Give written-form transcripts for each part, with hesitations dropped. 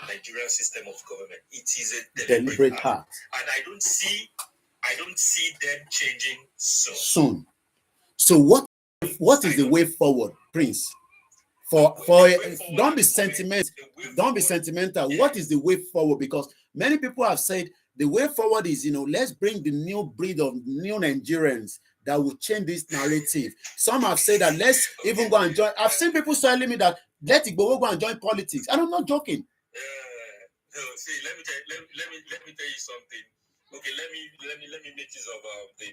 Nigerian system of government. It is a deliberate act. And I don't see them changing soon. So what is the way forward, Prince? Don't be sentimental. Yeah. What is the way forward? Because many people have said the way forward is, let's bring the new breed of new Nigerians that will change this narrative. Some have said that let's even go and join. I've seen people telling me that let it go and join politics. And I'm not joking. No, see, let me tell you something. Okay, let me make use of the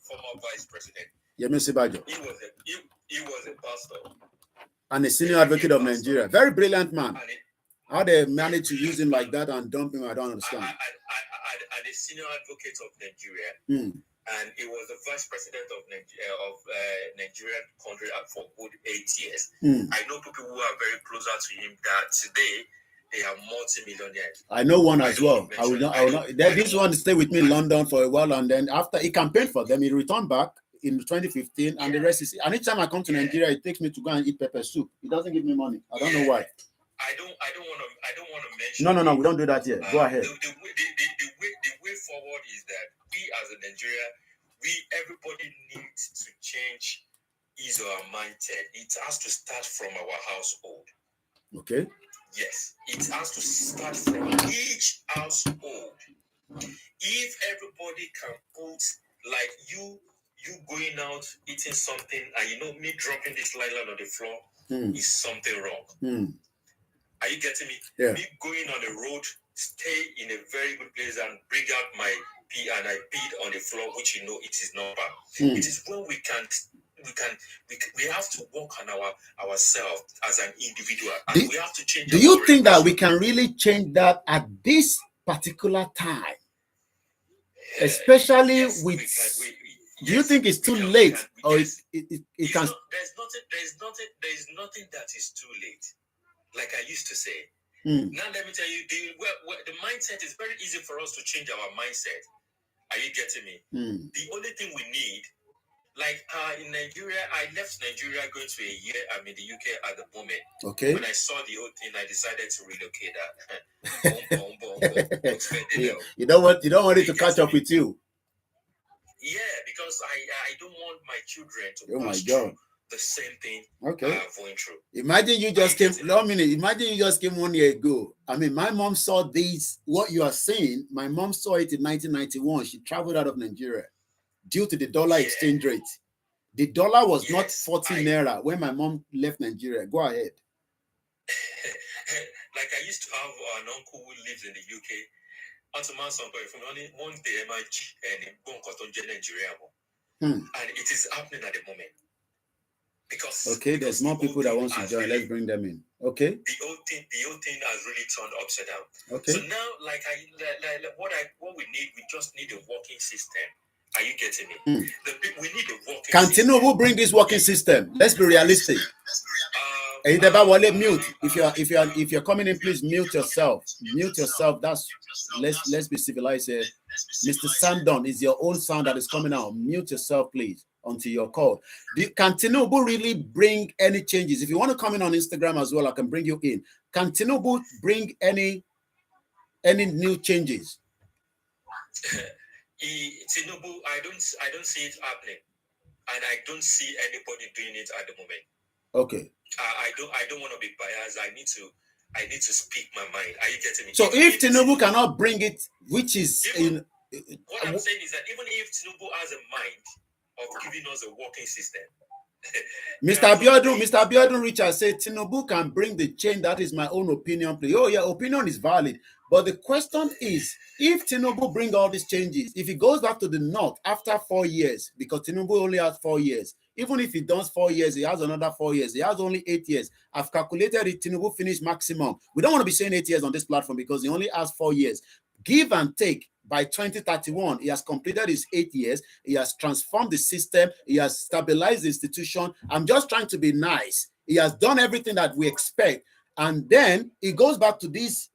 former vice president. Yemi Sibajo. He was a pastor and a senior advocate of Nigeria. Very brilliant man. How they managed to use him like that and dump him, I don't understand. And a senior advocate of Nigeria. And he was the vice president of Nigerian country for good 8 years. I know people who are very closer to him that today they are multi-millionaires. I know one as well. I will not. This one stayed with me in London for a while, and then after he campaigned for them, he returned back in 2015, and the rest is. And each time I come to Nigeria, it takes me to go and eat pepper soup. He doesn't give me money. I don't know why. I don't want to mention. No, we don't do that yet. Go ahead. The way forward is that we as a Nigeria, everybody needs to change his or her mindset. It has to start from our household. Okay. Yes, it has to start from each household. If everybody can put, like you going out eating something, and me dropping this nylon on the floor is something wrong. Are you getting me? Yeah. Me going on the road, stay in a very good place and bring out my pee, and I peed on the floor, which it is not bad. It is when we have to work on ourselves as an individual, and we have to change. Do you think that we can really change that at this particular time, especially yes, with? Do you think it's too late, or it can? There's nothing that is too late. Like I used to say. Now let me tell you, the mindset is very easy for us to change our mindset. Are you getting me? The only thing we need, like in Nigeria, I left Nigeria going to a year. I'm in the UK at the moment. Okay. When I saw the whole thing, I decided to relocate. You don't want it to catch up with you. Yeah, because I don't want my children to pass through the same thing I'm going through. Imagine you just came 1 year ago. I mean, my mom saw these, what you are saying. My mom saw it in 1991. She traveled out of Nigeria due to the dollar exchange rate. The dollar was not 14 naira when my mom left Nigeria. Go ahead. Like I used to have an uncle who lives in the UK. And it is happening at the moment. Because there's more people that want to join. Let's bring them in. Okay. The whole thing has really turned upside down. Okay. So now, what we need, we just need a working system. Are you getting me? We need a working system. Continue. Who bring this working system? Let's be realistic. Mute. If you're coming in, please mute yourself. Mute yourself. Let's be civilized here. Mr. Sandon, is your own sound that is coming out. Mute yourself, please, until you're called. Can Tinubu really bring any changes? If you want to come in on Instagram as well, I can bring you in. Can Tinubu bring any new changes? Tinubu, I don't see it happening, and I don't see anybody doing it at the moment. Okay. I don't want to be biased. I need to speak my mind. Are you getting me? So if Tinubu cannot bring it, which is what I'm saying is that even if Tinubu has a mind of giving us a working system, Mr. Abiodun Richard said Tinubu can bring the change. That is my own opinion. Oh yeah, opinion is valid. But the question is, if Tinubu bring all these changes, if he goes back to the north after 4 years, because Tinubu only has 4 years, even if he does 4 years, he has another 4 years. He has only 8 years. I've calculated it. Tinubu finished maximum. We don't want to be saying 8 years on this platform because he only has 4 years. Give and take. By 2031, he has completed his 8 years. He has transformed the system. He has stabilized the institution. I'm just trying to be nice. He has done everything that we expect. And then he goes back to this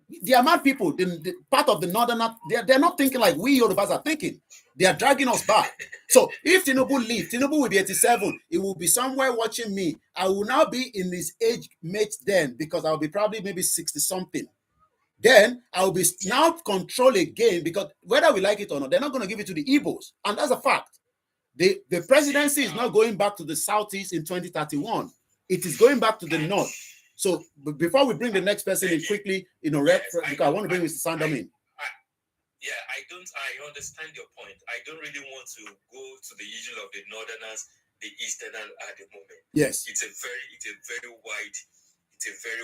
The amount people, the part of the northern, they're not thinking like we Yorubas are thinking. They are dragging us back. So if Tinubu leaves, Tinubu will be 87. He will be somewhere watching me. I will now be in his age mate then, because I'll be probably maybe 60 something. Then I'll be now control again, because whether we like it or not, they're not going to give it to the Igbos. And that's a fact. The presidency is not going back to the Southeast in 2031. It is going back to the North. So before we bring the next person in quickly, because I want to bring Mr. Sandom in. I understand your point. I don't really want to go to the issue of the Northerners, the Easterners at the moment. Yes. It's a very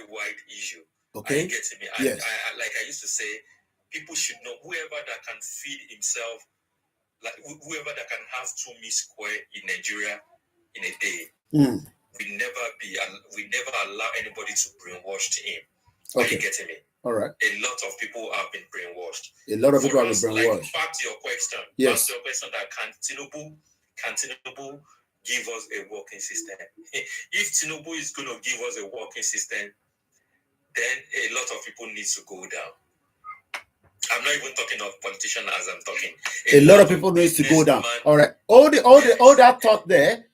wide issue. Okay. Are you getting me? Yes. Like I used to say, people should know whoever that can feed himself, like whoever that can have 2 meals square in Nigeria in a day, we never allow anybody to brainwash him. Okay. Are you getting me? All right. A lot of people have been brainwashed. A lot of people have been brainwashed. Like, back to your question. Yes. Back to your question that can Tinubu give us a working system? If Tinubu is going to give us a working system, then a lot of people need to go down. I'm not even talking of politicians as I'm talking. A lot of people need to go down. All right. All that thought there.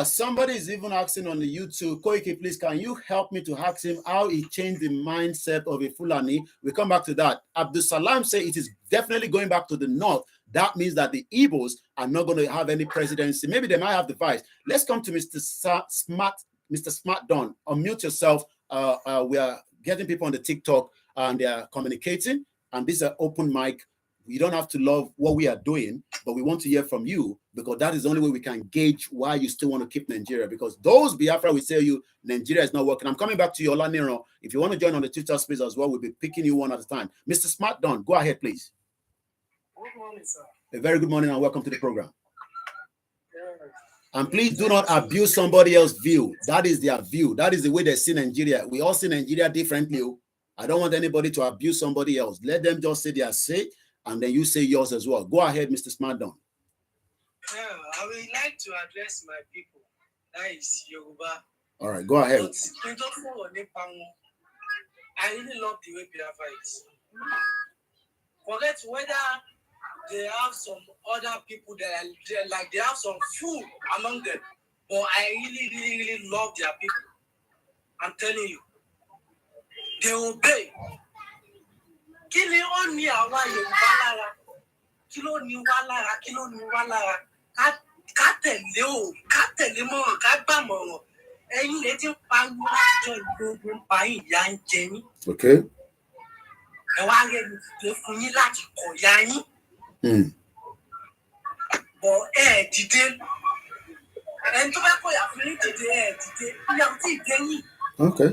Somebody is even asking on the YouTube, Koiki, please, can you help me to ask him how he changed the mindset of a Fulani? We come back to that. Abdul Salam say it is definitely going back to the North. That means that the Igbos are not going to have any presidency. Maybe they might have the vice. Let's come to Mr. Smart Don. Unmute yourself. We are getting people on the TikTok and they are communicating. And this is an open mic. You don't have to love what we are doing, but we want to hear from you, because that is the only way we can gauge why you still want to keep Nigeria. Because those Biafra will tell you Nigeria is not working. I'm coming back to you, Olaniro. If you want to join on the Twitter space as well, we'll be picking you one at a time. Mr. Smart Don, go ahead, please. Good morning, sir. A very good morning and welcome to the program. And please do not abuse somebody else's view. That is their view. That is the way they see Nigeria. We all see Nigeria differently. I don't want anybody to abuse somebody else. Let them just say their say, and then you say yours as well. Go ahead, Mr. Smartdown. I would like to address my people. That is Yoruba. All right, go ahead. I really love the way Biafra is. Forget whether they have some other people that are, they have some fool among them. But I really love their people. I'm telling you. They obey. Kí ni ó ní àwa Yorùbá lára? Kí ló ní wá lára? Ká tẹ̀lé o, ká tẹ̀lé mọ̀ràn, ká gbàmọ̀ràn. Ẹ̀yin lè ti pariwo lájọ ìgbógun pa yín, ìyà ń jẹ yín. Okay. Ẹ wá rẹ̀ mi dìde fún yín láti kọ̀yà yín. Bọ̀ dìde. Ẹni tó bá kọ̀yà fún yín dìde dìde. Ìyà ò tí ì jẹ yín. Okay.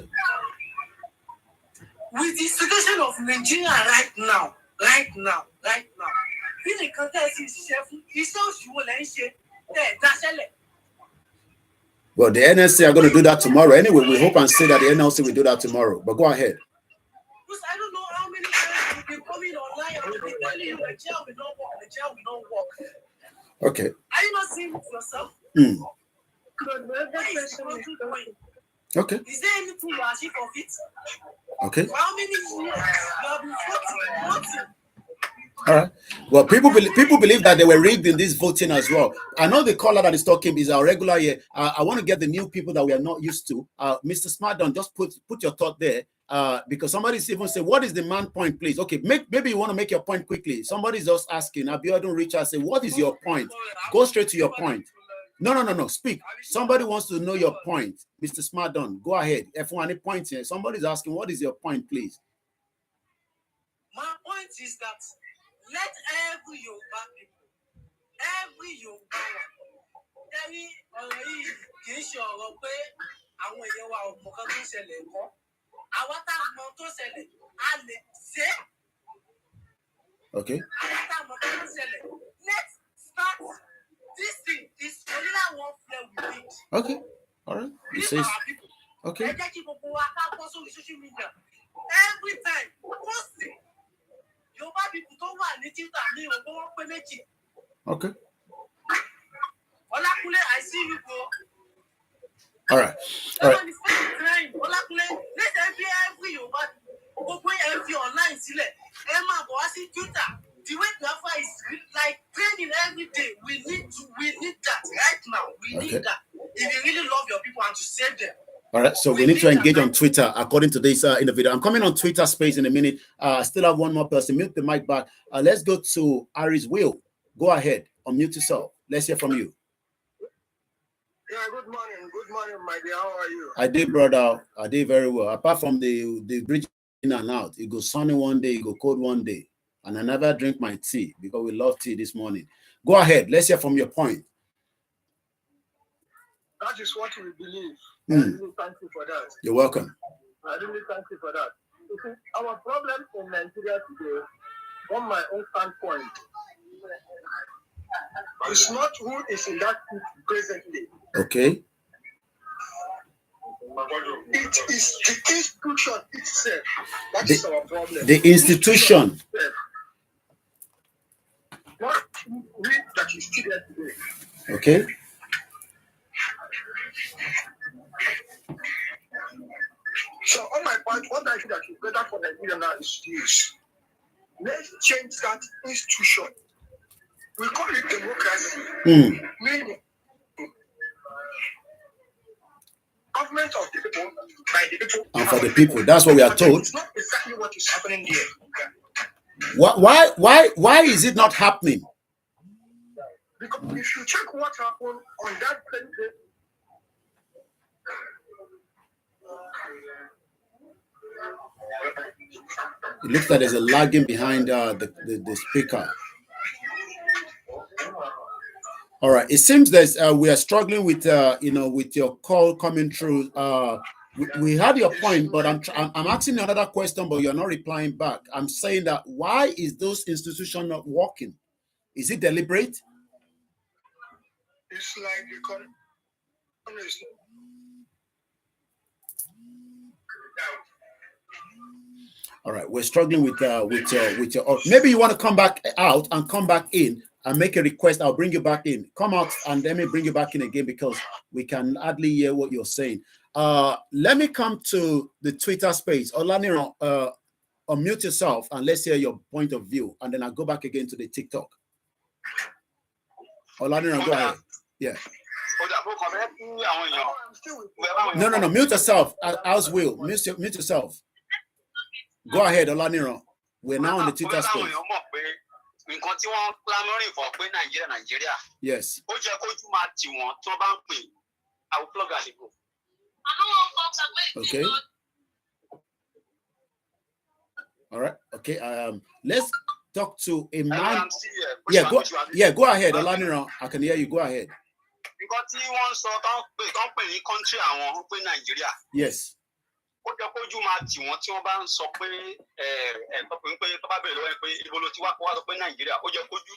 With the situation of Nigeria right now, bí nìkan tẹ́ ẹ sì ṣiṣẹ́ fún iṣẹ́ òṣùwò lẹ́ ń ṣe tẹ́ ẹ dáṣẹ́lẹ̀. Well, the NLC are going to do that tomorrow. Anyway, we hope and say that the NLC will do that tomorrow. But go ahead. Because I don't know how many times you've been coming online and they've been telling you Nigeria will not work. Okay. Are you not seeing it yourself? Okay. Is there anything you achieve of it? Okay. For how many years you have been voting? All right. Well, people believe that they were rigged in this voting as well. I know the caller that is talking is our regular here. I want to get the new people that we are not used to. Mr. Smartdown, just put your thought there. Because somebody's even say, what is the man point, please? Okay, maybe you want to make your point quickly. Somebody's just asking. Abiodun Richard say, what is your point? Go straight to your point. No. Speak. Somebody wants to know your point. Mr. Smartdown, go ahead. F1, any points here? Somebody's asking, what is your point, please? My point is that let every Yoruba people, any kì í ṣe ọ̀rọ̀ pé àwọn èèyàn wa ò mọ̀ kan tó ṣẹlẹ̀ kọ́. Àwa tá a mọ̀ tó ṣẹlẹ̀, a lè ṣe. Okay. Àwa tá a mọ̀ tó ṣẹlẹ̀. Let's start this thing. This another one flare we need. Okay. All right. He says. Okay. Ẹ jẹ́ kí gbogbo wa ká post on social media. Every time, post it. Yoruba people tó wà ní Twitter ní ògbó wọn pé méjì. Okay. Olakule, I see you go. All right. Olakule, let's every Yoruba go every online. Yeah, so we need to engage on Twitter according to this in the video. I'm coming on Twitter space in a minute. I still have one more person. Mute the mic back. Let's go to Aries Will. Go ahead. Unmute yourself. Let's hear from you. Yeah, good morning. Good morning, my dear. How are you? I did, brother. I did very well. Apart from the bridge in and out. It goes sunny one day, it goes cold one day. And I never drink my tea because we love tea this morning. Go ahead. Let's hear from your point. That is what we believe. I really thank you for that. You're welcome. I really thank you for that. You see, our problem in Nigeria today, from my own standpoint, is not who is in that seat presently. Okay. It is the institution itself. That is our problem. The institution. Not we that is still there today. Okay. So on my part, what I think that is better for Nigeria now is this. Let's change that institution. We call it democracy. Meaning government of the people, by the people, and for the people. That's what we are told. It's not exactly what is happening here. Why is it not happening? Because if you check what happened on that day, it looks like there's a lagging behind the speaker. All right. It seems that we are struggling with with your call coming through. We had your point, but I'm asking another question, but you're not replying back. I'm saying that why is those institutions not working? Is it deliberate? It's like all right, we're struggling with your. Maybe you want to come back out and come back in and make a request. I'll bring you back in. Come out and let me bring you back in again because we can hardly hear what you're saying. Let me come to the Twitter space. Olaniran, unmute yourself and let's hear your point of view, and then I'll go back again to the TikTok. Olaniran, go ahead. Yeah. No. Mute yourself. As will. Mute yourself. Go ahead, Olaniran. We're now on the Twitter space. Yes. Okay. All right. Okay. Let's talk to a man. Go ahead, Olaniran. I can hear you. Go ahead. Yes. Ó jẹ́ kójú máa tì wọ́n tí wọ́n bá ń sọ pé pé tó bá bẹ̀rẹ̀ lọ́wọ́ pé ibo ló ti wá kó wá sọ pé Nàìjíríà ó jẹ́ kójú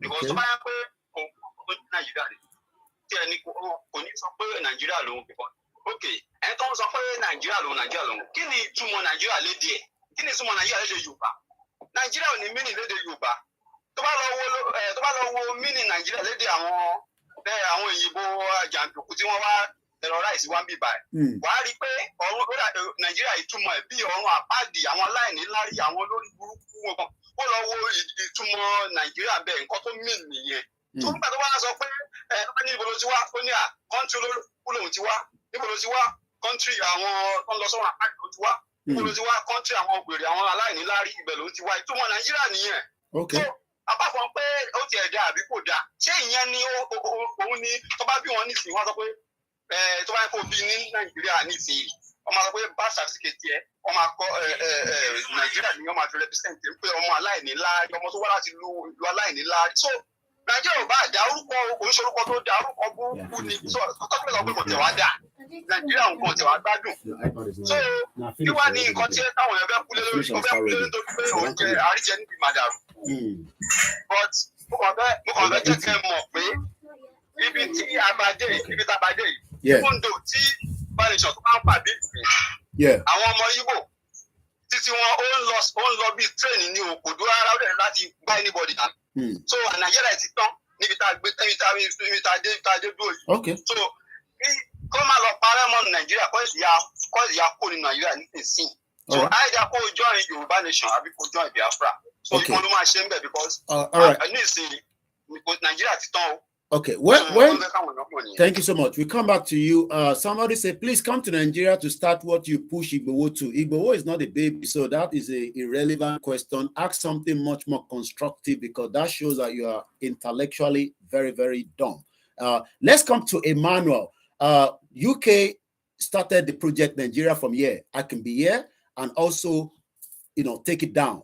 because tó bá yẹ pé òun tó ní Nàìjíríà rẹ̀ tí ẹni kò ní sọ pé Nàìjíríà lòun bìkan ok ẹni tó ń sọ pé Nàìjíríà lòun kí ni ìtumọ̀ Nàìjíríà lédè ẹ̀ kí ni ìtumọ̀ Nàìjíríà lédè Yorùbá Nàìjíríà ò ní mínì lédè Yorùbá tó bá lọ wo mínì Nàìjíríà lédè àwọn òyìnbó jàǹdùkú tí wọ́n wá terrorize one bí báyìí. Wàá rí i pé ọ̀run Nàìjíríà ìtumọ̀ ẹ̀ bí ọ̀run àpáàdì àwọn aláìní lárí àwọn olórí burúkú wọn. Ó lọ wo ìtumọ̀ Nàìjíríà bẹ́ẹ̀ nǹkan tó mìn nìyẹn. Tó ń gbà tó bá sọ pé ní ibo ló ti wá ó ní kọ́ńtì olóhùn ti wá níbo ló ti wá kọ́ńtì àwọn tó ń lọ sọ́wọ́n àpáàdì ló ti wá níbo ló ti wá kọ́ńtì àwọn ògbèrè àwọn aláìní lárí ibẹ̀ ló ti wá ìtumọ̀ Nàìjíríà nìyẹn. Àpapọ̀ pé ó ti ẹ̀dá àbí kò dáa ṣé ìyẹn ni òun ni tó bá bí wọn nísìnyí wọ́n sọ pé tó bá yẹ kó bí ní Nàìjíríà nísìnyí wọ́n máa sọ pé bá certificate yẹ wọ́n máa kọ́ Nàìjíríà ni wọ́n máa fi represent pé ọmọ aláìní láàrí ọmọ tó wá láti lu ìlú aláìní láàrí so Nàìjíríà ò bá dá orúkọ oríṣiríkọ tó dá orúkọ burúkú ni so tọ́kọ́ lọ pé kò tẹ̀ wá dà Nàìjíríà nǹkan tẹ̀ wá gbádùn so kí wá ní nǹkan tí táwọn èèyàn fẹ́ kúlé lórí ó fẹ́ kúlé nítorí pé òun jẹ àríjẹ níbi màdàrú but mo kàn fẹ́ jẹ́ kẹ́ mọ̀ pé ibi tí abadé yìí fúndò tí bánisọ̀ tó máa ń pàdé àwọn ọmọ Ìgbò títí wọn ó ń lọ bí tírẹ̀nì ní òkòdó rárá ó dẹ̀ láti gbá anybody down so Nàìjíríà ti tán níbi tá a dé dúró yìí so kó má lọ parẹ́ mọ́ Nàìjíríà kọ́ ìyá kó ní Nàìjíríà nísinsìnyí so àìdá kó join Yorùbá nation àbí kó join Biafra so ìkan ló máa ṣe ń bẹ̀ because nísìnyí Nàìjíríà ti tán o. Okay, thank you so much. We come back to you. Somebody said, please come to Nigeria to start what you push Igboho to. Igboho is not a baby, so that is a irrelevant question. Ask something much more constructive, because that shows that you are intellectually very, very dumb. Let's come to Emmanuel. UK started the project Nigeria from here. I can be here and also, take it down.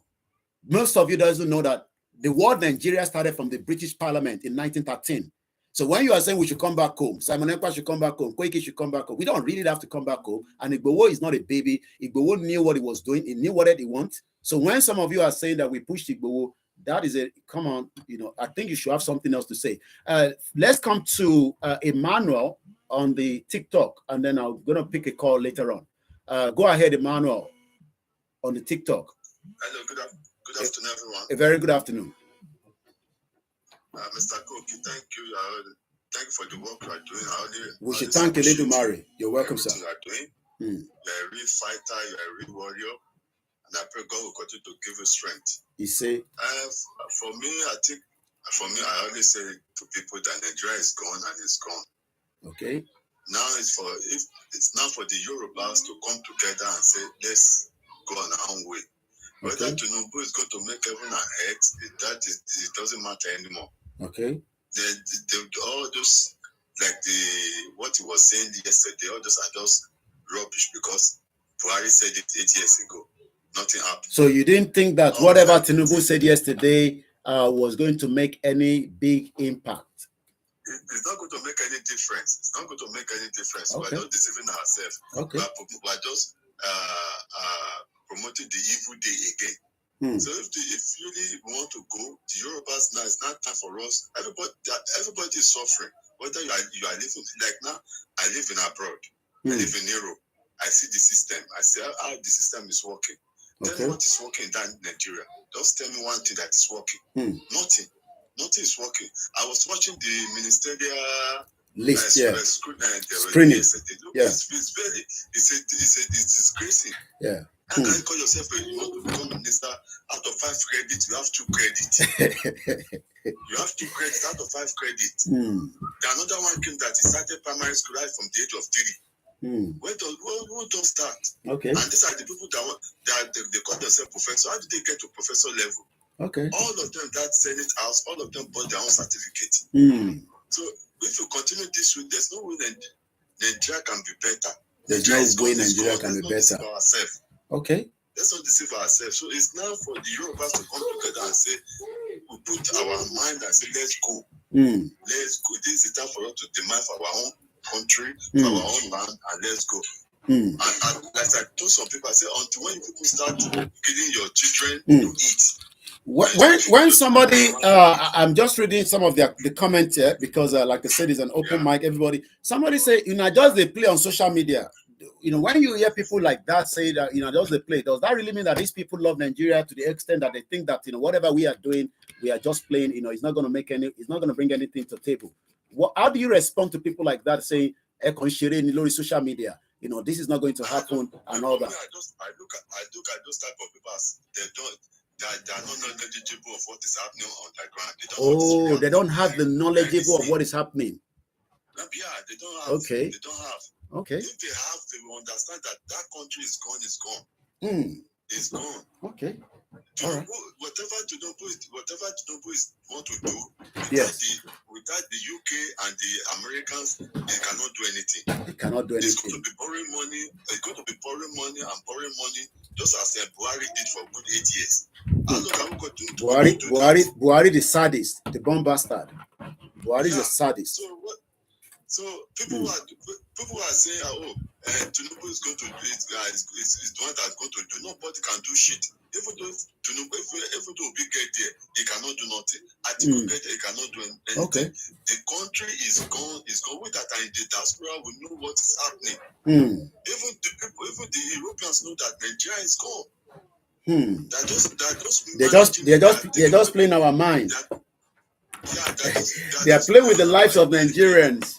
Most of you doesn't know that the word Nigeria started from the British Parliament in 1913. So when you are saying we should come back home, Simon Ekpa should come back home, Koiki should come back home, we don't really have to come back home. And Igboho is not a baby. Igboho knew what he was doing. He knew what he wants. So when some of you are saying that we pushed Igboho, that is come on, I think you should have something else to say. Let's come to Emmanuel on the TikTok, and then I'm going to pick a call later on. Go ahead, Emmanuel, on the TikTok. Hello, good afternoon, everyone. A very good afternoon. Mr. Koki, thank you. Thank you for the work you are doing. We should thank you, Little Mary. You're welcome, sir. You are doing. You're a real fighter. You're a real warrior, and I pray God will continue to give you strength. You say. For me, I always say to people that Nigeria is gone and it's gone. Okay. Now it's now for the Yorubas to come together and say, let's go on our own way. Whether Tinubu is going to make heaven and earth, it doesn't matter anymore. Okay. All those, what he was saying yesterday, all those are just rubbish, because Buhari said it 8 years ago. Nothing happened. So you didn't think that whatever Tinubu said yesterday was going to make any big impact? It's not going to make any difference. It's not going to make any difference. Okay. We're not deceiving ourselves. Okay. We're just promoting the evil day again. So if really we want to go, the Yorubas now, it's not time for us. Everybody is suffering. Whether you are living, like now, I live in abroad. I live in Europe. I see the system. I see how the system is working. Tell me what is working in Nigeria. Just tell me one thing that is working. Nothing. Nothing is working. I was watching the ministerial list, screening. It's disgracing. Yeah. How can you call yourself you want to become minister? Out of 5 credits, you have 2 credits. You have 2 credits out of 5 credits. Another one came that he started primary school right from the age of 3. Who does that? Okay. And these are the people that they call themselves professor. How did they get to professor level? Okay. All of them, that Senate House, all of them bought their own certificate. So if you continue this way, there's no way Nigeria can be better. There's no way Nigeria can be better. Okay. Let's not deceive ourselves. So it's now for the Yorubas to come together and say, we put our mind and say, let's go. Let's go. This is the time for us to demand for our own country, for our own land, and let's go. And as I told some people, I said, until when people start giving your children to eat. When somebody, I'm just reading some of the comments here, because like I said, it's an open mic, everybody. Somebody say, just they play on social media. When you hear people like that say that, just they play, does that really mean that these people love Nigeria to the extent that they think that, whatever we are doing, we are just playing, it's not going to it's not going to bring anything to the table? How do you respond to people like that saying, social media, this is not going to happen and all that? I look at those type of people as they are not knowledgeable of what is happening on the ground. They don't have the knowledgeable of what is happening. Yeah, they don't have. Okay. They don't have. Okay. If they have, they will understand that country is gone. It's gone. It's gone. Okay. All right. Whatever Tinubu want to do, without the UK and the Americans, they cannot do anything. They cannot do anything. It's going to be borrowing money. They're going to be borrowing money and borrowing money, just as Buhari did for good 8 years. Buhari the sadist, the bomb bastard. Buhari is a sadist. So people are saying, Tinubu is going to do it. Is the one that's going to do. Nobody can do shit. Even though Tinubu, even though we get there, he cannot do nothing. I think we get there, he cannot do anything. Okay. The country is gone. It's gone. With that, and the diaspora will know what is happening. Even the Europeans know that Nigeria is gone. They're just playing our mind. They are playing with the lives of Nigerians.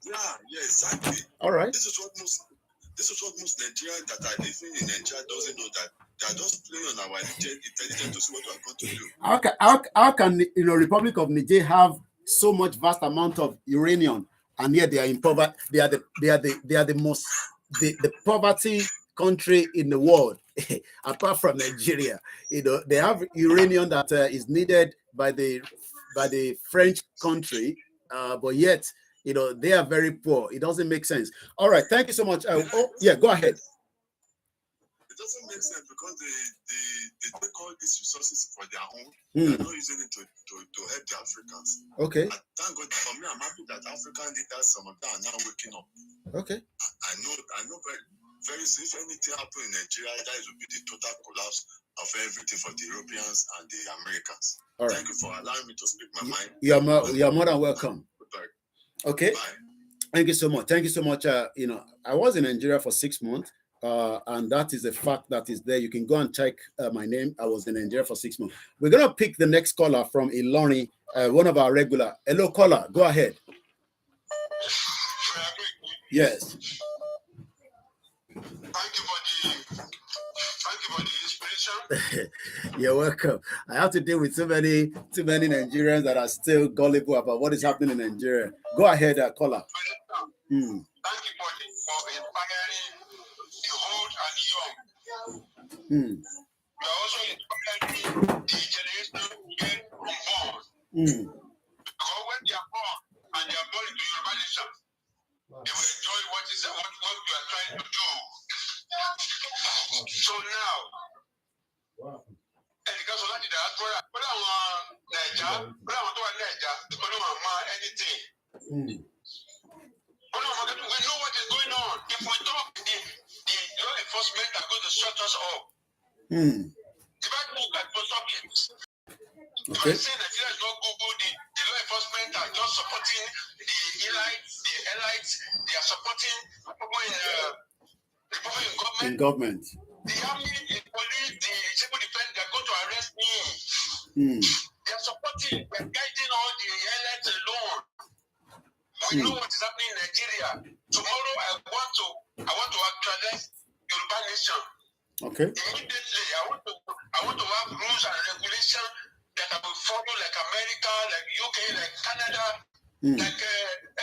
Yeah, exactly. All right. This is what most Nigerians that are living in Nigeria doesn't know, that they are just playing on our intelligence to see what we are going to do. How can Republic of Niger have so much vast amount of uranium, and yet they are in poverty. They are the most the poverty country in the world, apart from Nigeria. You know, they have uranium that is needed by the French country, but yet, you know, they are very poor. It doesn't make sense. All right, thank you so much. Oh, yeah, go ahead. It doesn't make sense because they take all these resources for their own. They're not using it to help the Africans. Okay. And thank God for me, I'm happy that African leaders, some of them are now waking up. Okay. I know very soon, if anything happens in Nigeria, that will be the total collapse of everything for the Europeans and the Americans. All right. Thank you for allowing me to speak my mind. You're more than welcome. Okay. Bye. Thank you so much. Thank you so much. You know, I was in Nigeria for 6 months. And that is a fact that is there. You can go and check my name. I was in Nigeria for 6 months. We're going to pick the next caller from Iloni, one of our regular. Hello, caller. Go ahead. Yes. Thank you for the inspiration. You're welcome. I have to deal with too many Nigerians that are still gullible about what is happening in Nigeria. Go ahead, caller. Thank you for inspiring the old and the young. You are also inspiring the generation to get on board. Because when they are born and they are born into Yoruba nation, they will enjoy what you are trying to do. So now, because of that, the diaspora, but I want Nigeria, but I want to Nigeria, but I don't want anything. But we know what is going on. If we talk, the law enforcement are going to shut us up. If I look at post office, if I say Nigeria is not good, the law enforcement are just supporting the elites, they are supporting people in government. The army, the police, the civil defense, they are going to arrest me. They are supporting, they are guiding all the elites alone. We know what is happening in Nigeria. Tomorrow I want to actualize Yoruba nation. Okay. Immediately I want to have rules and regulations that I will follow, like America, like UK, like Canada, like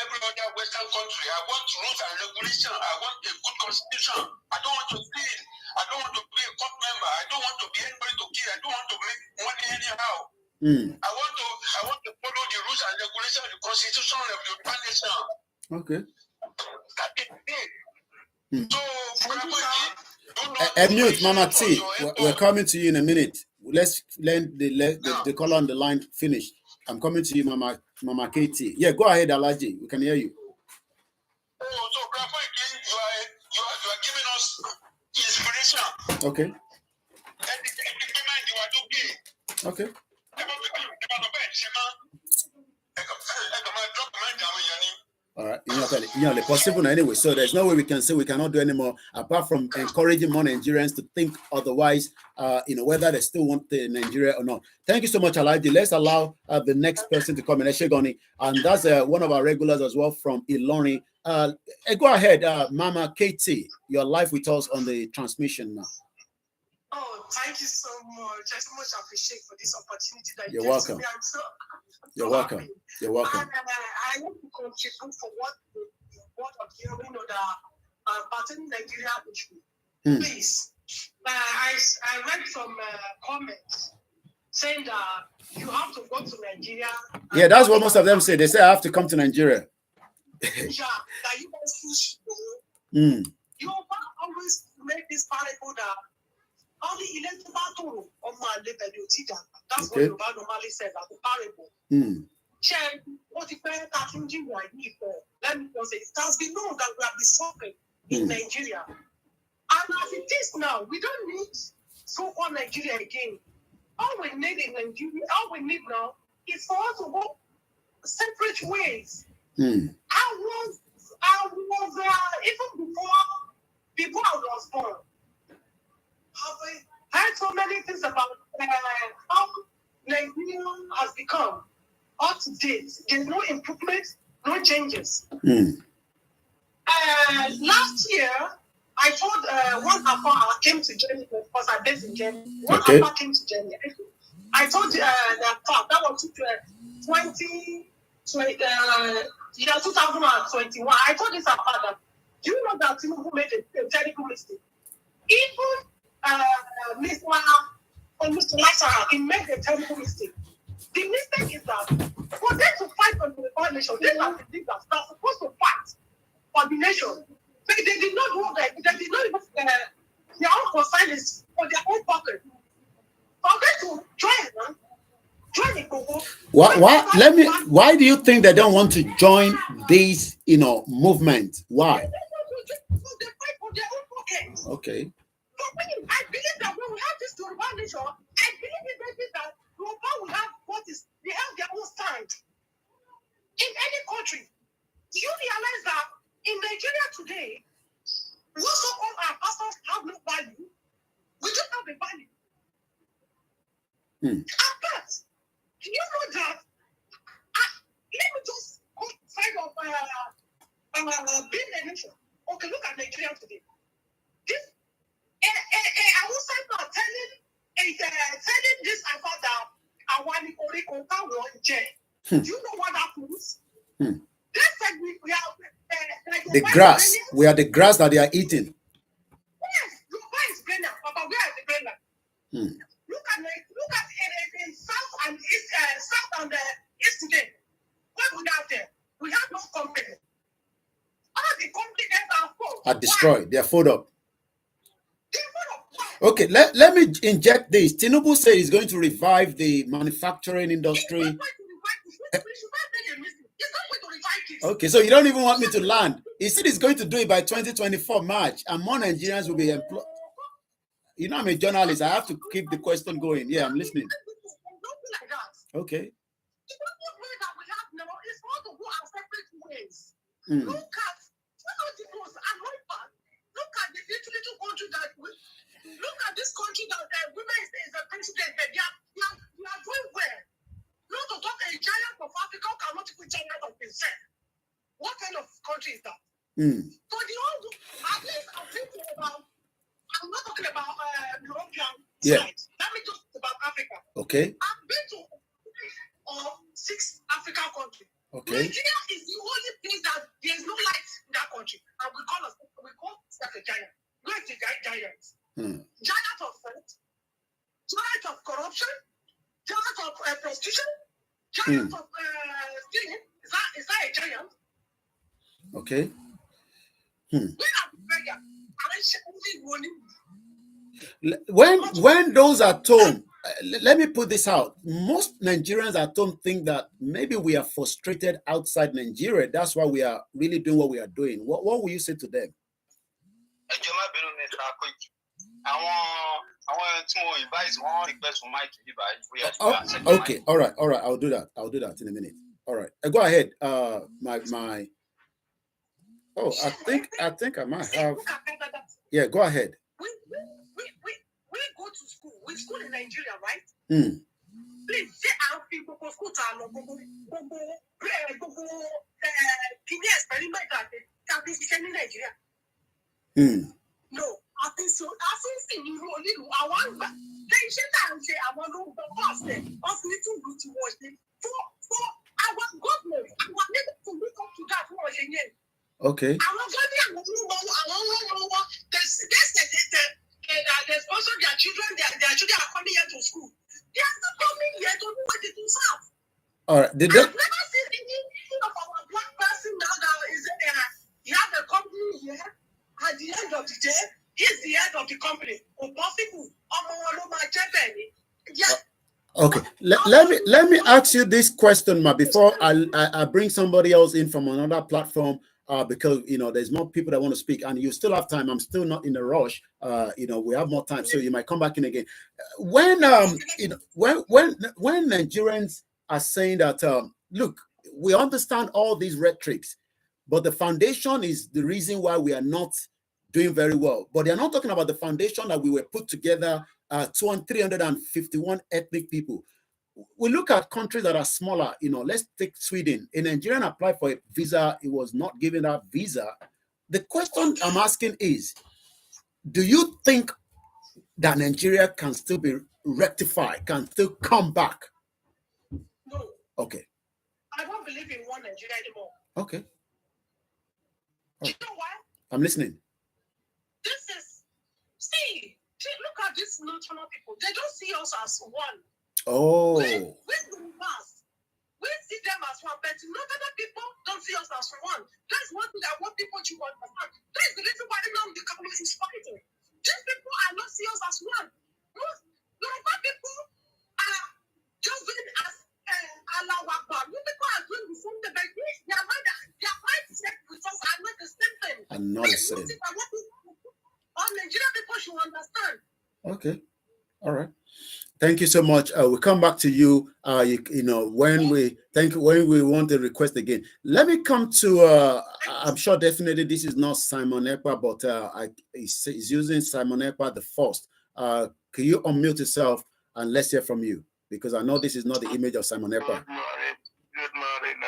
every other Western country. I want rules and regulations. I want a good constitution. I don't want to steal. I don't want to be a court member. I don't want to be anybody to kill. I don't want to make money anyhow. I want to follow the rules and regulations of the constitution of the Yoruba nation. Okay. That is it. So, mute, Mama T. We're coming to you in a minute. Let's let the caller on the line finish. I'm coming to you, Mama Katie. Yeah, go ahead, Alaji. We can hear you. Oh, so Bravo, you are giving us inspiration. Okay. And okay. All right, possible anyway. So there's no way we can say we cannot do anymore apart from encouraging more Nigerians to think otherwise. Whether they still want the Nigeria or not. Thank you so much, Alaji. Let's allow the next person to come in, Eshegoni, and that's one of our regulars as well from Iloni. Go ahead, Mama Katie. You're live with us on the transmission now. Oh, thank you so much. I so much appreciate for this opportunity that you're welcome. You're welcome. Happy. You're welcome. And I want to contribute for what of you know the pertaining Nigeria issue. Please, I read some comments saying that you have to go to Nigeria. Yeah, that's what most of them say. They say I have to come to Nigeria. Yeah, that you guys push. You always make this parable that only elected battle on my level. That's what Yoruba normally says as a parable. Check what if let me just say it has been known that we have been suffering in Nigeria. And as it is now, we don't need so-called Nigeria again. All we need in Nigeria, all we need now is for us to go separate ways. I was even before I was born. I heard so many things about how Nigeria has become. Up to date, there's no improvement, no changes. Last year, I told one Alpha came to Germany because I based in Germany. One Alpha came to Germany. I told the Alpha that was 20 2021. I told this our father. Do you know that Tinubu made a terrible mistake? Even Mr. Lasara, he made a terrible mistake. The mistake is that for them to fight for the nation, they are the leaders that are supposed to fight for the nation. They did not do that. They did not even their own concerns for their own pocket. For them to join the Congo. Why do you think they don't want to join this, movement? Why? They fight for their own pockets. Okay. But I believe that when we have this Yoruba nation, I believe that Yoruba will have they have their own stand in any country. Do you realize that in Nigeria today, most of all our pastors have no value? We don't have a value. And that, do you know that? Let me just go side of being a nation. Okay, look at Nigeria today. This I was telling this about that Awani Oriko Kawo J. Do you know what that means? They said we are the grass. We are the grass that they are eating. Yes, Yoruba is Ghana. Papa, where is the Ghana? Look at in South and East, South and East today. What we have there? We have no company. All the companies are destroyed. They are folded up. Okay, let me inject this. Tinubu says he's going to revive the manufacturing industry. Okay, so you don't even want me to land. He said he's going to do it by 2024 March, and more Nigerians will be employed. You know, I'm a journalist. I have to keep the question going. Yeah, I'm listening. Okay. Look at the little country that look at this country that women is the president. They are doing well. Not to talk a giant of Africa cannot put giant of himself. What kind of country is that? So the whole, at least I'm thinking about. I'm not talking about European side. Let me just talk about Africa. Okay. I've been to 6 African countries. Okay. Nigeria is the only place that there is no light in that country, and we call that a giant. Where is the giant? Giant of theft, giant of corruption, giant of prostitution, giant of stealing. Is that a giant? Okay. When those are told, let me put this out. Most Nigerians at home think that maybe we are frustrated outside Nigeria. That's why we are really doing what we are doing. What will you say to them? Okay, all right. I'll do that in a minute. All right, go ahead. My. Oh, I think I might have. Yeah, go ahead. We go to school. We school in Nigeria, right? Please say our people go school to our experiment that can be sent in Nigeria. No, I think so. I think in you I want that. They should say I want to go past it. Of little good to watch it. For our government, I want them to look up to that watching it. Okay. I want them to they sponsor their children. Their children are coming here to school. They are not coming here to do what they do serve. All right. I've never seen any of our black person now that is he has a company here. At the end of the day, he's the head of the company. Okay. Let me ask you this question, before I bring somebody else in from another platform. Because there's more people that want to speak, and you still have time. I'm still not in a rush. We have more time, so you might come back in again. When Nigerians are saying that, look, we understand all these rhetorics, but the foundation is the reason why we are not doing very well. But they're not talking about the foundation that we were put together, 351 ethnic people. We look at countries that are smaller, let's take Sweden. A Nigerian applied for a visa, he was not given that visa. The question I'm asking is, do you think that Nigeria can still be rectified, can still come back? No. Okay. I don't believe in one Nigeria anymore. Okay. Do you know why? I'm listening. Look at these national people. They don't see us as one. Oh. We see them as one, but other people don't see us as one. That's one thing I want people to understand. That's the reason why the government is fighting. These people are not see us as one. Most Yoruba people are just doing as Allah Akbar. You people are doing the same thing, but their mindset with us are not the same thing. I'm not the same. All Nigerian people should understand. Okay. All right. Thank you so much. We'll come back to you. When we want to request again. Let me come to. I'm sure definitely this is not Simon Ekpa, but he's using Simon Ekpa the first. Can you unmute yourself and let's hear from you, because I know this is not the image of Simon Ekpa. Good morning.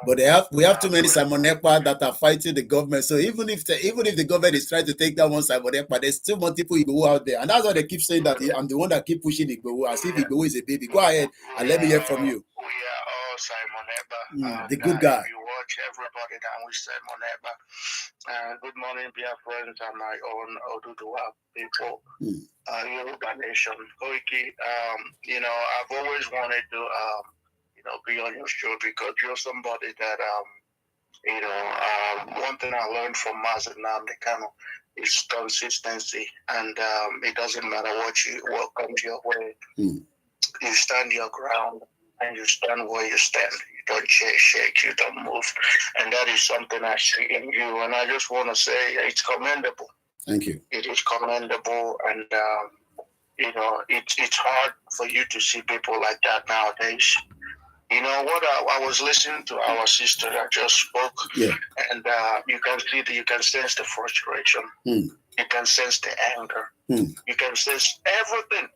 But we have too many Simon Ekpa that are fighting the government. So even if the government is trying to take that one Simon Ekpa, there's still more people Igboho out there, and that's why they keep saying that I'm the one that keep pushing Igboho as if Igboho is a baby. Go ahead and let me hear from you. We are all Simon Ekpa. The good guy. You watch everybody that we Simon Ekpa. Good morning, dear friends, and my own Oduduwa people. Yoruba Nation. Koiki, I've always wanted to be on your show because you're somebody that one thing I learned from Mazen Namdekano is consistency, and it doesn't matter what comes your way. You stand your ground and you stand where you stand. You don't shake, you don't move, and that is something I see in you. And I just want to say it's commendable. Thank you. It is commendable, and it's hard for you to see people like that nowadays. You know what? I was listening to our sister that just spoke, and you can sense the frustration. You can sense the anger. You can sense everything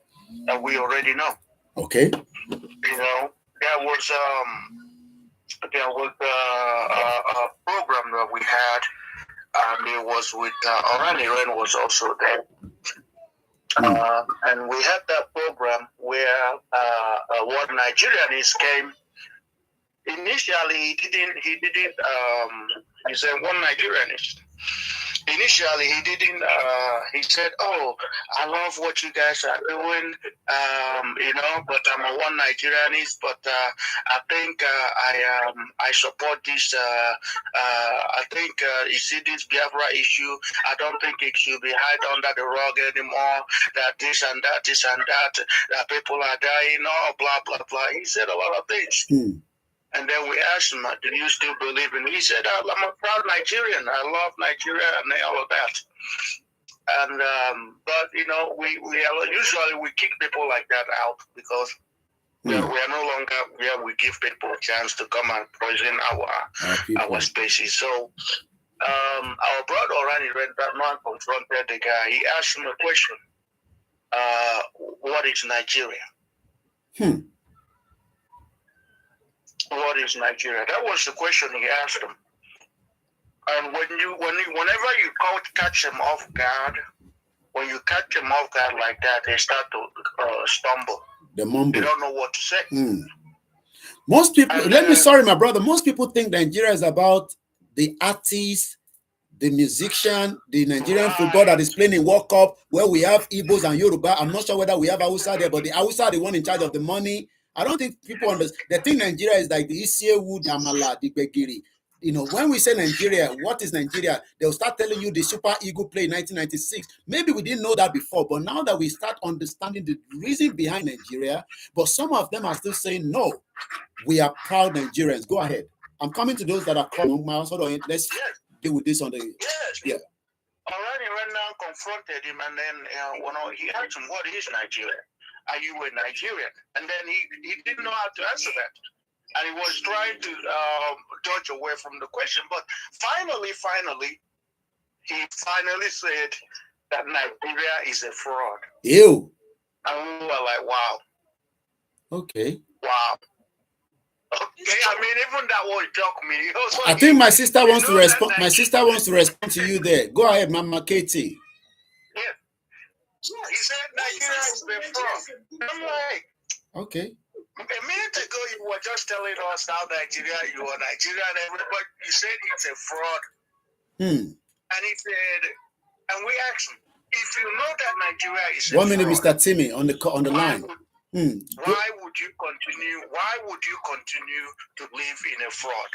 that we already know. Okay. There was a program that we had, and it was with Orani Ren was also there. And we had that program where what Nigerians came. Initially, he didn't. He said one Nigerianist. Initially, he didn't. He said, "Oh, I love what you guys are doing, but I'm a one Nigerianist. But I think I support this. I think you see this Biafra issue. I don't think it should be hid under the rug anymore. That this and that, that people are dying. Oh, blah blah blah." He said a lot of things. And then we asked him, "Do you still believe in?" He said, "I'm a proud Nigerian. I love Nigeria and all of that." And but we kick people like that out because we are no longer where we give people a chance to come and poison our species. So our brother Orani Red, that man confronted the guy. He asked him a question: "What is Nigeria?" What is Nigeria? That was the question he asked him. And whenever you catch them off guard, when you catch them off guard like that, they start to stumble. They mumble. They don't know what to say. Most people, my brother. Most people think Nigeria is about the artists, the musician, the Nigerian football that is playing in World Cup, where we have Igbos and Yoruba. I'm not sure whether we have Hausa there, but the Hausa are the one in charge of the money. I don't think people understand. They think Nigeria is like the Isiewu, the Amala, the Begiri. When we say Nigeria, what is Nigeria? They'll start telling you the Super Eagle play in 1996. Maybe we didn't know that before, but now that we start understanding the reason behind Nigeria, but some of them are still saying, no, we are proud Nigerians. Go ahead. I'm coming to those that are calling. Let's deal with this on the... Yes. Already right now confronted him, and then he asked him, "What is Nigeria? Are you a Nigerian?" And then he didn't know how to answer that. And he was trying to dodge away from the question. But finally, he finally said that Nigeria is a fraud. Ew. And we were like, wow. Okay. Wow. Okay, I mean, even that word shocked me. I think my sister wants to respond. My sister wants to respond to you there. Go ahead, Mama Katie. Yeah. He said Nigeria is a fraud. I'm like, okay. A minute ago, you were just telling us how Nigeria, you are Nigeria, and everybody, you said it's a fraud. And he said, and we asked him, if you know that Nigeria is a 1 minute, fraud, Mr. Timmy, on the line. Why would you continue? Why would you continue to live in a fraud?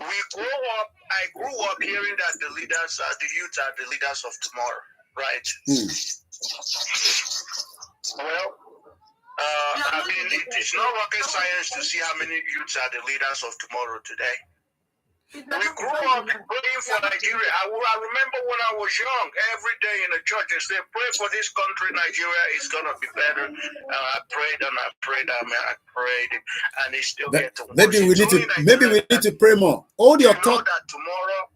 I grew up hearing that the youth are the leaders of tomorrow, right? Well, I mean, it's not rocket science to see how many youths are the leaders of tomorrow today. We grew up praying for Nigeria. I remember when I was young, every day in the church, they said, pray for this country, Nigeria is going to be better. I prayed and I prayed, I prayed, and it's still getting worse. Maybe we need to pray more. Hold your thought. That tomorrow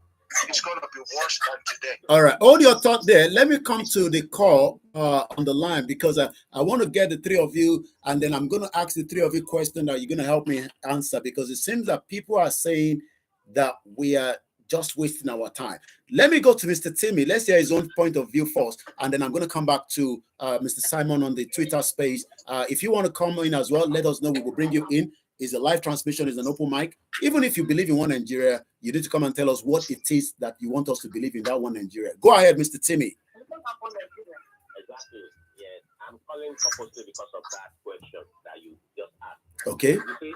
it's going to be worse than today. All right, hold your thought there. Let me come to the call on the line, because I want to get the three of you, and then I'm going to ask the three of you questions that you're going to help me answer, because it seems that people are saying that we are just wasting our time. Let me go to Mr. Timmy. Let's hear his own point of view first, and then I'm going to come back to Mr. Simon on the Twitter space. If you want to come in as well, let us know. We will bring you in. It's a live transmission, it's an open mic. Even if you believe in one Nigeria, you need to come and tell us what it is that you want us to believe in that one Nigeria. Go ahead, Mr. Timmy. Exactly. Yes, I'm calling purposely because of that question that you just asked. Okay. You see,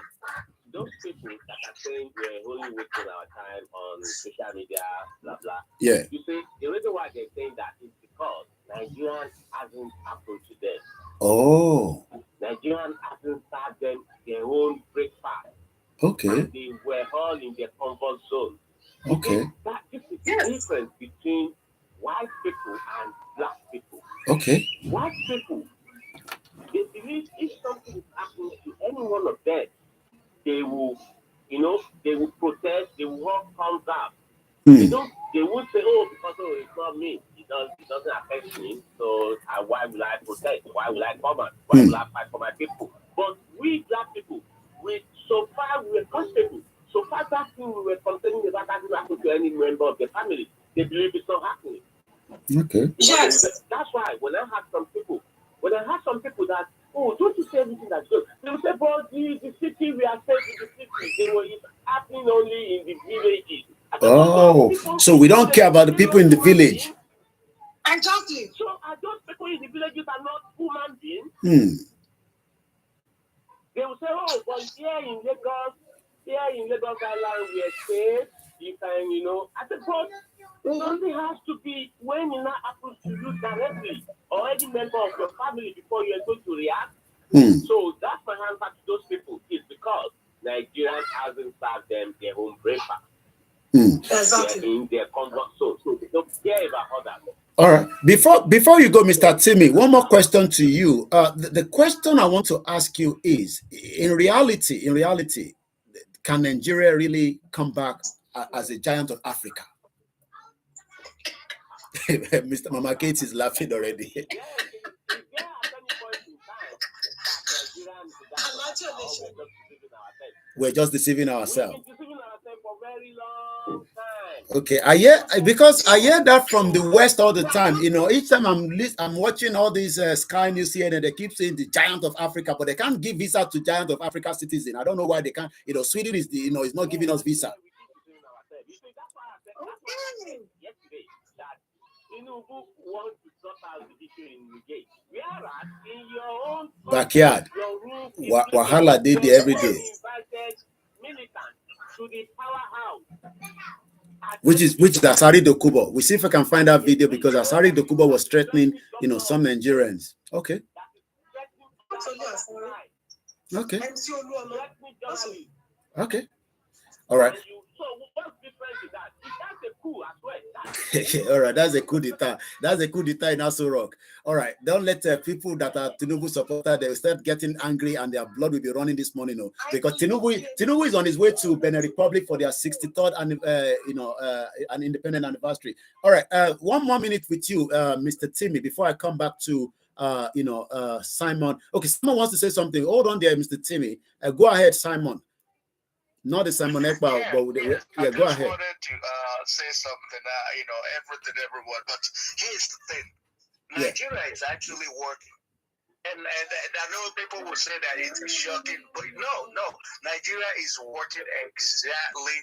those people that are saying we're only wasting our time on social media, blah blah. Yeah. You see, the reason why they're saying that is because Nigerian hasn't happened to them. Oh. Nigerian hasn't served them their own breakfast. Okay. And they were all in their comfort zone. Okay. This is the difference between white people and black people. Okay. White people, they believe if something is happening to any one of them, they will, they will protest, they will walk thumbs up. They would say, because it's not me, it doesn't affect me, so why will I protest? Why will I come out? Why will I fight for my people? But we black people, so far we were comfortable. So far that thing we were complaining about that didn't happen to any member of the family. They believe it's not happening. Okay. Yes. That's why when I had some people that, don't you say anything that's good? They will say, but the city, we are safe in the city. It's happening only in the villages. Oh, so we don't care about the people in the village. Exactly. So are those people in the villages are not human beings? They will say, but here in Lagos Island, we are safe. You can, I said, but something has to be when it not happens to you directly or any member of your family before you are going to react. So that's my answer to those people, is because Nigerians hasn't served them their own breakfast. Exactly. They're in their comfort zone, so they don't care about others. All right. Before you go, Mr. Timmy, one more question to you. The question I want to ask you is: in reality, can Nigeria really come back as a giant of Africa? Mr. Mama Kate is laughing already. We're just deceiving ourselves. We've been deceiving ourselves for a very long time. Okay, I hear that from the West all the time. Each time I'm watching all these Sky News here, and they keep saying the giant of Africa, but they can't give visa to giant of Africa citizen. I don't know why they can't. Sweden is is not giving us visa. Yesterday that Tinubu wants to sort out the issue in Nigeria. Whereas in your own backyard, Wahala did there every day. Invited militants to the powerhouse. Which is Asari Dokubo. We see if I can find that video, because Asari Dokubo was threatening, some Nigerians. Okay. Okay. Okay. All right. So what's different is that? That's a coup as well. All right, that's a coup d'etat. That's a coup d'etat in Aso Rock. All right, don't let people that are Tinubu supporters, they will start getting angry and their blood will be running this morning, because Tinubu is on his way to Benin Republic for their 63rd an independent anniversary. All right, 1 more minute with you, Mr. Timmy, before I come back to Simon. Okay, Simon wants to say something. Hold on there, Mr. Timmy. Go ahead, Simon. Not the Simon Ekpa, but I go ahead. Wanted to say something, everyone. But here's the thing: Nigeria is actually working. And I know people will say that it's shocking, but no. Nigeria is working exactly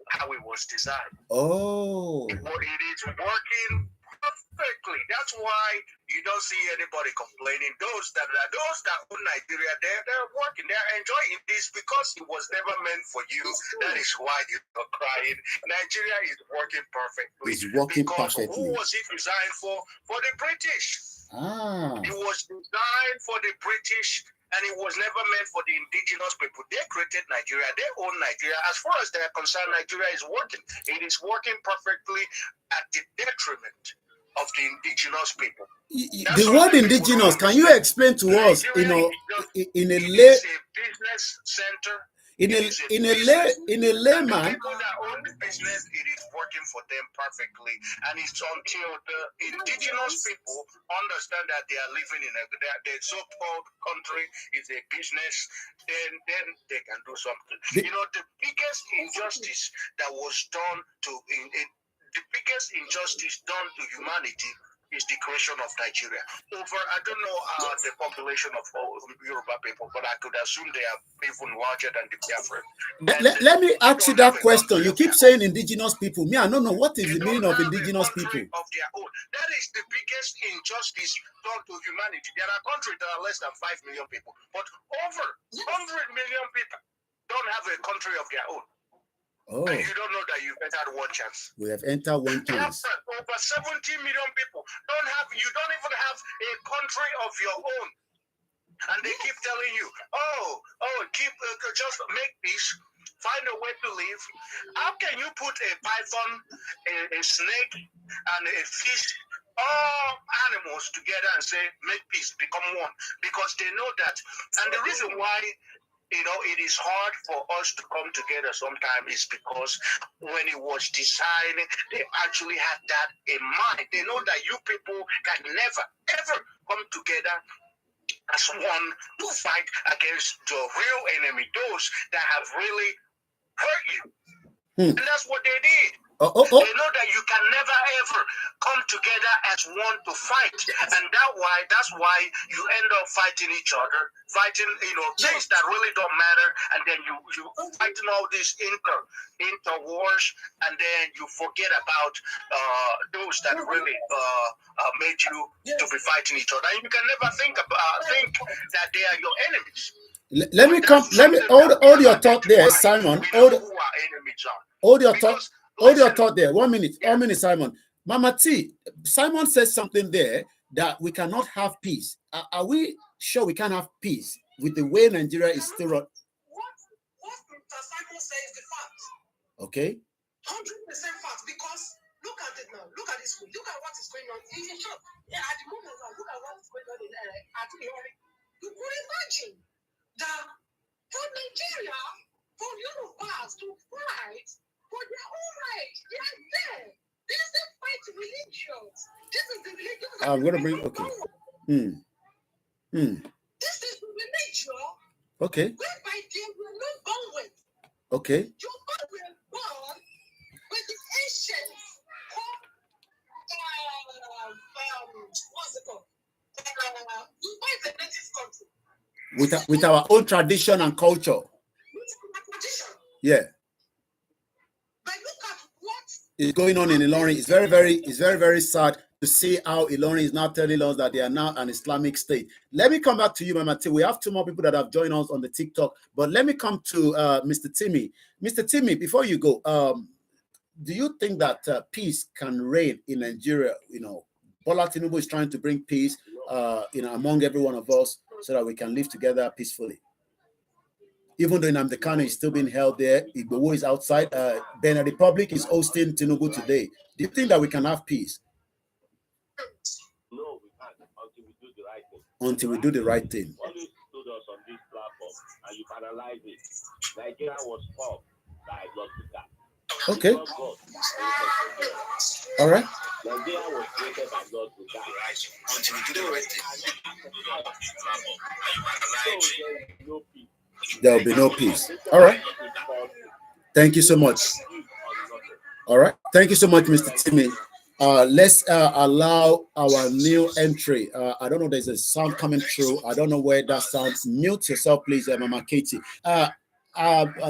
how it was designed. Oh. It is working perfectly. That's why you don't see anybody complaining. Those that own Nigeria, they're working, they're enjoying this because it was never meant for you. That is why you're crying. Nigeria is working perfectly. It's working because perfectly. Who was it designed for? For the British. It was designed for the British. And it was never meant for the indigenous people. They created Nigeria. They own Nigeria. As far as they're concerned, Nigeria is working. It is working perfectly at the detriment of the indigenous people. The word indigenous, can you explain to us, in a business center. In a layman, people that own the business, it is working for them perfectly. And it's until the indigenous people understand that they are living in the so-called country is a business, then they can do something. The biggest injustice that was done the biggest injustice done to humanity is the creation of Nigeria. I don't know the population of Yoruba people, but I could assume they are even larger than the Biafran. Let me ask you that question. You keep saying indigenous people. Me, I don't know what is the meaning of indigenous people. Of their own. That is the biggest injustice done to humanity. There are countries that are less than 5 million people, but over 100 million people don't have a country of their own. Oh. And you don't know that you've entered one chance. We have entered one chance. Over 70 million people you don't even have a country of your own. And they keep telling you, just make peace, find a way to live. How can you put a python, a snake, and a fish, all animals together and say, make peace, become one? Because they know that. And the reason why it is hard for us to come together sometimes is because when it was designed, they actually had that in mind. They know that you people can never, ever come together as one to fight against the real enemy, those that have really hurt you. And that's what they did. They know that you can never ever come together as one to fight, and that's why you end up fighting each other, fighting things that really don't matter, and then you fighting all these inter wars, and then you forget about those that really made you to be fighting each other. And you can never think that they are your enemies. Let me hold your thought there, Simon. Hold your thought there. 1 minute. 1 minute, Simon. Mama T, Simon says something there that we cannot have peace. Are we sure we can't have peace with the way Nigeria is still run? What Mr. Simon says is the fact. Okay. 100% fact, because look at it now. Look at this. Look at what is going on. It's a shock. Yeah, at the moment now, look at what is going on at Ilori. You could imagine that for Nigeria, for Yorubas to fight for their own rights, they are there. This is the fight religions. This is the religion. I'm going to bring, This is the religion. Okay. Whereby they were not born with. Okay. Yoruba were born with the ancients. What's it called? Dubai is a native country. With our own tradition and culture. Yeah. But look at what is going on in Ilorin. It's very, very sad to see how Ilorin is now telling us that they are now an Islamic state. Let me come back to you, Mama T. We have two more people that have joined us on the TikTok, but let me come to Mr. Timmy. Mr. Timmy, before you go, do you think that peace can reign in Nigeria? Bola Tinubu is trying to bring peace, among every one of us, so that we can live together peacefully. Even though Nnamdi Kanu is still being held there, Igboho is outside. Benin Republic is hosting Tinubu today. Do you think that we can have peace? No, we can't until we do the right thing. Until we do the right thing. What you stood us on this platform and you analyze it. Nigeria was formed by Lord. Okay. All right. Nigeria was created by Lord. Until we do the right thing. There will be no peace. All right. Thank you so much. All right. Thank you so much, Mr. Timmy. Let's allow our new entry. I don't know. There's a sound coming through. I don't know where that sound. Mute yourself, please, Mama Katie. I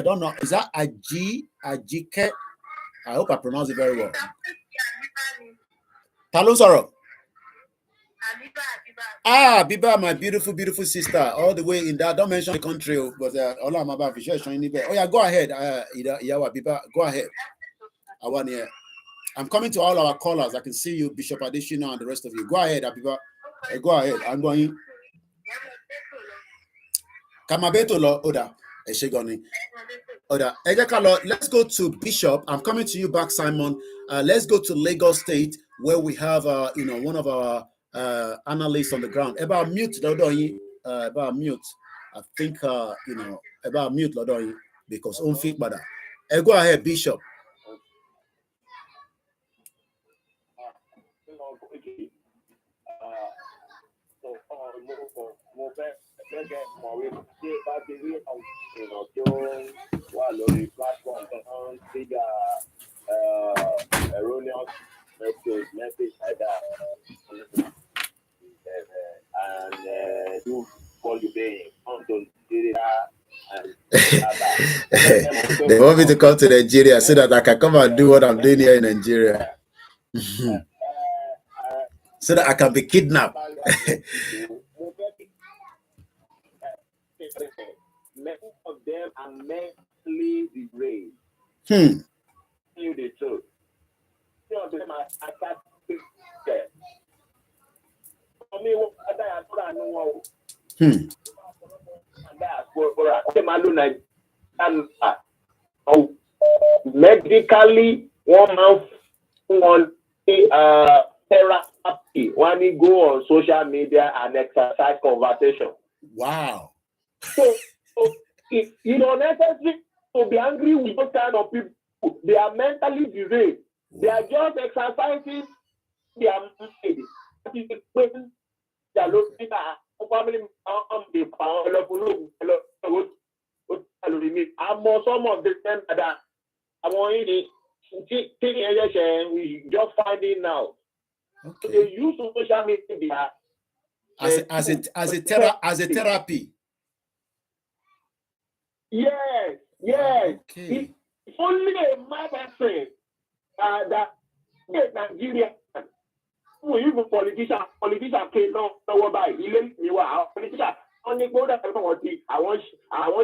don't know. Is that Ajike? I hope I pronounce it very well. Talosaro. Biba, my beautiful, beautiful sister, all the way in that. Don't mention the country, but all I'm about to share. Oh yeah, go ahead. Biba, go ahead. I want here. I'm coming to all our callers. I can see you, Bishop Adishina, and the rest of you. Go ahead, Abiba. Go ahead. I'm going. Kamabeto lo Oda. Eshegoni. Oda. Let's go to Bishop. I'm coming to you back, Simon. Let's go to Lagos State, where we have one of our analysts on the ground. About mute, about mute. I think about mute, because unfit bada. Go ahead, Bishop. Erroneous message like that, and do call you paying onto They want me to come to Nigeria so that I can come and do what I'm doing here in Nigeria. So that I can be kidnapped. Many of them are mentally deranged. You the truth. Some of them are attacking. For me, what I know. Medically, 1 month on therapy when you go on social media and exercise conversation. Wow. So you don't necessarily to be angry with those kind of people. They are mentally deranged. They are just exercising their mind. They are looking at some of the things that I want we just finding now. Okay. So they use social media as a therapy. Yes. Okay. It's only a mad friend that Nigeria. Even politicians came down by politicians only go that I want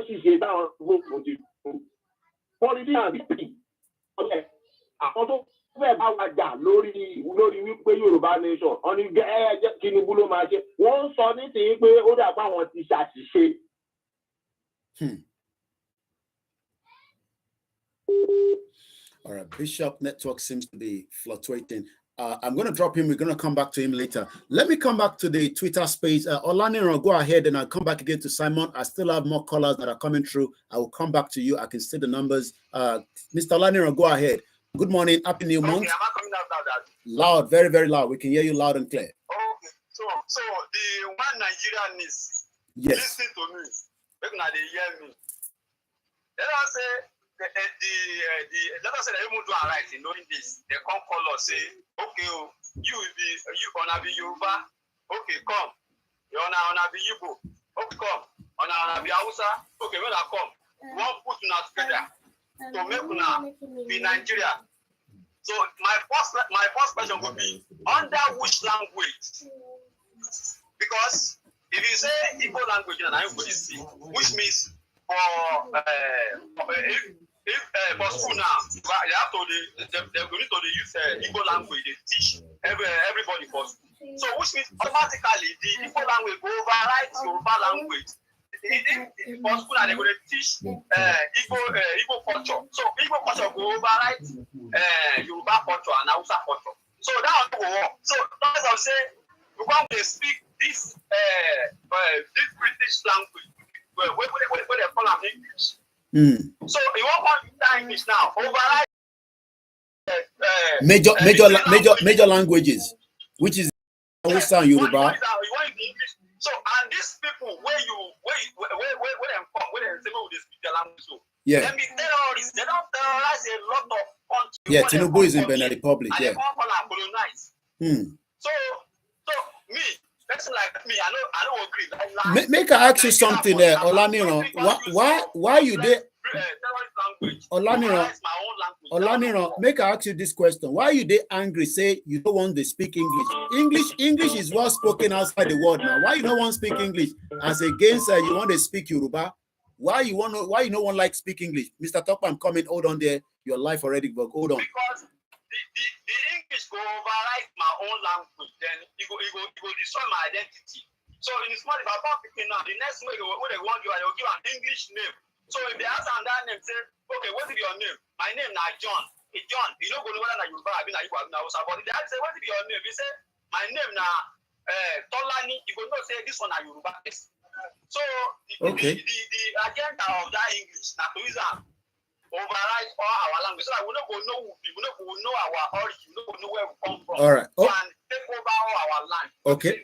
to say down vote for you. Politicians, okay. I want to lórí wípé Yorùbá nation on Tinubu ló máa ṣe wọ́n sọ nísìnyí pé ó dà pé àwọn ti ṣàṣìṣe. All right, Bishop network seems to be fluctuating. I'm going to drop him. We're going to come back to him later. Let me come back to the Twitter space. Olaniro, go ahead, and I'll come back again to Simon. I still have more callers that are coming through. I will come back to you. I can see the numbers. Mr. Olaniro, go ahead. Good morning. Happy New Month. Okay, am I coming out now? Loud, very, very loud. We can hear you loud and clear. Okay, so the one Nigerian is yes. Listen to me. Make una dey hear me. Let us say let us say that even do right in knowing this. They come call us say, okay, you wanna be Yoruba. Okay, come. You wanna be Igbo. Okay, come. Wanna be Hausa. Okay, when I come, we won't put una together to make una be Nigeria. So my first question would be under which language? Because if you say Igbo language and everybody see, which means for school now, they have to they need to use Igbo language they teach everybody for school. So which means automatically the Igbo language will override Yoruba language. For school and they're going to teach Igbo culture. So Igbo culture will override Yoruba culture and Hausa culture. So that will work. So as I say, because they speak this British language, where they call them English. So you want to English now override major languages, which is Hausa and Yoruba. So and these people where them come, where they say they speak the language, so yeah. They be terrorists. They don't terrorize a lot of countries. Yeah, Tinubu is in Benin Republic. Yeah. And they come and colonize. So me, person like me, I don't agree. Make I ask you something there, Olaniro. Why you there? Olaniro, make I ask you this question. Why you they angry? Say you don't want to speak English. English is well spoken outside the world now. Why you don't want to speak English? As against you want to speak Yoruba. Why you no one like speak English? Mr. Top, I'm coming. Hold on there. Your life already, but hold on. Because the English go override my own language, then it go destroy my identity. So in the small, if I talk picking now, the next way when they want you, I will give an English name. So if they ask that name, say, okay, what is your name? My name now John. Hey, John, you know go to whether you buy now you go now. But if they ask say, what is your name? They say, my name now Tolani. You go not say this one are Yoruba. So the agenda of that English now to use override all our language. So that we don't know people, we know our origin, we don't know where we come from. All right. So, and take over all our land. Okay.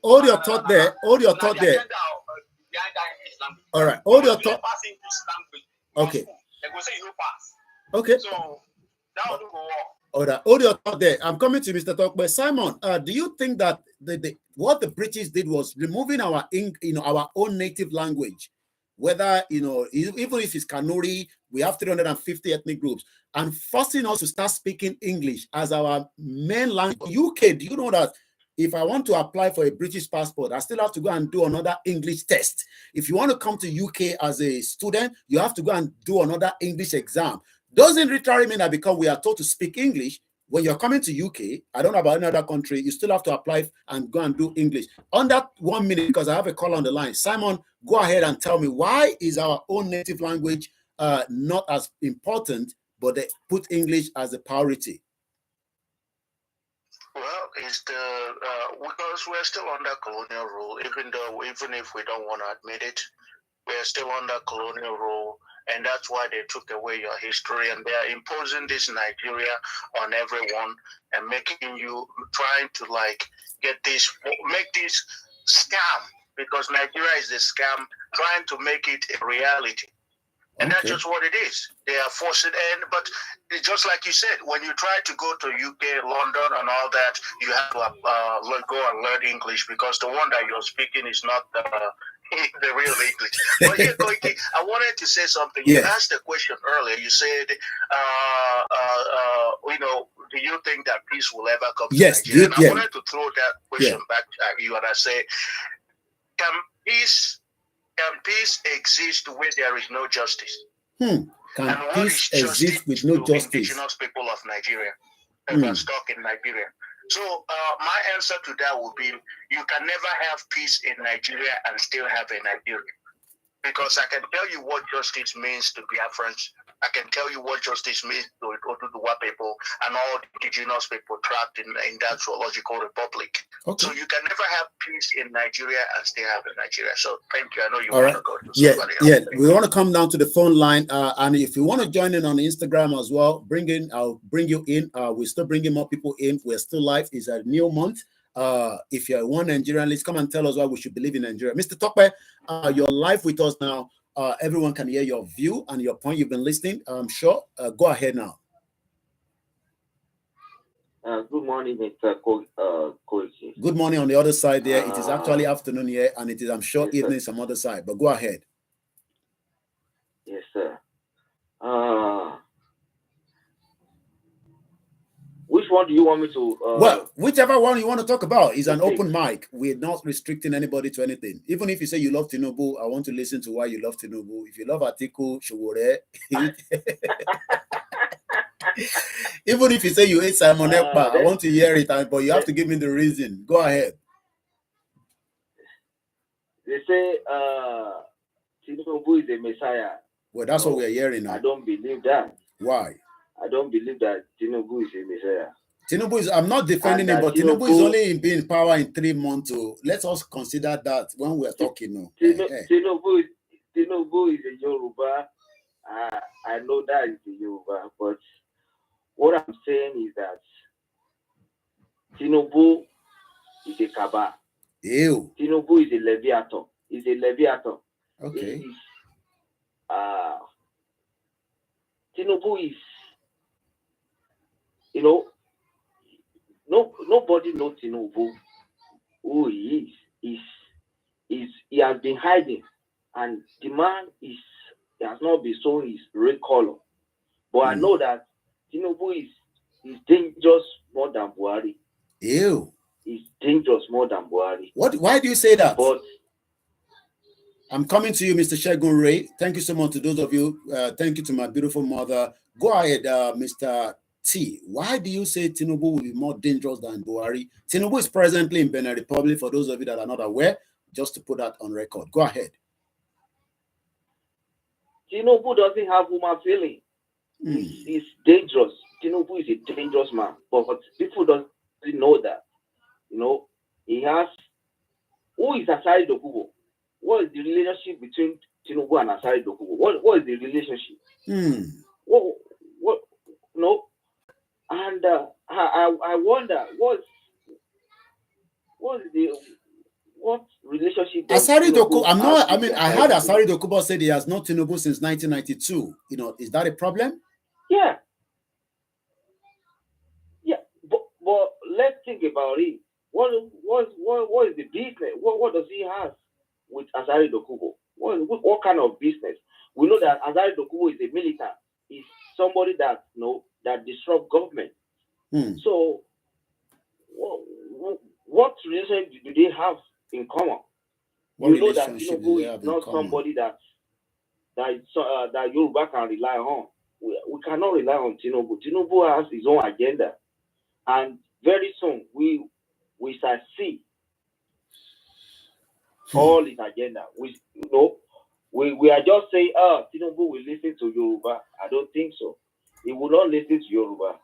Hold your thought there. Hold your thought there. All right. Hold your thought. Okay. They go say you pass. Okay. So that will go on. All right. Hold your thought there. I'm coming to Mr. Talk. But Simon, do you think that what the British did was removing our our own native language? Whether, even if it's Kanuri, we have 350 ethnic groups, and forcing us to start speaking English as our main language. UK, do you know that if I want to apply for a British passport, I still have to go and do another English test? If you want to come to UK as a student, you have to go and do another English exam. Doesn't literally mean that because we are taught to speak English, when you're coming to UK, I don't know about any other country, you still have to apply and go and do English. On that 1 minute, because I have a call on the line, Simon, go ahead and tell me, why is our own native language not as important, but they put English as a priority? Well, it's because we're still under colonial rule, even if we don't want to admit it, we're still under colonial rule. And that's why they took away your history, and they are imposing this Nigeria on everyone and making you trying to make this scam, because Nigeria is a scam, trying to make it a reality. And that's just what it is. They are forcing in, but it's just like you said, when you try to go to UK, London, and all that, you have to go and learn English, because the one that you're speaking is not the real English. But here, Koiki, I wanted to say something. You asked a question earlier. You said, do you think that peace will ever come to Nigeria? And I wanted to throw that question back at you, and I say, can peace exist where there is no justice? Can peace exist with no justice? Indigenous people of Nigeria that are stuck in Nigeria. So my answer to that would be, you can never have peace in Nigeria and still have a Nigeria. Because I can tell you what justice means to Biafrans. I can tell you what justice means to Oduduwa people and all the indigenous people trapped in that zoological republic. So you can never have peace in Nigeria and still have a Nigeria. So thank you. I know you want to go to somebody else. We want to come down to the phone line. And if you want to join in on Instagram as well, I'll bring you in. We're still bringing more people in. We're still live. It's a new month. If you're one Nigerian, let's come and tell us why we should believe in Nigeria. Mr. Tokpe, you're live with us now. Everyone can hear your view and your point. You've been listening, I'm sure. Go ahead now. Good morning, Mr. Koichi. Good morning on the other side there. It is actually afternoon here, and it is, I'm sure, evening some other side. But go ahead. Yes, sir. Which one do you want me to? Well, whichever one you want to talk about is an open mic. We're not restricting anybody to anything. Even if you say you love Tinubu, I want to listen to why you love Tinubu. If you love Atiku, Showore. Even if you say you hate Simon Ekpa, I want to hear it, but you have to give me the reason. Go ahead. They say Tinubu is a messiah. Well, that's what we're hearing now. I don't believe that. Why? I don't believe that Tinubu is a messiah. Tinubu is, I'm not defending him, but Tinubu is only being in power in 3 months. So let us consider that when we're talking now. Tinubu is a Yoruba. I know that is a Yoruba, but what I'm saying is that Tinubu is a Kaba. Ew. Tinubu is a Leviathan. He's a Leviathan. Okay. Tinubu is, nobody knows Tinubu who he is. He has been hiding, and the man has not been showing his real color. But I know that Tinubu is dangerous more than Buhari. Ew. He's dangerous more than Buhari. Why do you say that? But I'm coming to you, Mr. Shegun Ray. Thank you so much to those of you. Thank you to my beautiful mother. Go ahead, Mr. T. Why do you say Tinubu will be more dangerous than Buhari? Tinubu is presently in Benin Republic, for those of you that are not aware, just to put that on record. Go ahead. Tinubu doesn't have human feeling. He's dangerous. Tinubu is a dangerous man. But people don't know that. He has... Who is Asari Dokubo? What is the relationship between Tinubu and Asari Dokubo? What is the relationship? What and I wonder what relationship Asari Dokubo. I heard Asari Dokubo Dokubo said he has known Tinubu since 1992. Is that a problem? Yeah. But let's think about it. What is the business? What does he have with Asari Dokubo? What kind of business? We know that Asari Dokubo is a militant. He's somebody that that disrupt government. So what relationship do they have in common? You know that Tinubu is not somebody that Yoruba can rely on. We cannot rely on Tinubu. Tinubu has his own agenda, and very soon we shall see all his agenda. We are just saying, Tinubu will listen to Yoruba. I don't think so. He will not listen to Yoruba.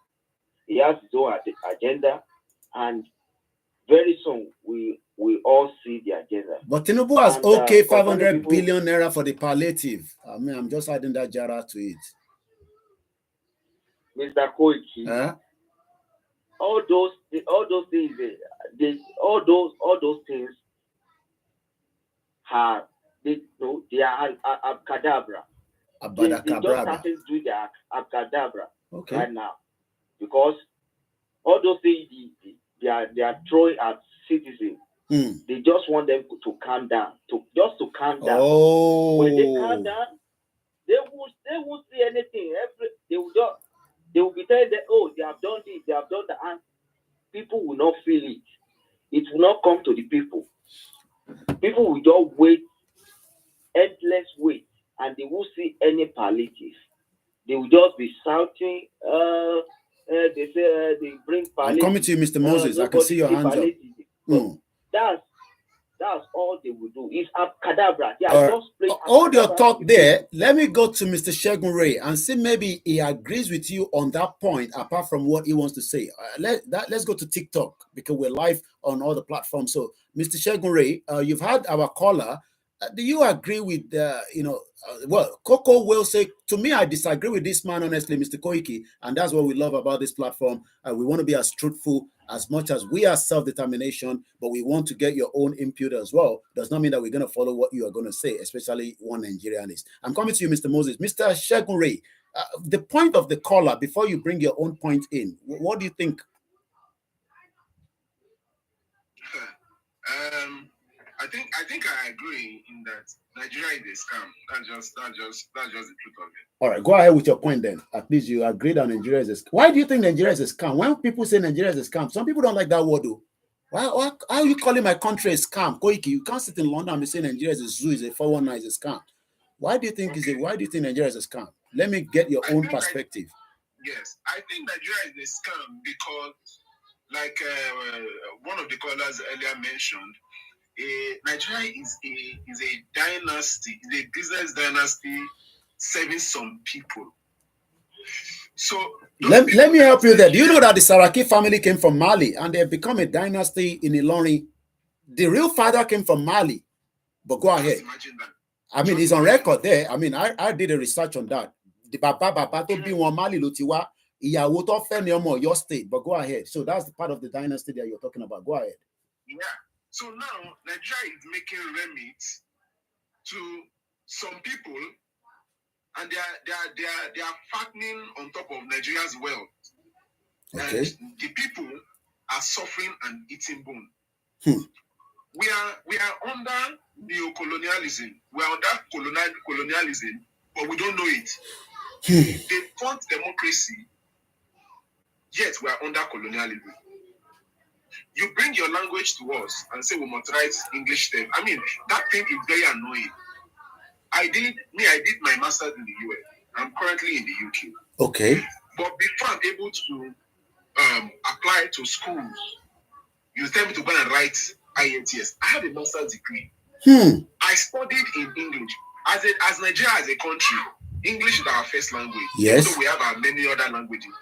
He has his own agenda, and very soon we all see the agenda. But Tinubu has 500 billion naira for the palliative. I mean, I'm just adding that jara to it. Mr. Koiki, all those things, all those things are they are abcadabra. They just started doing their abcadabra right now, because all those things they are throwing at citizens. They just want them to calm down, to calm down. When they calm down, they won't see anything. They will be telling them, they have done this, they have done that, and people will not feel it. It will not come to the people. People will just wait, endless wait, and they won't see any palliative. They will just be shouting. They say they bring palliative. I'm coming to you, Mr. Moses. I can see your hands up. That's all they will do. It's abcadabra. They are just playing. Hold your thought there. Let me go to Mr. Shegun Ray and see maybe he agrees with you on that point, apart from what he wants to say. Let's go to TikTok, because we're live on all the platforms. So, Mr. Shegun Ray, you've had our caller. Do you agree with well, Coco will say, to me, I disagree with this man, honestly, Mr. Koiki, and that's what we love about this platform. We want to be as truthful as much as we are self-determination, but we want to get your own input as well. Does not mean that we're going to follow what you are going to say, especially one Nigerianist. I'm coming to you, Mr. Moses. Mr. Shegun Ray, the point of the caller, before you bring your own point in, what do you think? I think I agree in that Nigeria is a scam. That's just the truth of it. All right, go ahead with your point then. At least you agree that Nigeria is a scam. Why do you think Nigeria is a scam? When people say Nigeria is a scam, some people don't like that word though. Why are you calling my country a scam? Koiki, you can't sit in London and say Nigeria is a zoo, is a 419, is a scam. Why do you think why do you think Nigeria is a scam? Let me get your own perspective. Yes, I think Nigeria is a scam because, like one of the callers earlier mentioned, Nigeria is a dynasty, is a business dynasty serving some people. So let me help you there. Do you know that the Saraki family came from Mali and they have become a dynasty in Ilorin? The real father came from Mali. But go ahead. I mean, it's on record there. I mean, I did a research on that. The Baba to be one Mali Lutiwa, ìyàwó tó fẹ́ ní ọmọ Ọ̀yọ́ state. But go ahead. So that's the part of the dynasty that you're talking about. Go ahead. Yeah. So now Nigeria is making remit to some people, and they are fattening on top of Nigeria's wealth. Okay. And the people are suffering and eating bone. We are under neo-colonialism. We are under colonialism, but we don't know it. They fought democracy, yet we are under colonialism. You bring your language to us and say we must write English term. I mean, that thing is very annoying. I did my master's in the US. I'm currently in the UK. Okay. But before I'm able to apply to schools, you tell me to go and write IELTS. I have a master's degree. I studied in English. As Nigeria as a country, English is our first language. Yes. So we have many other languages.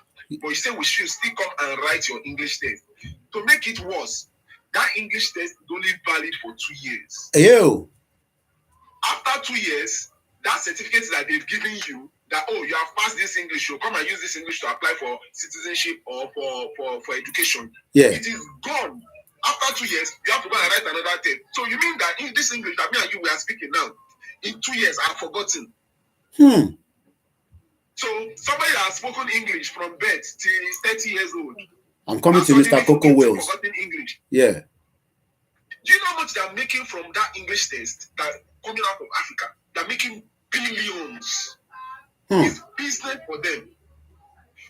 But you say we should still come and write your English test. To make it worse, that English test is only valid for 2 years. Ew. After 2 years, that certificate that they've given you, that, oh, you have passed this English, you'll come and use this English to apply for citizenship or for education. Yeah. It is gone. After 2 years, you have to go and write another test. So you mean that in this English that me and you we are speaking now, in 2 years, I've forgotten. So somebody that has spoken English from birth till 30 years old. I'm coming to Mr. Coco Wells. English. Yeah. Do you know how much they're making from that English test that coming out of Africa? They're making billions. It's business for them.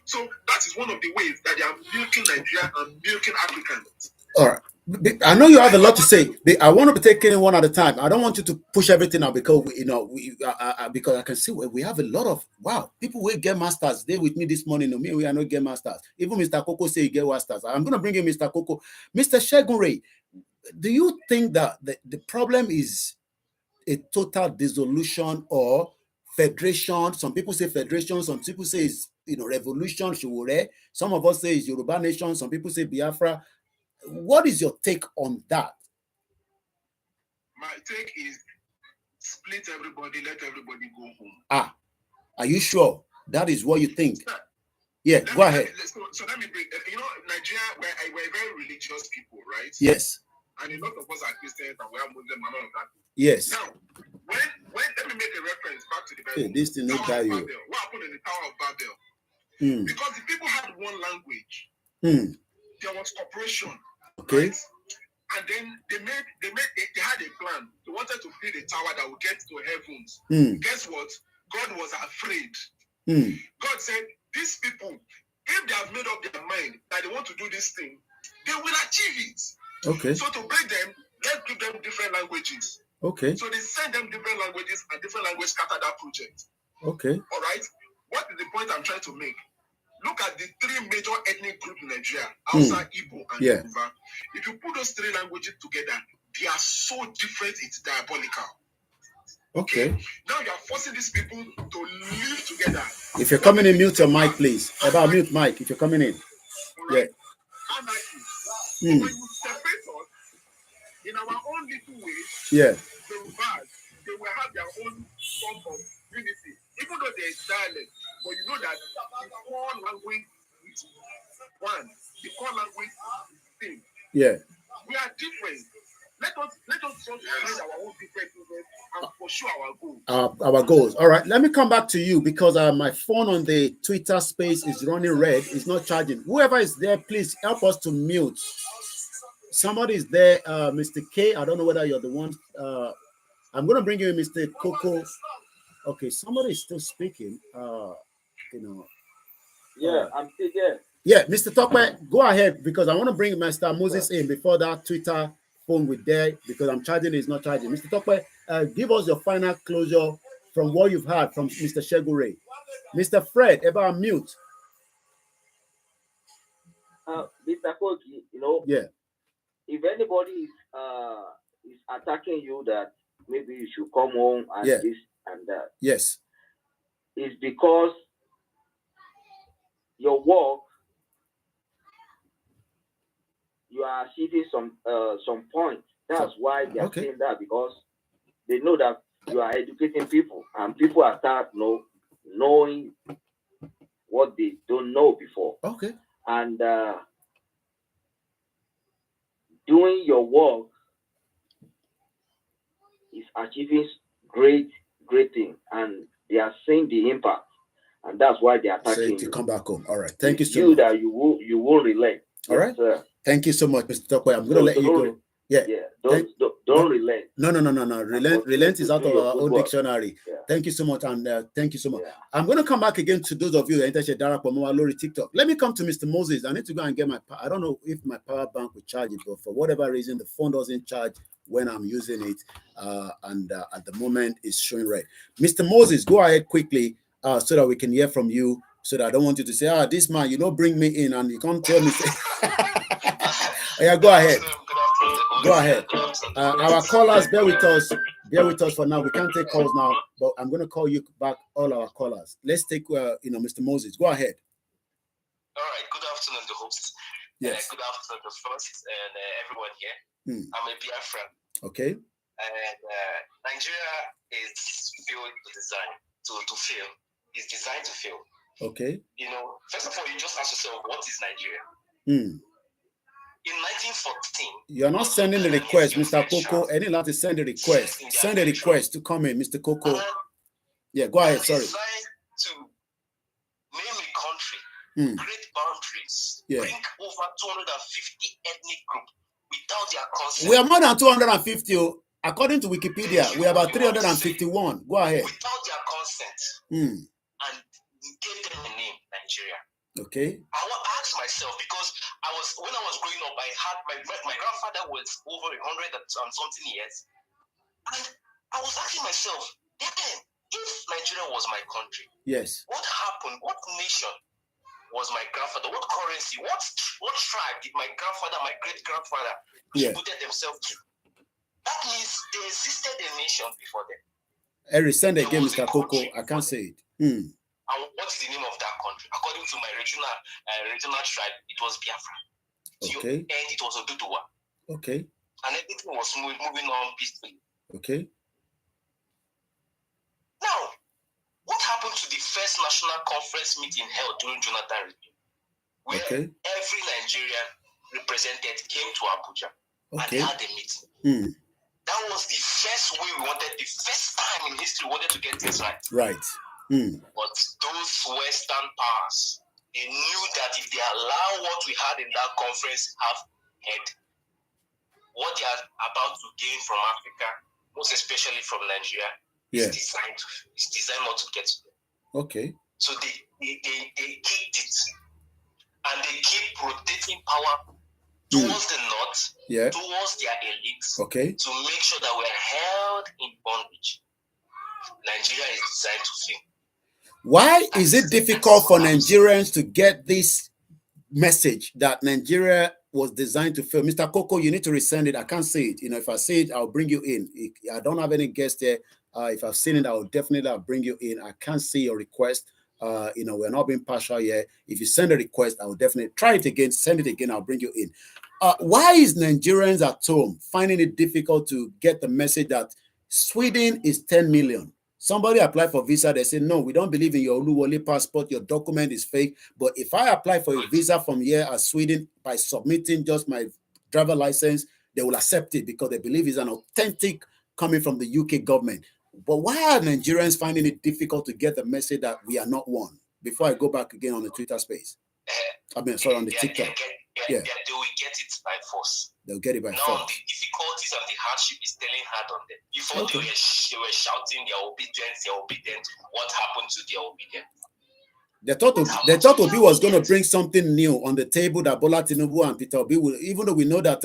So that is one of the ways that they are milking Nigeria and milking Africans. All right. I know you have a lot to say. I want to be taking it one at a time. I don't want you to push everything out because because I can see we have a lot of people will get masters. They with me this morning. Me, we are not get masters. Even Mr. Coco say he get masters. I'm going to bring in Mr. Coco. Mr. Shegun, do you think that the problem is a total dissolution or federation? Some people say federation. Some people say it's revolution. Some of us say it's Yoruba nation. Some people say Biafra. What is your take on that? My take is split everybody, let everybody go home. Are you sure that is what you think? Yeah, go ahead. So let me bring, Nigeria, we're very religious people, right? Yes. And a lot of us are Christians and we are Muslim and all of that. Yes. Now, when let me make a reference back to the Bible. Hey, this thing not tell you. What happened in the Tower of Babel? Because the people had one language. There was cooperation. Okay. Right? And then they had a plan. They wanted to build a tower that would get to heavens. Guess what? God was afraid. God said, these people, if they have made up their mind that they want to do this thing, they will achieve it. Okay. So to break them, let's give them different languages. Okay. So they send them different languages and different languages scatter that project. Okay. All right. What is the point I'm trying to make? Look at the three major ethnic groups in Nigeria, Hausa, Igbo, and Yoruba. If you put those three languages together, they are so different, it's diabolical. Okay. Now you are forcing these people to live together. If you're coming in, mute your mic, please. About mute mic if you're coming in. Right. Yeah. When you separate us in our own little way, the Yorubas, they will have their own form of unity. Even though there is dialect, but you know that the core language is one. The core language is the same. Yeah. We are different. Let us try to find our own differences and pursue our goals. Our goals. All right. Let me come back to you because my phone on the Twitter space is running red. It's not charging. Whoever is there, please help us to mute. Somebody is there, Mr. K. I don't know whether you're the one. I'm going to bring you in, Mr. Coco. Okay, somebody is still speaking. Yeah, I'm still there. Yeah, Mr. Tokwe, go ahead because I want to bring Mr. Moses in before that Twitter phone with there because I'm charging it's not charging. Mr. Tokwe, give us your final closure from what you've heard from Mr. Shegure. Mr. Fred, about mute. Mr. Koki, if anybody is attacking you that maybe you should come home and this and that. Yes. It's because your work, you are achieving some point. That's why they are saying that, because they know that you are educating people and people are start knowing what they don't know before. Okay. And doing your work is achieving great thing, and they are seeing the impact, and that's why they are attacking to come back home. All right, thank you so you much. that you will relate. All right, sir. Thank you so much, Mr. Tokwe. I'm going to let you go. Yeah. Don't relent. No. Relent is out of our own dictionary. Yeah. Thank you so much, and thank you so much. Yeah. I'm going to come back again to those of you that interested Lori TikTok. Let me come to Mr. Moses. I need to go and get my. I don't know if my power bank will charge it, but for whatever reason, the phone doesn't charge when I'm using it, and at the moment it's showing red. Mr. Moses, go ahead quickly so that we can hear from you. So that I don't want you to say, this man, you don't bring me in and you can't tell me. Yeah, go ahead. Go ahead. Our callers, bear with us. Bear with us for now. We can't take calls now, but I'm going to call you back, all our callers. Let's take, Mr. Moses. Go ahead. All right. Good afternoon, the hosts. Yes. Good afternoon, the first, and everyone here. I'm a Biafran. Okay. And Nigeria is built to design, to fail. It's designed to fail. Okay. First of all, you just ask yourself, what is Nigeria? In 1914... You're not sending the request, Mr. Coco. Any allowed to send the request. Send the request to come in, Mr. Coco. Yeah, go ahead, sorry. Designed to name a country, create boundaries, bring over 250 ethnic groups without their consent. We are more than 250. According to Wikipedia, we are about 351. Go ahead. Without their consent. And gave them a name, Nigeria. Okay. I asked myself, because when I was growing up, I had my grandfather was over 100 and something years, and I was asking myself, if Nigeria was my country, yes, what happened? What nation was my grandfather? What currency? What tribe did my grandfather, my great grandfather, attributed themselves to? That means there existed a nation before them. Every Sunday again, Mr. Coco, I can't say it. And what is the name of that country? According to my regional tribe, it was Biafra. Okay. And it was Oduduwa. Okay. And everything was moving on peacefully. Okay. Now, what happened to the first national conference meeting held during Jonathan regime? Where every Nigerian represented came to Abuja and they had a meeting. That was the first way the first time in history we wanted to get things right. Right. But those Western powers, they knew that if they allow what we had in that conference have had, what they are about to gain from Africa, most especially from Nigeria, is designed not to get to them. Okay. So they kicked it, and they keep rotating power towards the north, towards their elites, to make sure that we're held in bondage. Nigeria is designed to fail. Why is it difficult for Nigerians to get this message that Nigeria was designed to fail? Mr. Coco, you need to resend it. I can't say it. If I say it, I'll bring you in. I don't have any guests there. If I've seen it, I'll definitely bring you in. I can't see your request. We're not being partial here. If you send a request, I will definitely try it again. Send it again. I'll bring you in. Why is Nigerians at home finding it difficult to get the message that Sweden is 10 million? Somebody applied for visa. They say, no, we don't believe in your Oluwole passport. Your document is fake. But if I apply for a visa from here at Sweden by submitting just my driver license, they will accept it because they believe it's an authentic coming from the UK government. But why are Nigerians finding it difficult to get the message that we are not one? Before I go back again on the Twitter space. On the TikTok. They will get it by force. They'll get it by force. Now the difficulties and the hardship is telling hard on them. Before they were shouting their obedience. What happened to their obedience? They thought Obi was going to bring something new on the table that Bola Tinubu and Peter Obi will, even though we know that,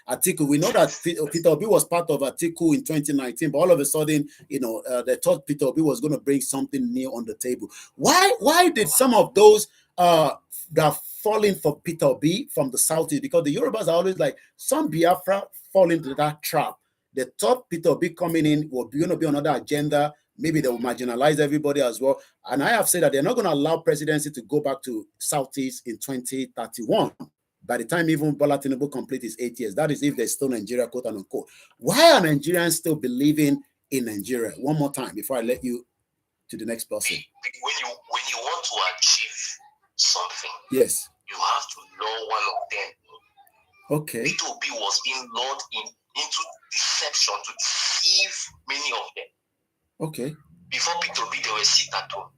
Atiku, we know that Peter Obi was part of Atiku in 2019, but all of a sudden, they thought Peter Obi was going to bring something new on the table. Why did some of those that are falling for Peter Obi from the Southeast, because the Yorubas are always like, some Biafra fall into that trap. They thought Peter Obi coming in was going to be another agenda. Maybe they will marginalize everybody as well. And I have said that they're not going to allow presidency to go back to Southeast in 2031. By the time even Bola Tinubu completes his 8 years, that is if there's still Nigeria, quote unquote. Why are Nigerians still believing in Nigeria? One more time before I let you to the next person. When you want to achieve something, yes, you have to know one of them. Okay. Peter Obi was being lured into deception to deceive many of them. Okay. Before Peter Obi, they were sit at home.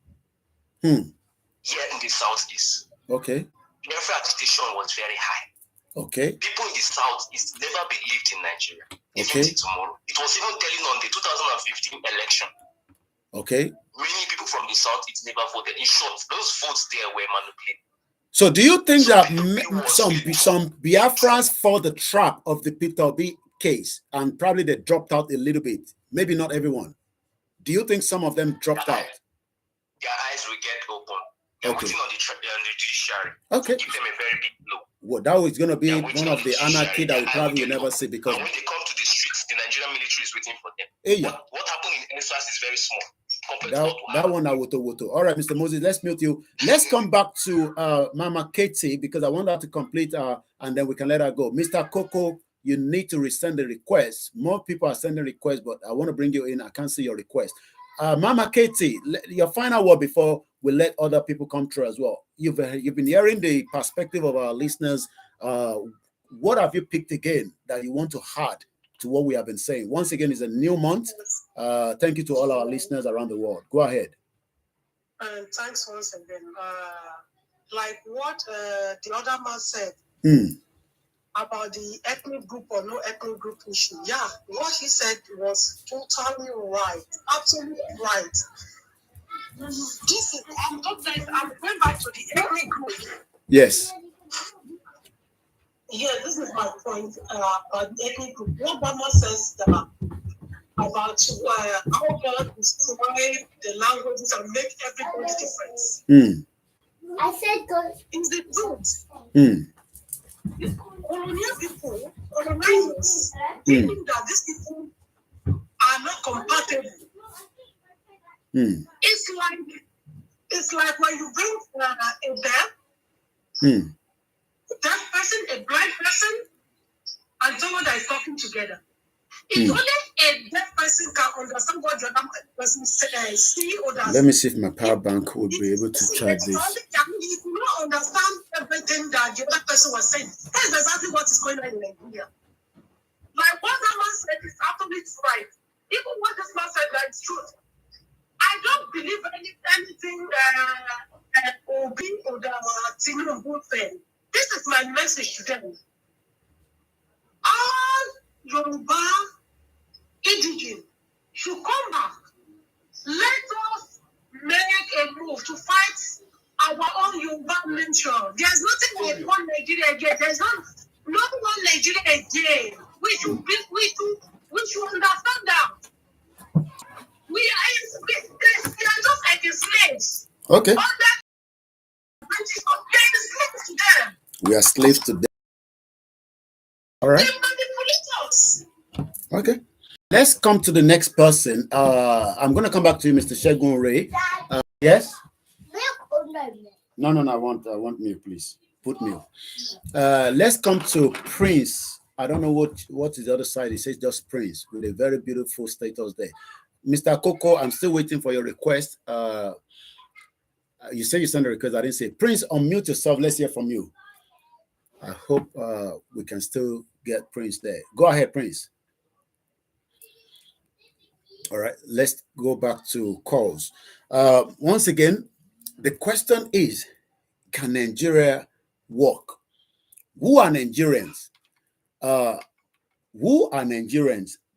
Here in the Southeast. Okay. The agitation was very high. Okay. People in the South is never believed in Nigeria. Even till tomorrow. It was even telling on the 2015 election. Okay. Many people from the South, it never voted. In short, those votes there were manipulated. So do you think that some Biafrans fall the trap of the Peter Obi case and probably they dropped out a little bit? Maybe not everyone. Do you think some of them dropped out? Their eyes will get open. They're waiting on the judiciary to give them a very big blow. Well, that was going to be one of the anarchy that we probably will never see because... And when they come to the streets, the Nigerian military is waiting for them. What happened in NSAS is very small. That one, Woto. All right, Mr. Moses, let's mute you. Let's come back to Mama Katie because I want her to complete and then we can let her go. Mr. Coco, you need to resend the request. More people are sending requests, but I want to bring you in. I can't see your request. Mama Katie, your final word before we let other people come through as well. You've been hearing the perspective of our listeners. What have you picked again that you want to add to what we have been saying? Once again, it's a new month. Thank you to all our listeners around the world. Go ahead. And thanks once again. Like what the other man said about the ethnic group or no ethnic group issue. Yeah, what he said was totally right. Absolutely right. I'm going back to the ethnic group. Yes. Yeah, this is my point about the ethnic group. What Obama says about how God destroy the languages and make everybody different. I said God. It's the truth. Colonial people, colonizers, thinking that these people are not compatible. It's like when you bring a deaf person, a blind person, and someone that is talking together. If only a deaf person can understand what the other person see or does. Let me see if my power bank would be able to charge this. If you don't understand everything that the other person was saying, that's exactly what is going on in Nigeria. Like what that man said is absolutely right. Even what this man said, that is truth. I don't believe anything Obi or the Tinubu thing. This is my message to them. All Yoruba indigenous should come back. Let us make a move to fight our own Yoruba nation. There's nothing like one Nigeria again. There's not one Nigeria again. We should understand that. We are just like the slaves. Okay. We are slaves to them. All right. They manipulate us. Okay. Let's come to the next person. I'm going to come back to you, Mr. Shegun Ray. Yes? No. I want milk, please. Put milk. Let's come to Prince. I don't know what is the other side. It says just Prince with a very beautiful status there. Mr. Coco, I'm still waiting for your request. You say you sent a request. I didn't say. Prince, unmute yourself. Let's hear from you. I hope we can still get Prince there. Go ahead, Prince. All right, let's go back to calls. Once again, the question is, can Nigeria work? Who are Nigerians? Mr.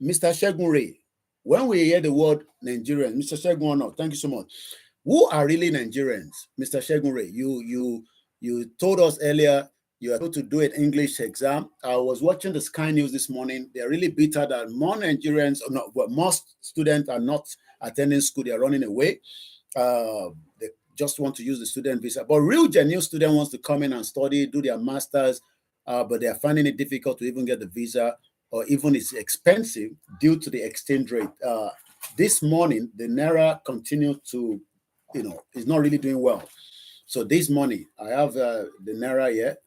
Shegun Ray, when we hear the word Nigerian, Mr. Shegun, no, thank you so much. Who are really Nigerians? Mr. Shegun Ray, you told us earlier you are able to do an English exam. I was watching the Sky News this morning. They're really bitter that more Nigerians, most students are not attending school. They're running away. They just want to use the student visa. But real genuine student wants to come in and study, do their masters, but they're finding it difficult to even get the visa, or even it's expensive due to the exchange rate. This morning, the Naira continued to, is not really doing well. So this morning, I have the Naira here,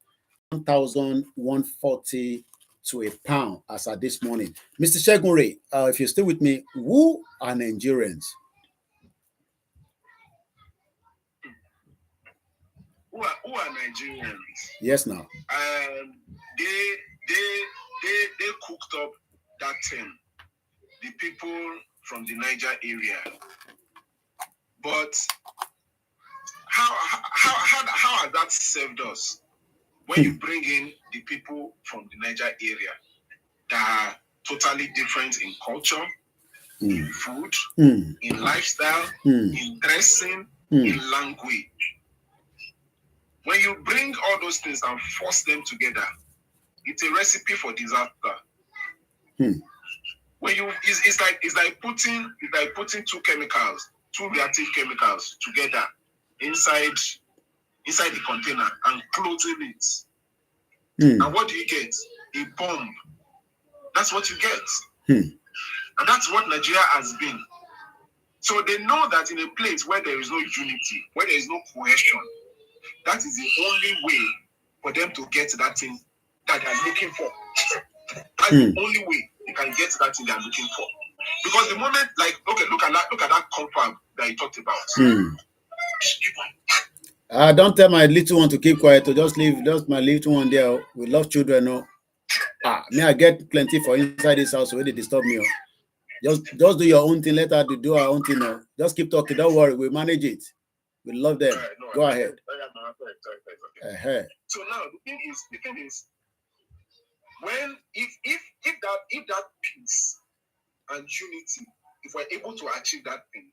1,140 to a pound as at this morning. Mr. Shegun Ray, if you're still with me, who are Nigerians? Who are Nigerians? Yes, now. They cooked up that thing. The people from the Niger area. But how has that served us? when you bring in the people from the Niger area that are totally different in culture, in food, in lifestyle, in dressing, in language. When you bring all those things and force them together, it's a recipe for disaster. When you it's like putting two reactive chemicals together inside the container and closing it. And what do you get? A bomb. That's what you get. And that's what Nigeria has been. So they know that in a place where there is no unity, where there is no cohesion, that is the only way for them to get that thing that they are looking for. That's the only way they can get that thing they are looking for. Because the moment, like, okay, look at that confab that you talked about. Don't tell my little one to keep quiet. To just leave, just my little one there. We love children, no. Me, I get plenty for inside this house where they disturb me. Just do your own thing. Let her do her own thing now. Just keep talking. Don't worry. We manage it. We love them. Go ahead. So now the thing is, when if that peace and unity, if we're able to achieve that thing,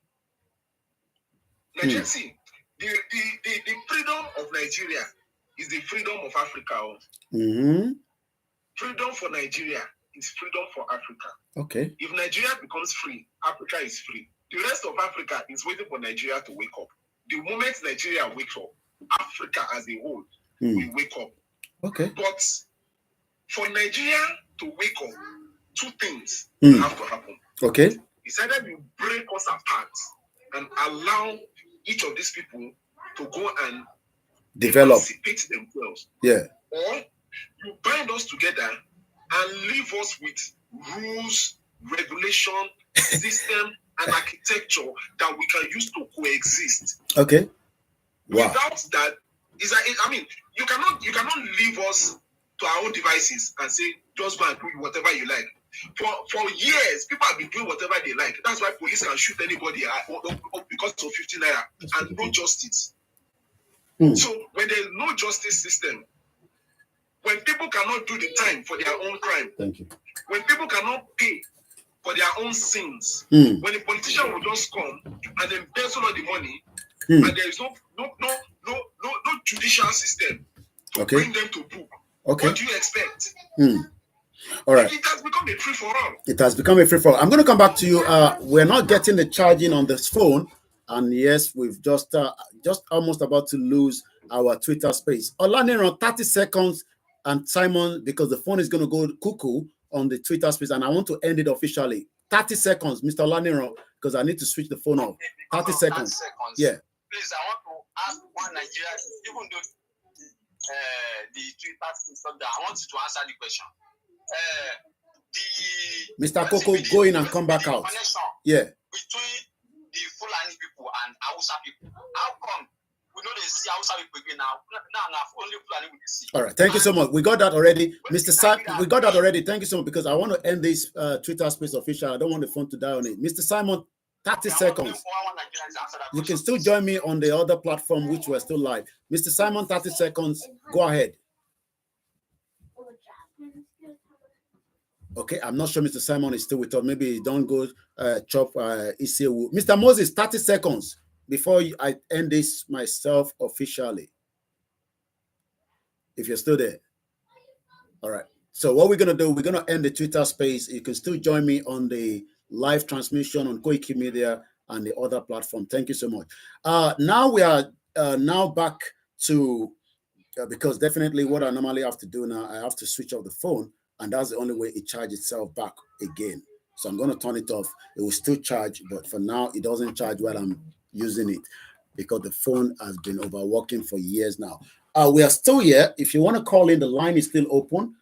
Nigeria, see, the freedom of Nigeria is the freedom of Africa. Freedom for Nigeria is freedom for Africa. Okay. If Nigeria becomes free, Africa is free. The rest of Africa is waiting for Nigeria to wake up. The moment Nigeria wakes up, Africa as a whole will wake up. Okay. But for Nigeria to wake up, two things have to happen. Okay. It's either you break us apart and allow each of these people to go and develop themselves. Yeah. Or you bind us together and leave us with rules, regulation, system, and architecture that we can use to coexist. Okay. Wow. Without that, you cannot leave us to our own devices and say just go and do whatever you like. For years, people have been doing whatever they like. That's why police can shoot anybody because of 50 naira and no justice. So when there is no justice system, when people cannot do the time for their own crime, when people cannot pay for their own sins, when a politician will just come and embezzle all the money, and there is no judicial system to bring them to book, what do you expect? All right. It has become a free for all. It has become a free for all. I'm going to come back to you. We're not getting the charging on this phone, and yes, we've just almost about to lose our Twitter space. Olanero, 30 seconds, and Simon, because the phone is going to go cuckoo on the Twitter space, and I want to end it officially. 30 seconds, Mr. Olanero, because I need to switch the phone off. 30 seconds. Yeah. Please, I want to ask one Nigerian, even though the Twitter system, I want you to answer the question. Mr. Coco, go in and come back out. Yeah. Between the Fulani people and Hausa people, how come we know they see Hausa people again now? Now only Fulani we see. All right, thank you so much. We got that already, Mr. Simon. We got that already. Thank you so much, because I want to end this Twitter space official. I don't want the phone to die on it. Mr. Simon, 30 seconds. You can still join me on the other platform, which we're still live. Mr. Simon, 30 seconds. Go ahead. Okay, I'm not sure Mr. Simon is still with us. Maybe don't go chop Isewu. Mr. Moses, 30 seconds before I end this myself officially. If you're still there. All right. So what we're going to do, we're going to end the Twitter space. You can still join me on the live transmission on Koikimedia and the other platform. Thank you so much. Now we are now back to, because definitely what I normally have to do now, I have to switch off the phone. And that's the only way it charges itself back again. So I'm going to turn it off. It will still charge, but for now, it doesn't charge while I'm using it, because the phone has been overworking for years now. We are still here. If you want to call in, the line is still open.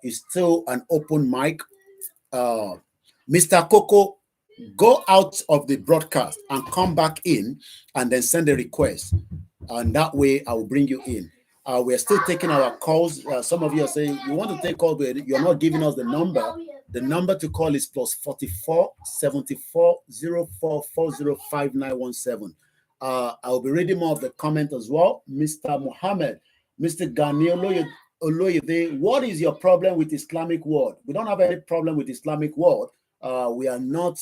It's still an open mic. Mr. Coco, go out of the broadcast and come back in and then send a request. And that way, I will bring you in. We're still taking our calls. Some of you are saying you want to take calls, but you're not giving us the number. The number to call is +44 74 04 40 5917. I'll be reading more of the comment as well. Mr. Mohammed, Mr. Gani Oloyede, what is your problem with Islamic world? We don't have any problem with Islamic world. We are not,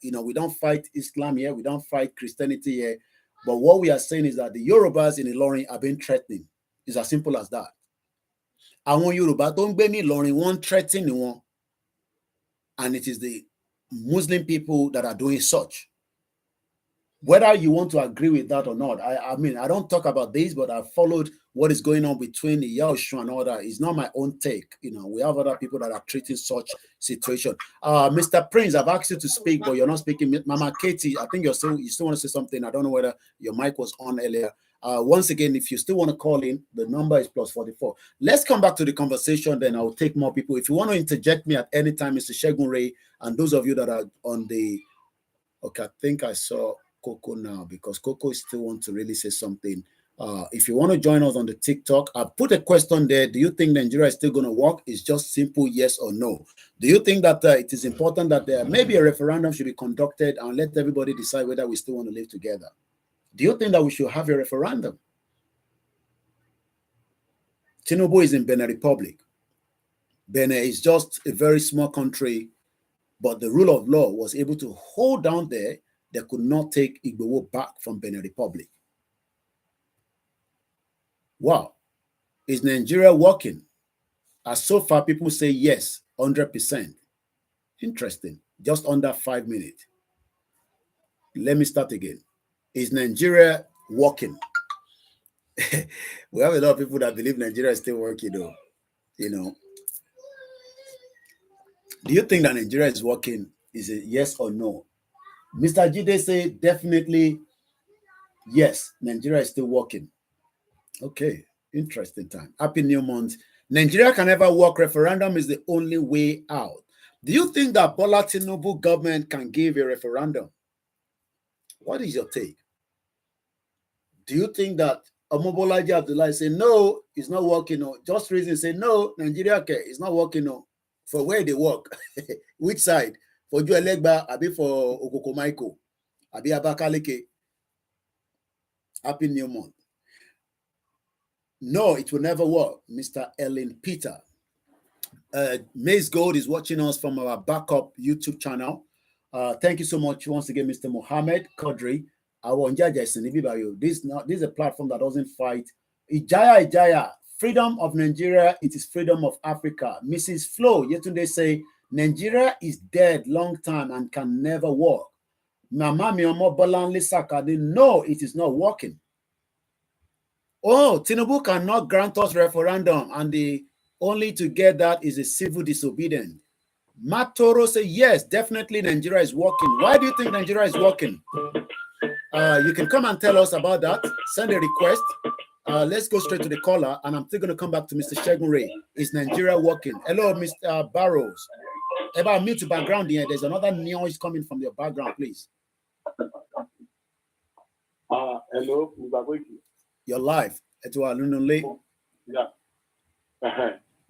we don't fight Islam here. We don't fight Christianity here. But what we are saying is that the Yorubas in Ilorin are being threatened. It's as simple as that. Àwọn Yorùbá tó ń gbé ní Ìlọrin wọ́n threaten wọn, and it is the Muslim people that are doing such. Whether you want to agree with that or not, I mean, I don't talk about this, but I've followed what is going on between the Yaoshu and all that. It's not my own take. We have other people that are treating such situation. Mr. Prince, I've asked you to speak, but you're not speaking. Mama Katie, I think you still want to say something. I don't know whether your mic was on earlier. Once again, if you still want to call in, the number is +44. Let's come back to the conversation, then I'll take more people. If you want to interject me at any time, Mr. Shegun Ray, and those of you that are on the, okay, I think I saw Coco now, because Coco still wants to really say something. If you want to join us on the TikTok, I put a question there. Do you think Nigeria is still going to work? It's just simple yes or no. Do you think that it is important that maybe a referendum should be conducted and let everybody decide whether we still want to live together? Do you think that we should have a referendum? Tinubu is in Benin Republic. Benin is just a very small country, but the rule of law was able to hold down there. They could not take Igboho back from Benin Republic. Wow. Is Nigeria working? As so far, people say yes, 100%. Interesting. Just under 5 minutes. Let me start again. Is Nigeria working? We have a lot of people that believe Nigeria is still working, though. Do you think that Nigeria is working? Is it yes or no? Mr. Jide say definitely yes, Nigeria is still working. Okay, interesting time. Happy New Month. Nigeria can never work. Referendum is the only way out. Do you think that Bola Tinubu government can give a referendum? What is your take? Do you think that Omobolaji Abdullahi say no, it's not working? No, just reason say no, Nigeria it's not working. No, for where they work, which side? For Juelegba, abi for Okokomaiko, abi Abakaleke. Happy New Month. No, it will never work, Mr. Ellen Peter. Maze Gold is watching us from our backup YouTube channel. Thank you so much once again, Mr. Mohammed Kodri. This is a platform that doesn't fight. Ijaya, freedom of Nigeria, it is freedom of Africa. Mrs. Flo, yesterday say, Nigeria is dead long time and can never work. Mama Miomo Bolanli Sakade, no, it is not working. Oh, Tinubu cannot grant us referendum, and the only to get that is a civil disobedience. Matoro say, yes, definitely Nigeria is working. Why do you think Nigeria is working? You can come and tell us about that. Send a request. Let's go straight to the caller, and I'm still going to come back to Mr. Shegun Ray. Is Nigeria working? Hello, Mr. Barrows. About mute the background here. There's another noise coming from your background, please. Hello, Mr. Koiki. You're live. Yeah.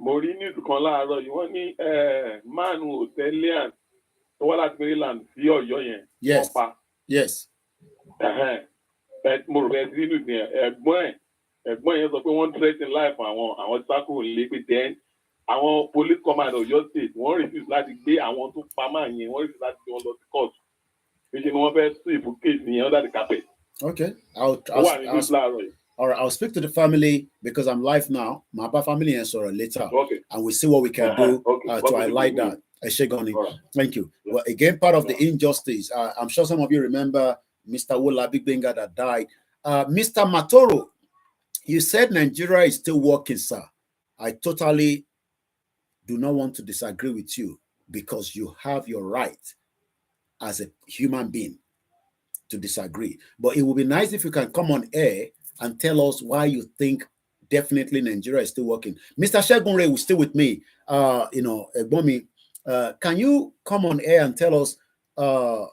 Morini to Colorado, you want me man who Italian, what at Maryland, your yes. Yes. But more resident there, boy, is a one threat in life. I want tackle live it then. I want police command of your state. One refuse like the I want to farmer and one refuse like the court. Which is one first sweep case under the carpet. Okay. All right, I'll speak to the family because I'm live now. My family and so later. Okay. And we'll see what we can do to highlight that. Right. Thank you. Yeah. Well, again, part of the injustice. I'm sure some of you remember Mr. Wola Big Benga that died. Mr. Matoro, you said Nigeria is still working, sir. I totally do not want to disagree with you because you have your right as a human being to disagree. But it would be nice if you can come on air and tell us why you think definitely Nigeria is still working. Mr. Shegun Ray was still with me. Bomi, can you come on air and tell us, Mr.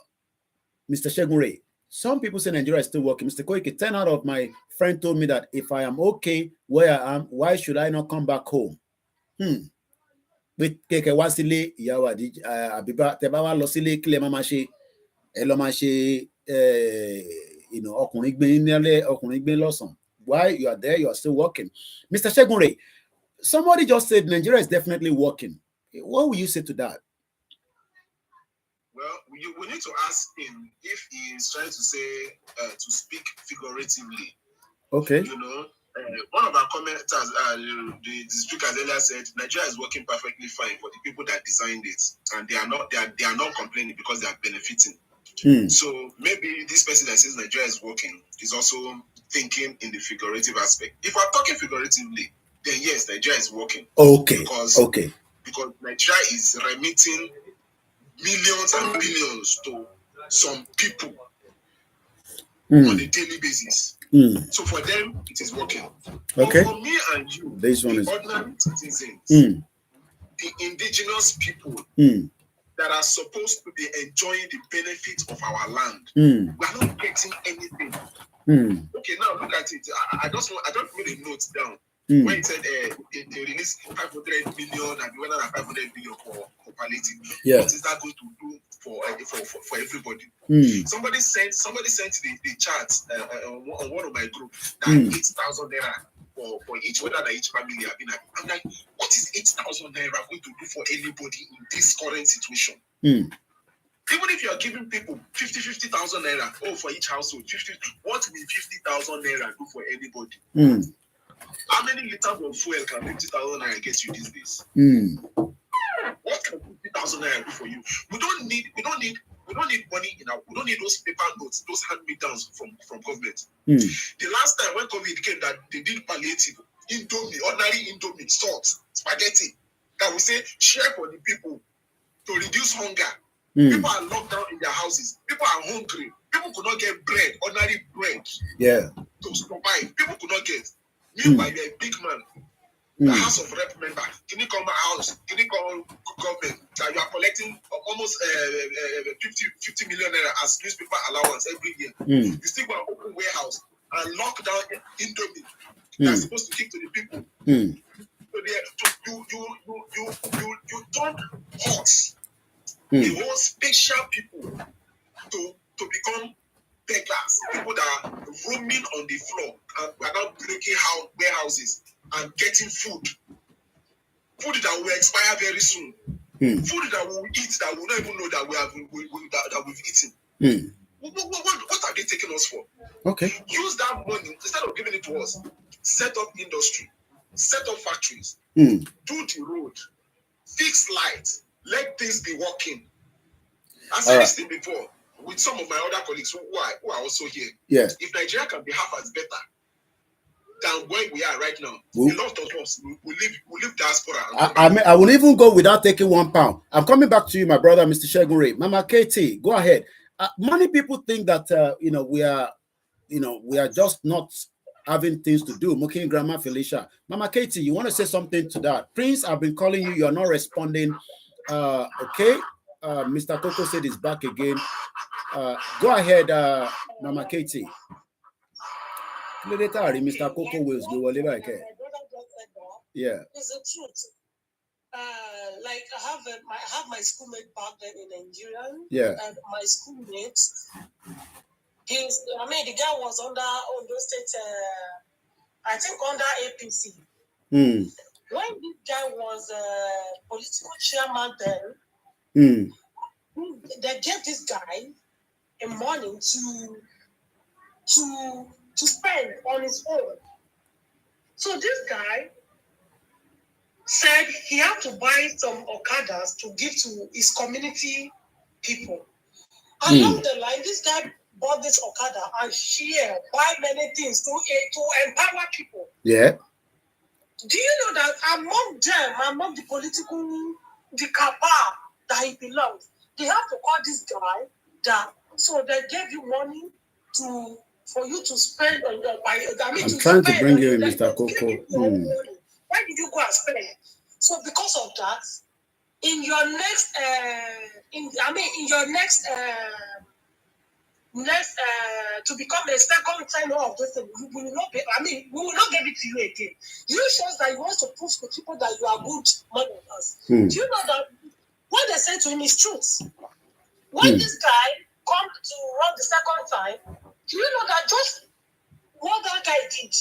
Shegun Ray, some people say Nigeria is still working. Mr. Koiki, 10 out of my friend told me that if I am okay where I am, why should I not come back home? With Keke Wasile, Yawadi, Abiba, Tebawa Losile, Kilemamashi, Elomashi, ọkùnrin gbé nílé ọkùnrin gbé lọ́sàn while you are there, you are still working. Mr. Shegunre, somebody just said Nigeria is definitely working. What will you say to that? Well, we need to ask him if he is trying to say, to speak figuratively. Okay. You know, one of our commenters, the speakers earlier said, Nigeria is working perfectly fine for the people that designed it, and they are not complaining because they are benefiting. So maybe this person that says Nigeria is working is also thinking in the figurative aspect. If we're talking figuratively, then yes, Nigeria is working. Okay. Because Nigeria is remitting millions and billions to some people on a daily basis. So for them, it is working. Okay. But for me and you, this one the is ordinary citizens, the indigenous people that are supposed to be enjoying the benefits of our land, we are not getting anything. Okay, now look at it. I just made a note down. When it said they released 500 million and we went on 500 billion for palliative. Yeah. What is that going to do for everybody? Somebody sent the chart on one of my groups that 8,000 naira for each, whether each family have been. I'm like, what is 8,000 naira going to do for anybody in this current situation? Even if you are giving people 50,000 naira, for each household, 50, what will 50,000 naira do for anybody? How many liters of fuel can 50,000 naira get you these days? What can 50,000 naira do for you? We don't need money we don't need those paper notes, those hand-me-downs from government. The last time when COVID came that they did palliative, Indomie, ordinary Indomie, salt, spaghetti, that we say share for the people to reduce hunger. People are locked down in their houses. People are hungry. People could not get bread, ordinary bread. Yeah. To survive. People could not get. Meanwhile, you're a big man. The House of Rep member. Can you come house? Can you come government? That you are collecting almost 50 million naira as newspaper allowance every year. You still go and open warehouse and lock down Indomie. That's supposed to give to the people. So you don't hot the whole special people to become beggars, people that are roaming on the floor and are now breaking warehouses and getting food that will expire very soon, food that we will eat that we don't even know that we've eaten. What are they taking us for? Okay. Use that money instead of giving it to us. Set up industry, set up factories, do the road, fix lights, let things be working. I said this thing before with some of my other colleagues who are also here. Yeah. If Nigeria can be half as better than where we are right now, a lot of us will leave diaspora. I will even go without taking £1. I'm coming back to you, my brother, Mr. Shegunre. Mama Katie, go ahead. Many people think that we are just not having things to do. Mokin Grandma Felicia. Mama Katie, you want to say something to that? Prince, I've been calling you. You're not responding. Okay. Mr. Coco said he's back again. Go ahead, Mama Katie. Mr. Coco Wills go whatever I can. Yeah. It's the truth. Like I have my schoolmate back then in Nigeria. Yeah. And my schoolmate, the guy was under Ondo State, I think under APC. When this guy was political chairman then, they gave this guy a money to spend on his own. So this guy said he had to buy some Okadas to give to his community people. Along the line, this guy bought this Okada and buy many things to empower people. Yeah. Do you know that among the political, the cabal that he belongs, they have to call this guy so they gave you money for you to spend on your I'm trying to bring you in, Mr. Coco. Why did you go and spend? So because of that, in your next to become a second signer of this thing, we will not give it to you again. You shows that you want to prove to people that you are good more than us. Do you know that what they say to him is truth? When this guy comes to run the second time, do you know that just what that guy did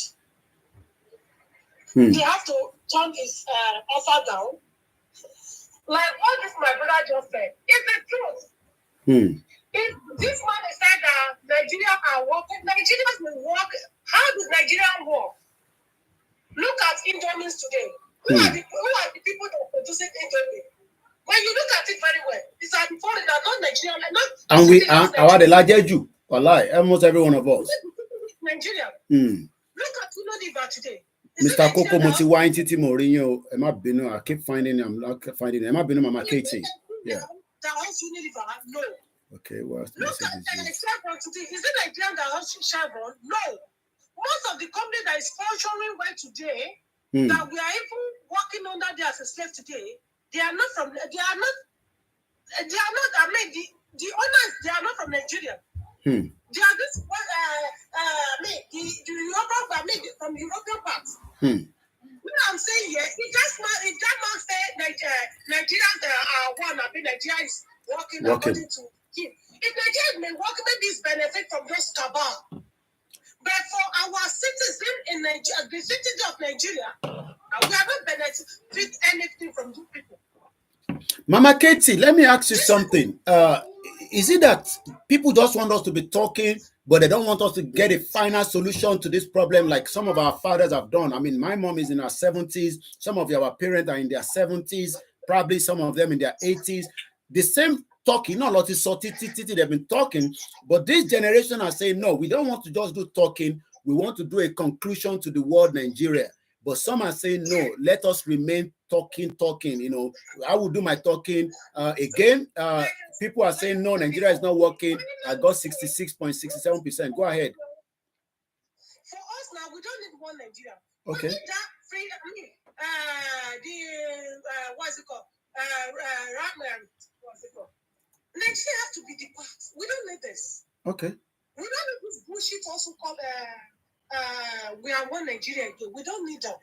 They have to turn his offer down. Like what this my brother just said, it's the truth. If this man said that Nigeria are working, Nigerians will work. How does Nigeria work? Look at Indomies today. Who are the people that are producing Indomie? When you look at it very well, it's at the foreign, not Nigerian, not. And we are the largest Jew. Wallahi, almost every one of us. Nigeria. Look at Unilever today. Mr. Coco Moti wine Titi Mourinho. I keep finding him. I'm not finding him. Mama Katie. Yeah. That owns Unilever, no. Okay, well, look at Chevron today. Is it Nigerian that owns Chevron? No. Most of the company that is functioning well today, that we are even working under there as a slave today, they are not from. They are not. I mean, the owners, they are not from Nigeria. They are this. The European, from European parts. What I'm saying here, if that man say Nigerians are one, I mean Nigeria is working according to him. If Nigeria may work, maybe it's benefit from those cabal. But for our citizens in Nigeria, the citizens of Nigeria, we haven't benefit anything from these people. Mama Katie, let me ask you something. Is it that people just want us to be talking, but they don't want us to get a final solution to this problem like some of our fathers have done? I mean, my mom is in her 70s. Some of our parents are in their 70s, probably some of them in their 80s. The same talking, not a lot of they've been talking, but this generation are saying, no, we don't want to just do talking. We want to do a conclusion to the world Nigeria. But some are saying, no, let us remain talking. You know, I will do my talking. Again, people are saying, no, Nigeria is not working. I got 66.67%. Go ahead. For us now, we don't need one Nigeria. Okay. We need that free, what's it called? What's it called? Nigeria has to be the part. We don't need this. Okay. We don't need this bullshit also called we are one Nigeria again. We don't need that.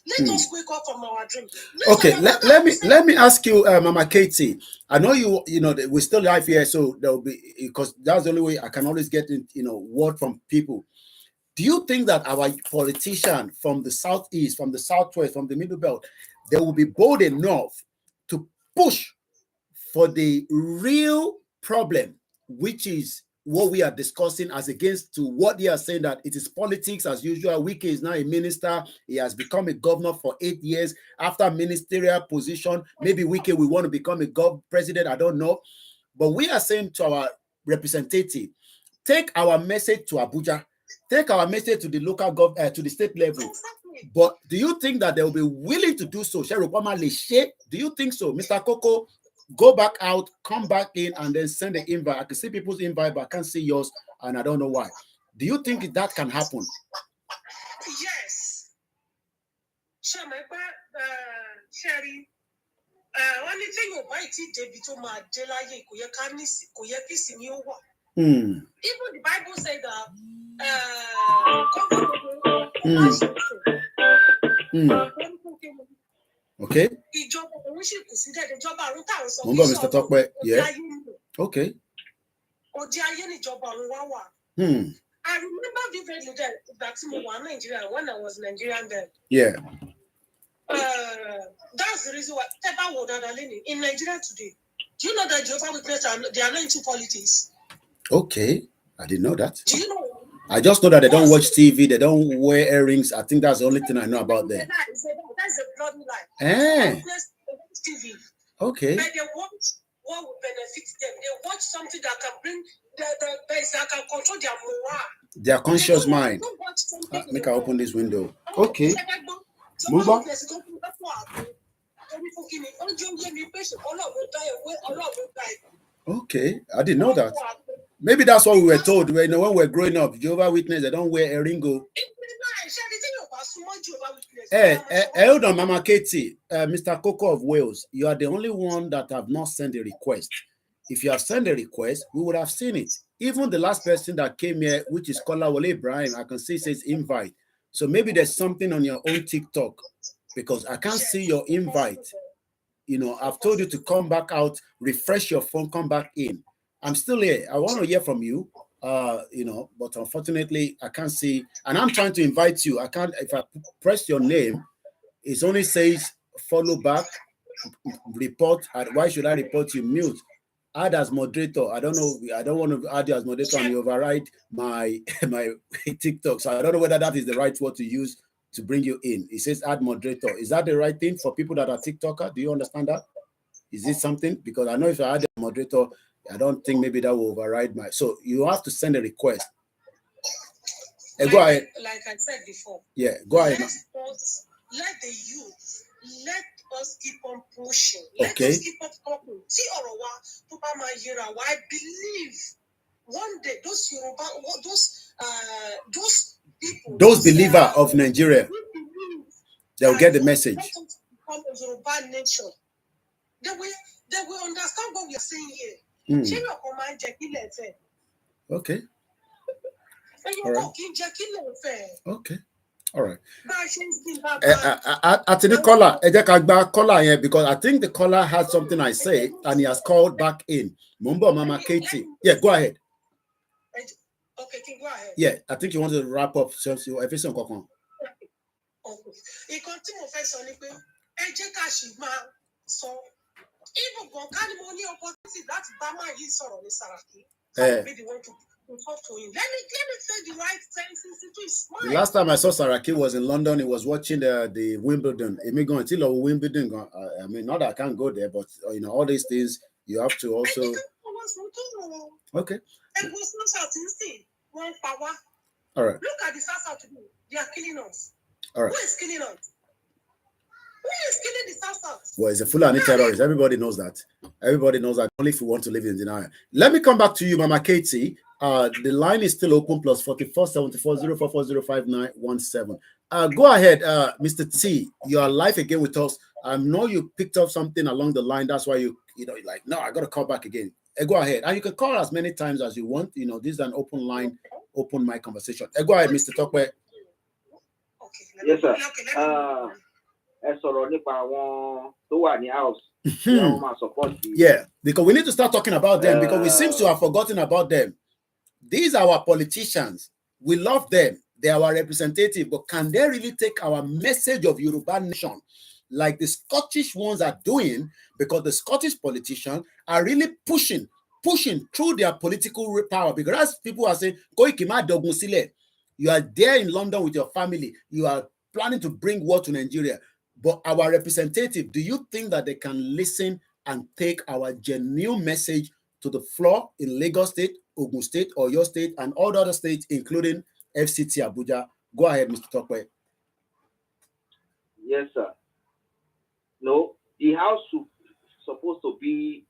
Let us wake up from our dream. Okay, let me ask you, Mama Katie. I know you know we're still live here, so there will be, because that's the only way I can always get word from people. Do you think that our politician from the southeast, from the southwest, from the middle belt, they will be bold enough to push for the real problem, which is what we are discussing, as against to what they are saying that it is politics as usual? Wike is now a minister. He has become a governor for 8 years. After ministerial position, maybe Wike will want to become a president. I don't know. But we are saying to our representative, take our message to Abuja, take our message to the local government, to the state level. But do you think that they will be willing to do so? Do you think so? Mr. Coco, go back out, come back in, and then send the invite. I can see people's invite, but I can't see yours, and I don't know why. Do you think that can happen? Yes. Sherry, only thing you buy it, David, to my delaye, even the Bible said that. Okay. Mr. Tokwe. Yeah. Okay. I remember vividly that Nigeria when I was Nigerian then. Yeah. That's the reason why in Nigeria today. Do you know that Jehovah's Witnesses they are not into politics? Okay, I didn't know that. Do you know? I just know that they don't watch TV, they don't wear earrings. I think that's the only thing I know about them. That's a bloody lie. TV. Okay. But they watch what will benefit them. They watch something that can bring that can control their morale. Their conscious mind. Make I open this window. Okay. Move on. Okay, I didn't know that. Maybe that's what we were told when we were growing up. Jehovah's Witness, they don't wear a ringo. Hold on, Mama Katie. Mr. Coco of Wales, you are the only one that have not sent a request. If you have sent a request, we would have seen it. Even the last person that came here, which is Kola Wale Ibrahim, I can see it says invite. So maybe there's something on your own TikTok, because I can't see your invite. You know, I've told you to come back out, refresh your phone, come back in. I'm still here. I want to hear from you, but unfortunately, I can't see. And I'm trying to invite you. I can't, if I press your name, It only says follow back, report. Why should I report you? Mute. Add as moderator. I don't know. I don't want to add you as moderator and you override my my TikTok. So I don't know whether that is the right word to use to bring you in. It says add moderator. Is that the right thing for people that are TikToker? Do you understand that? Is it something? Because I know if I add a moderator, I don't think maybe that will override my. So you have to send a request. Go ahead. Like I said before. Yeah, go ahead. Let the youth, let us keep on pushing. Okay. Let us keep on talking. See, I believe one day those Yoruba, those people, those believers of Nigeria, they'll get the message. From a Yoruba nation, they will understand what we are saying here. Okay. All right. Okay. All right. At the caller, caller, because I think the caller had something I say and he has called back in. Mumbo Mama Katie. Yeah, go ahead. Okay, can go ahead. Yeah, I think you want to wrap up since you everything. Okay. Even talk to him. Let me say the right sentences to his mind. The last time I saw Saraki was in London. He was watching the Wimbledon. Wimbledon. I mean, not that I can't go there, but all these things you have to also. Okay. All right. Look at the South today. They are killing us. All right. Who is killing us? Who is killing the South? Well, it's a Fulani terrorist. Everybody knows that. Everybody knows that. Only if you want to live in denial. Let me come back to you, Mama Katie. The line is still open. Plus 44 74 044 05917. Go ahead, Mr. T. You are live again with us. I know you picked up something along the line. That's why you're like, no, I got to call back again. Go ahead, and you can call as many times as you want. This is an open line, open mic conversation. Go ahead, Mr. Tokwe. Yes, sir. Yeah, because we need to start talking about them because we seem to have forgotten about them. These are our politicians. We love them. They are our representative, but can they really take our message of Yoruba nation like the Scottish ones are doing? Because the Scottish politicians are really pushing through their political power. Because as people are saying, Koikimedia, you are there in London with your family. You are planning to bring war to Nigeria. But our representative, do you think that they can listen and take our genuine message to the floor in Lagos State, Ogun State, or your state, and all the other states, including FCT Abuja? Go ahead, Mr. Tokwe. Yes, sir. No, the house is supposed to be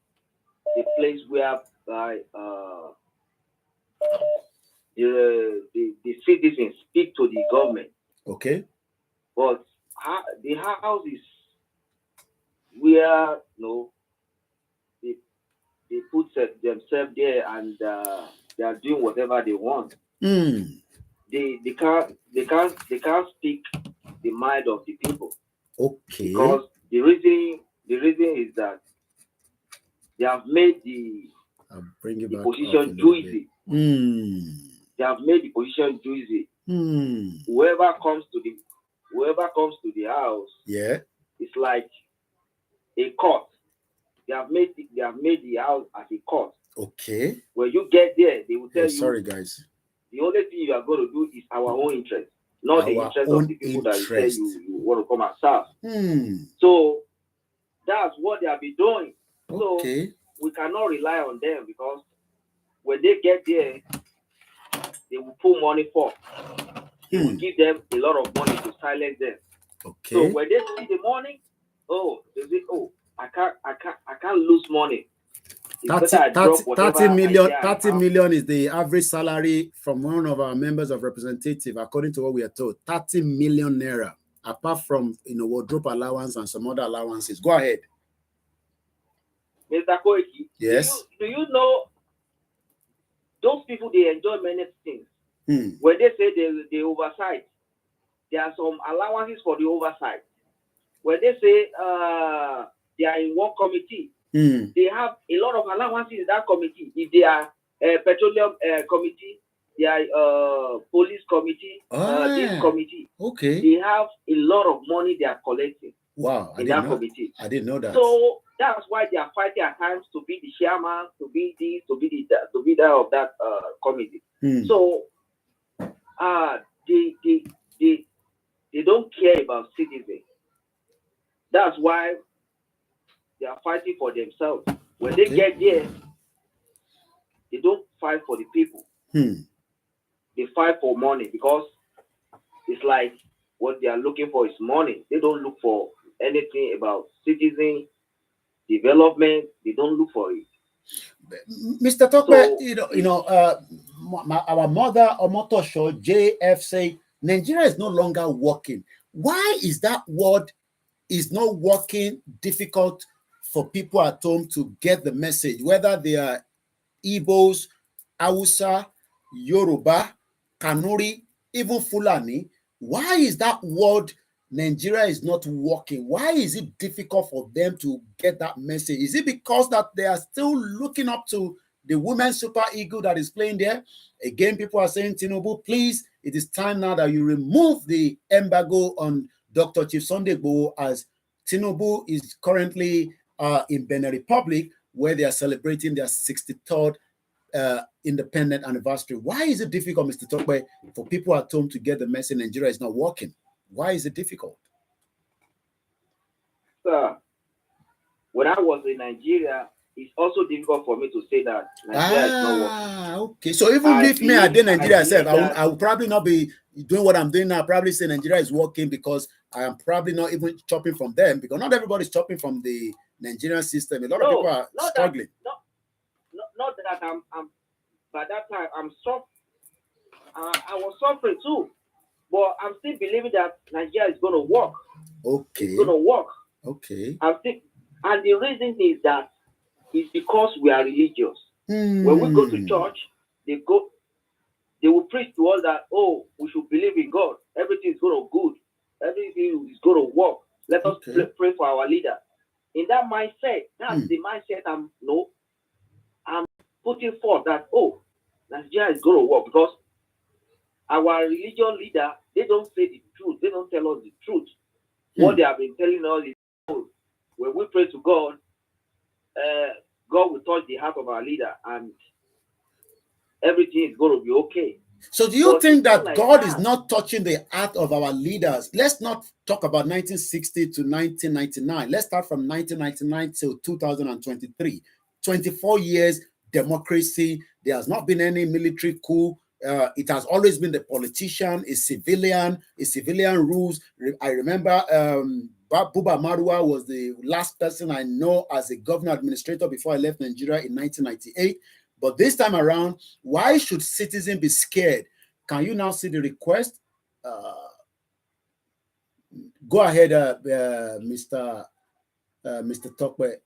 the place where the citizens speak to the government. Okay. But the house is where they put themselves there and they are doing whatever they want. They can't speak the mind of the people. Okay. Because the reason is that they have made the position juicy. They have made the position juicy. Whoever comes to the house, yeah, it's like a court. They have made the house as a court. Okay. When you get there, they will tell you. Sorry, guys. The only thing you are going to do is our own interest, not the interest of the people that you say you want to come and serve. So that's what they have been doing. Okay. So we cannot rely on them because when they get there, they will put money for. They will give them a lot of money to silence them. Okay. So when they see the money, they say, I can't lose money. 30 million is the average salary from one of our members of representative, according to what we are told. 30 million naira, apart from wardrobe allowance and some other allowances. Go ahead. Mr. Koiki, yes. Do you know those people, they enjoy many things. When they say they oversight, there are some allowances for the oversight. When they say they are in one committee, they have a lot of allowances in that committee. If they are petroleum committee, police committee, this committee. Okay. They have a lot of money they are collecting. Wow, in that committee. I didn't know that. So that's why they are fighting at times to be the chairman, to be this, to be that of that committee. So they don't care about citizens. That's why they are fighting for themselves. When they get there, they don't fight for the people. They fight for money because it's like what they are looking for is money. They don't look for anything about citizen development. They don't look for it. Mr. Tokwe, our mother Omotosho JF say Nigeria is no longer working. Why is that word is not working difficult for people at home to get the message, whether they are Igbos, Hausa, Yoruba, Kanuri, even Fulani? Why is that word Nigeria is not working? Why is it difficult for them to get that message? Is it because that they are still looking up to the women's super eagle that is playing there? Again, people are saying, Tinubu, please, it is time now that you remove the embargo on Dr. Chief Sunday Igboho, as Tinubu is currently in Benin Republic, where they are celebrating their 63rd independent anniversary. Why is it difficult, Mr. Tokwe, for people at home to get the message Nigeria is not working? Why is it difficult? Sir, when I was in Nigeria, it's also difficult for me to say that Nigeria is not working. Okay. So even if me I did Nigeria myself, I will probably not be doing what I'm doing now. Probably say Nigeria is working because I am probably not even chopping from them, because not everybody's chopping from the Nigerian system. A lot of people are struggling. Not that I'm by that time I'm suffering. I was suffering too, but I'm still believing that Nigeria is going to work. Okay. It's going to work. Okay. And the reason is that it's because we are religious. When we go to church, they will preach to us that, oh, we should believe in God. Everything is going to good. Everything is going to work. Let us pray for our leader. In that mindset, that's the mindset I'm putting forth, that, oh, Nigeria is going to work, because our religious leader, they don't say the truth. They don't tell us the truth. What they have been telling us is, oh, when we pray to God, God will touch the heart of our leader and everything is going to be okay. So do you think that God is not touching the heart of our leaders? Let's not talk about 1960 to 1999. Let's start from 1999 till 2023. 24 years democracy. There has not been any military coup. It has always been the politician, a civilian rules. I remember Buba Marwa was the last person I know as a governor administrator before I left Nigeria in 1998. But this time around, why should citizens be scared? Can you now see the request? Go ahead, Mr. Tokwe.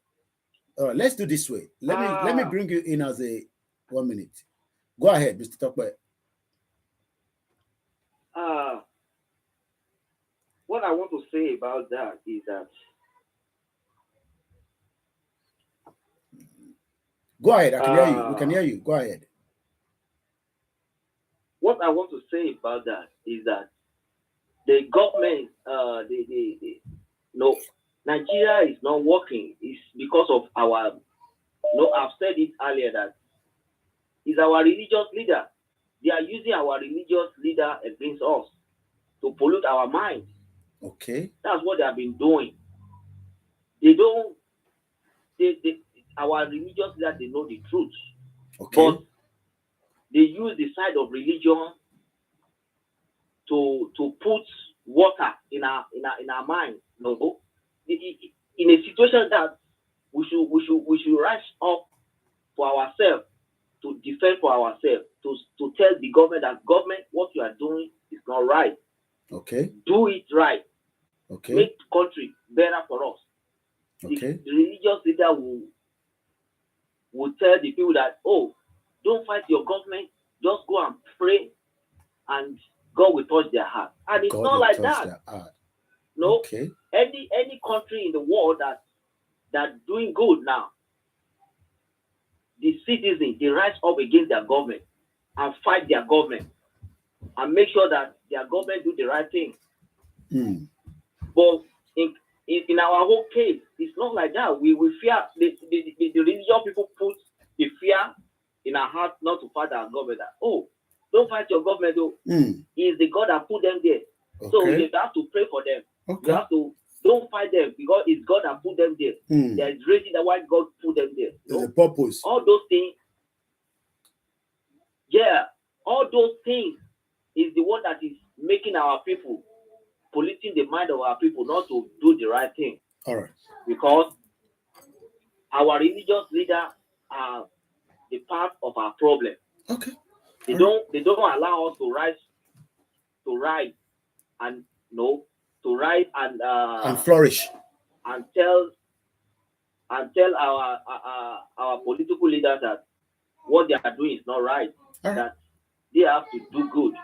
Let's do this way. Let me bring you in as a 1 minute. Go ahead, Mr. Tokwe. What I want to say about that is that. Go ahead. I can hear you. We can hear you. Go ahead. What I want to say about that is that the government, Nigeria is not working. It's because of our. I've said it earlier that it's our religious leader. They are using our religious leader against us to pollute our mind. Okay. That's what they have been doing. Our religious leaders, they know the truth. Okay. But they use the side of religion to put water in our mind. No, in a situation that we should rise up for ourselves, to defend for ourselves, to tell the government that, government, what you are doing is not right. Okay. Do it right. Okay. Make the country better for us. Okay. The religious leader will tell the people that, oh, don't fight your government, just go and pray and God will touch their heart. And it's not like that. No. Okay. Any country in the world that's doing good now, the citizens, they rise up against their government and fight their government and make sure that their government do the right thing. But in our whole case, it's not like that. We fear the religious people put the fear in our heart not to fight our government. Oh, don't fight your government. Though. It's the God that put them there. Okay. So you have to pray for them. Okay. You have to don't fight them because it's God that put them there. There is reason why God put them there. There's a purpose. All those things. Yeah, all those things is the one that is making our people, polluting the mind of our people not to do the right thing. All right. Because our religious leaders are the part of our problem. Okay. They don't allow us to rise and flourish and tell our political leaders that what they are doing is not right. That they have to do good.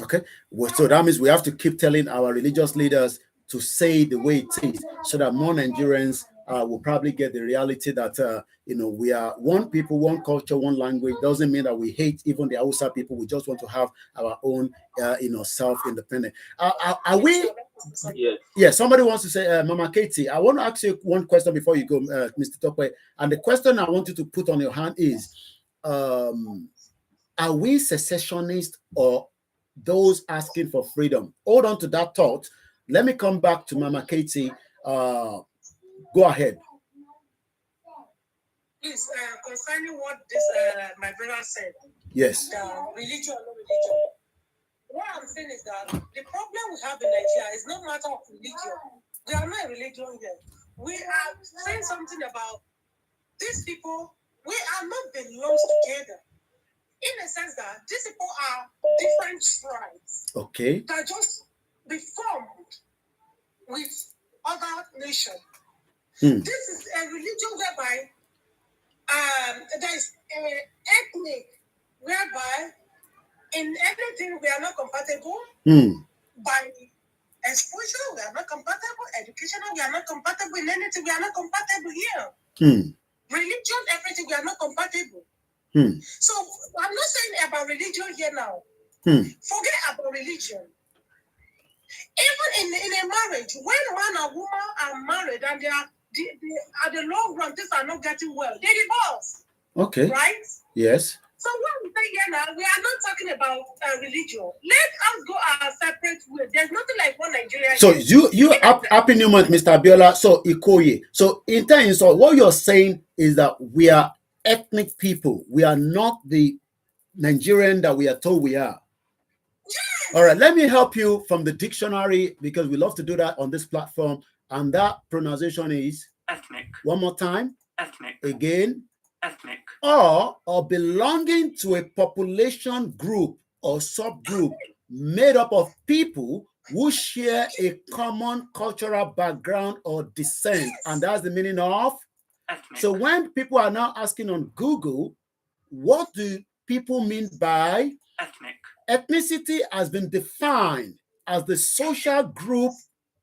Okay. Well, so that means we have to keep telling our religious leaders to say the way it is, so that more Nigerians will probably get the reality that we are one people, one culture, one language. Doesn't mean that we hate even the Hausa people. We just want to have our own self-independent. Are we? Yes. Yeah, somebody wants to say, Mama Katie, I want to ask you one question before you go, Mr. Tokwe. And the question I want you to put on your hand is, are we secessionists or those asking for freedom? Hold on to that thought. Let me come back to Mama Katie. Go ahead. Please, concerning what this my brother said. Yes. Religion or no religion. What I'm saying is that the problem we have in Nigeria is not matter of religion. We are not a religion here. We are saying something about these people. We are not belongs together. In the sense that these people are different tribes. Okay. That just be formed with other nations. This is a religion whereby there is an ethnic whereby in anything we are not compatible. By exposure, we are not compatible. Educational, we are not compatible. In anything, we are not compatible here. Religion, everything, we are not compatible. So I'm not saying about religion here now. Forget about religion. Even in a marriage, when man and woman are married and they are at the long run, things are not getting well, they divorce. Okay. Right? Yes. So what we say here now, we are not talking about religion. Let us go our separate way. There's nothing like one Nigeria. So you happy new month, Mr. Abiola. So Ikoyi. So in terms of what you're saying is that we are ethnic people. We are not the Nigerian that we are told we are. Yes. All right, let me help you from the dictionary because we love to do that on this platform. And that pronunciation is ethnic. One more time. Ethnic. Again. Ethnic. Or belonging to a population group or subgroup made up of people who share a common cultural background or descent. And that's the meaning of ethnic. So when people are now asking on Google, what do people mean by ethnic? Ethnicity has been defined as the social group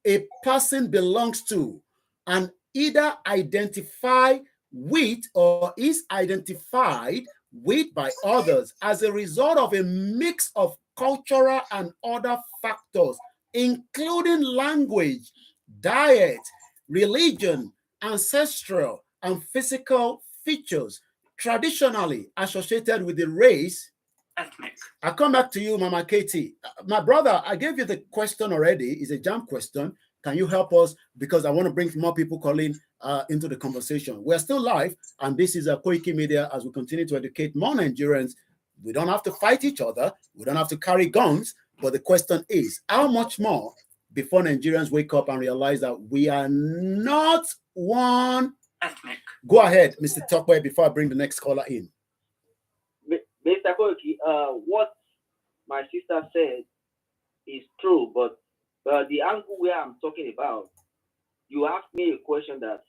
a person belongs to and either identify with or is identified with by others as a result of a mix of cultural and other factors, including language, diet, religion, ancestral, and physical features traditionally associated with the race. Ethnic. I come back to you, Mama Katie. My brother, I gave you the question already. It's a jam question. Can you help us? Because I want to bring more people calling into the conversation. We're still live, and this is a Koikimedia as we continue to educate more Nigerians. We don't have to fight each other. We don't have to carry guns. But the question is, how much more before Nigerians wake up and realize that we are not one ethnic? Go ahead, Mr. Tokwe, before I bring the next caller in. Mr. Koiki, what my sister said is true, but the angle where I'm talking about, you asked me a question that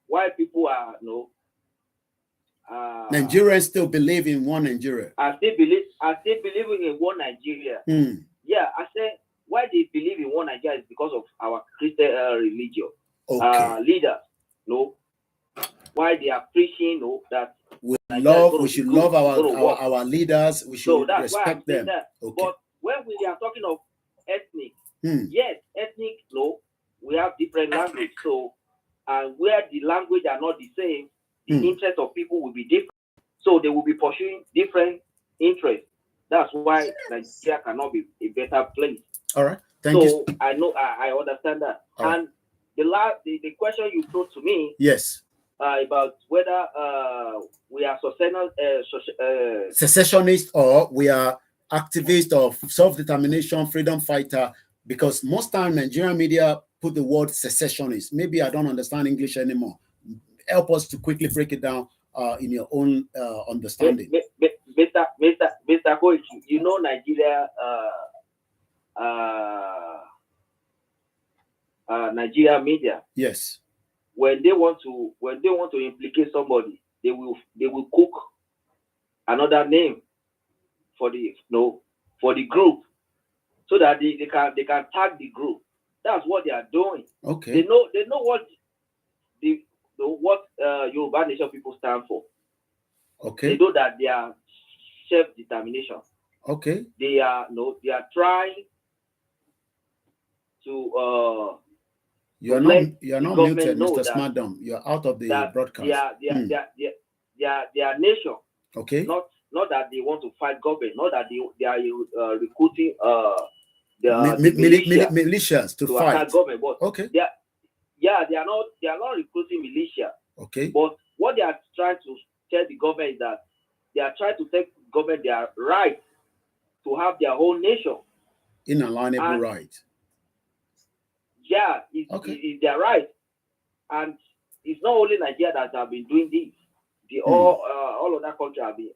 why people are Nigerians still believe in one Nigeria. I still believe in one Nigeria. Yeah, I said why they believe in one Nigeria is because of our Christian religion. Okay. Leaders, why they are preaching that We should good, love our leaders. We should respect them. Okay. But when we are talking of ethnic, yes, ethnic, no, we have different language. So, and where the language are not the same, the interest of people will be different. So they will be pursuing different interests. That's why Nigeria cannot be a better place. All right. Thank you. So I know, I understand that. All and the question you threw to me, yes, about whether we are secessionists or we are activists of self-determination, freedom fighter, because most time Nigerian media put the word secessionist. Maybe I don't understand English anymore. Help us to quickly break it down in your own understanding. Mr. Koiki, you know Nigeria, Nigeria media. Yes. When they want to implicate somebody, they will cook another name for the group, so that they can tag the group. That's what they are doing. Okay. They know what Yoruba Nation people stand for. Okay. They know that they are self-determination. Okay. They are trying to you're not muted, Mr. Smartdom. You're out of the broadcast. Their nation. Okay. Not that they want to fight government, not that they are recruiting militias to fight attack government, but okay. They are not recruiting militia. Okay. But what they are trying to tell the government is that they are trying to take government their right to have their whole nation. Inalienable right. Yeah, it's their right. And it's not only Nigeria that have been doing this. All other countries have been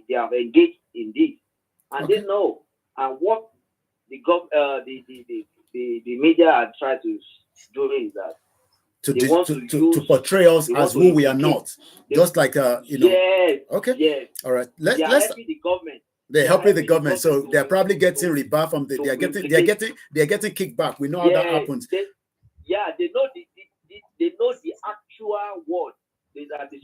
they have engaged in this, and they know. And what the media are trying to do is that to portray us as who we are not, just like Yes. Okay. Yes. All right. Let's helping the government. They're helping the government, so they're probably getting rebuff from they're getting kickback. We know how that happens. They know the actual word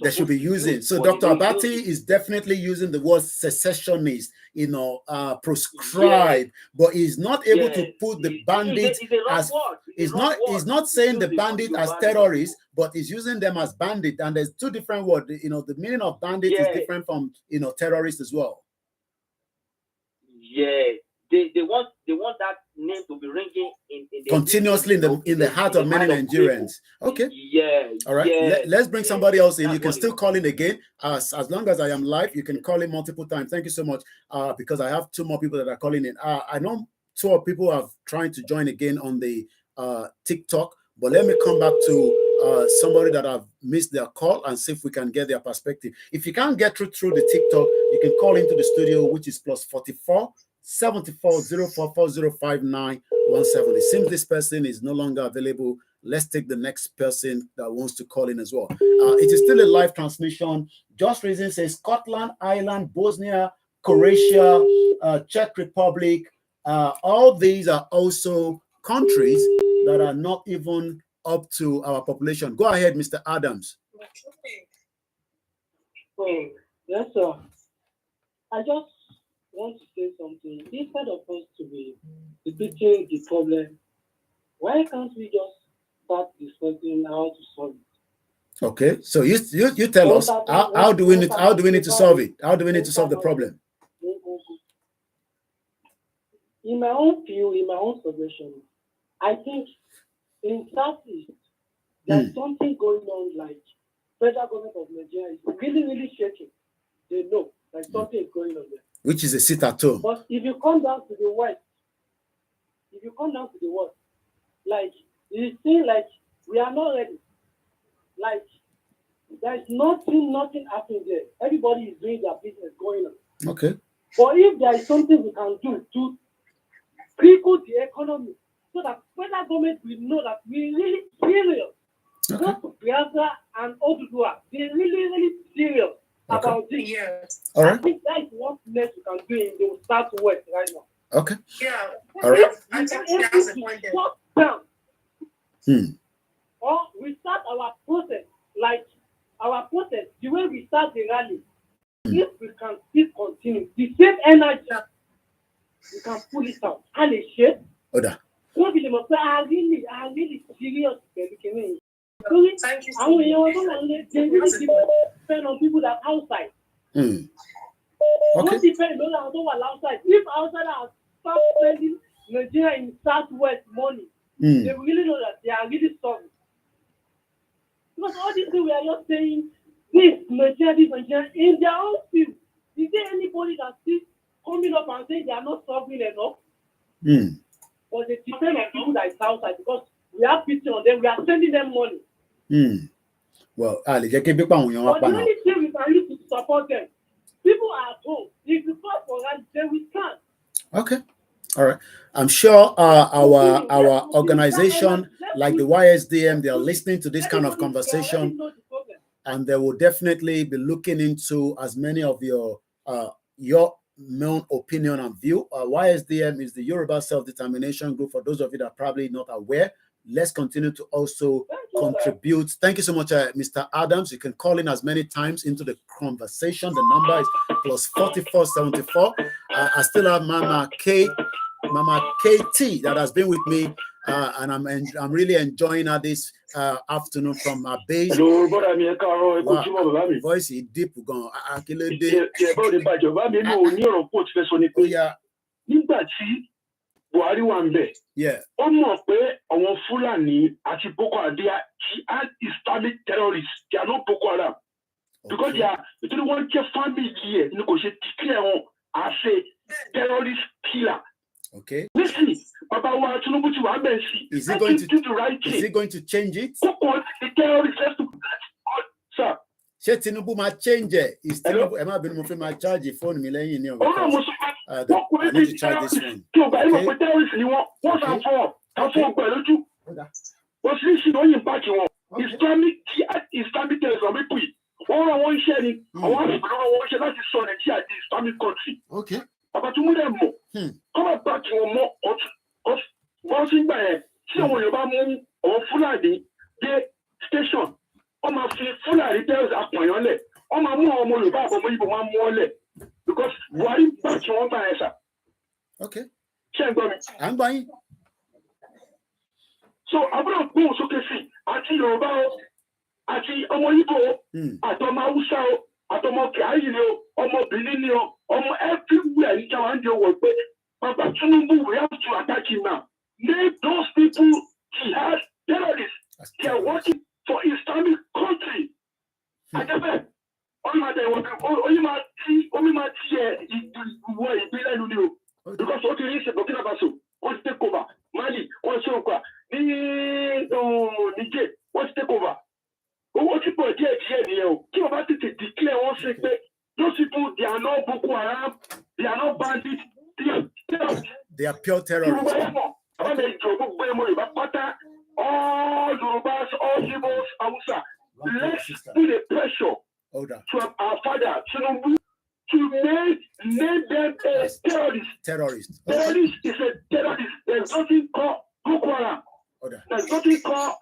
they should be using. So Dr. Abati is definitely using the word secessionist, proscribe, but he's not able to put the bandits as he's not saying the bandits as terrorists, but he's using them as bandits. And there's two different words. The meaning of bandit is different from terrorist as well. Yeah. They want that name to be ringing continuously in the heart of many Nigerians. Okay. Yeah. All right. Let's bring somebody else in. You can still call in again. As long as I am live, you can call in multiple times. Thank you so much. Because I have two more people that are calling in. I know two people are trying to join again on the TikTok, but let me come back to somebody that I've missed their call and see if we can get their perspective. If you can't get through the TikTok, you can call into the studio, which is +44 74 04405917. It seems this person is no longer available. Let's take the next person that wants to call in as well. It is still a live transmission. Just Reason says Scotland, Ireland, Bosnia, Croatia, Czech Republic. All these are also countries that are not even up to our population. Go ahead, Mr. Adams. Oh, yes, sir. I just want to say something. Instead of us to be debating the problem, why can't we just start discussing how to solve it? Okay, so you tell us how do we need to solve it? How do we need to solve the problem? In my own view, in my own suggestion, I think in Southeast there's something going on. Like federal government of Nigeria is really, really shaking. They know like something is going on there. Which is a sit at home. But if you come down to the west, like you see, like we are not ready. Like there's nothing happening there. Everybody is doing their business going on. Okay. But if there is something we can do to cripple the economy, so that federal government will know that we're really serious. Both Biafra and Oduduwa, they're really, really serious about this. Yes. All right. I think that is what next we can do in the Southwest right now. Okay. Yeah. All right. I think we have to shut down. Or we start our process like our protest, the way we start the rally, if we can still continue, the same energy, we can pull it out. And a shape. What will you say? I really serious. Thank you. I they really depend on people that are outside. Okay. Don't depend on those who are outside. If outside are start spending Nigeria in Southwest money, they really know that they are really sorry. Because all these things we are just saying, this Nigeria, in their own field, is there anybody that still coming up and saying they are not suffering enough? But they depend on people that is outside because we have pity on them, we are sending them money. Well, but the only thing we can use to support them, people are at home. If you call for that, then we can. Okay. All right. I'm sure our organization, like the YSDM, they are listening to this kind of conversation, and they will definitely be looking into as many of your known opinion and view. YSDM is the Yoruba Self-Determination Group. For those of you that are probably not aware, let's continue to also contribute. Thank you so much, Mr. Adams. You can call in as many times into the conversation. The number is +4474. I still have Mama KT that has been with me, and I'm really enjoying her this afternoon from our base. Voice is deep. Buhari wà ńbẹ̀. Ó mọ̀ pé àwọn Fúlàní àti Boko Haram are Islamic terrorists. They are not Boko Haram. Because they are one family here. You know, declare one as a terrorist killer. Okay. Listen, Baba wa Tinubu ti wà ńbẹ̀ sí. Is he going to change it? The terrorists have to sir. Ṣé Tinubu máa change it? Is Tinubu ẹ má bínú mo fẹ́ máa charge phone mi lẹ́yìn ní ọ̀rọ̀. I need to charge this one. Islamic terrorism people. All I want sharing, I want share that is so Nigeria the Islamic country. Okay. About to move them more. Come back to more of bouncing by. See when you buy more or Fulani the station. On my Fulani tells up my only. On my more you buy for me one more. Because what is back to one answer? Okay. I'm buying. So I'm going to go so see. Àti Yorùbá o, àti ọmọ Igbo, àtọmọ Hausa o, àtọmọ Kàyí ni o, ọmọ Benin ni o, ọmọ everywhere ní Jawandi o wọ̀ pé Baba Tinubu we have to attack him now. Make those people jihad terrorists. They are working for Islamic country. Àjẹbẹ́. Because what it is Burkina Faso, what take over Mali, what Soka, Niger, what take over. What people are here, keep about to declare one secret. Those people they are not Boko Haram, they are not bandits, they are pure terrorists. All Yorubas, all Igbos, Hausa. Let's put the pressure from our father Tinubu to name them as terrorists. Terrorists. Terrorist is a terrorist. There's nothing called Boko Haram. There's nothing called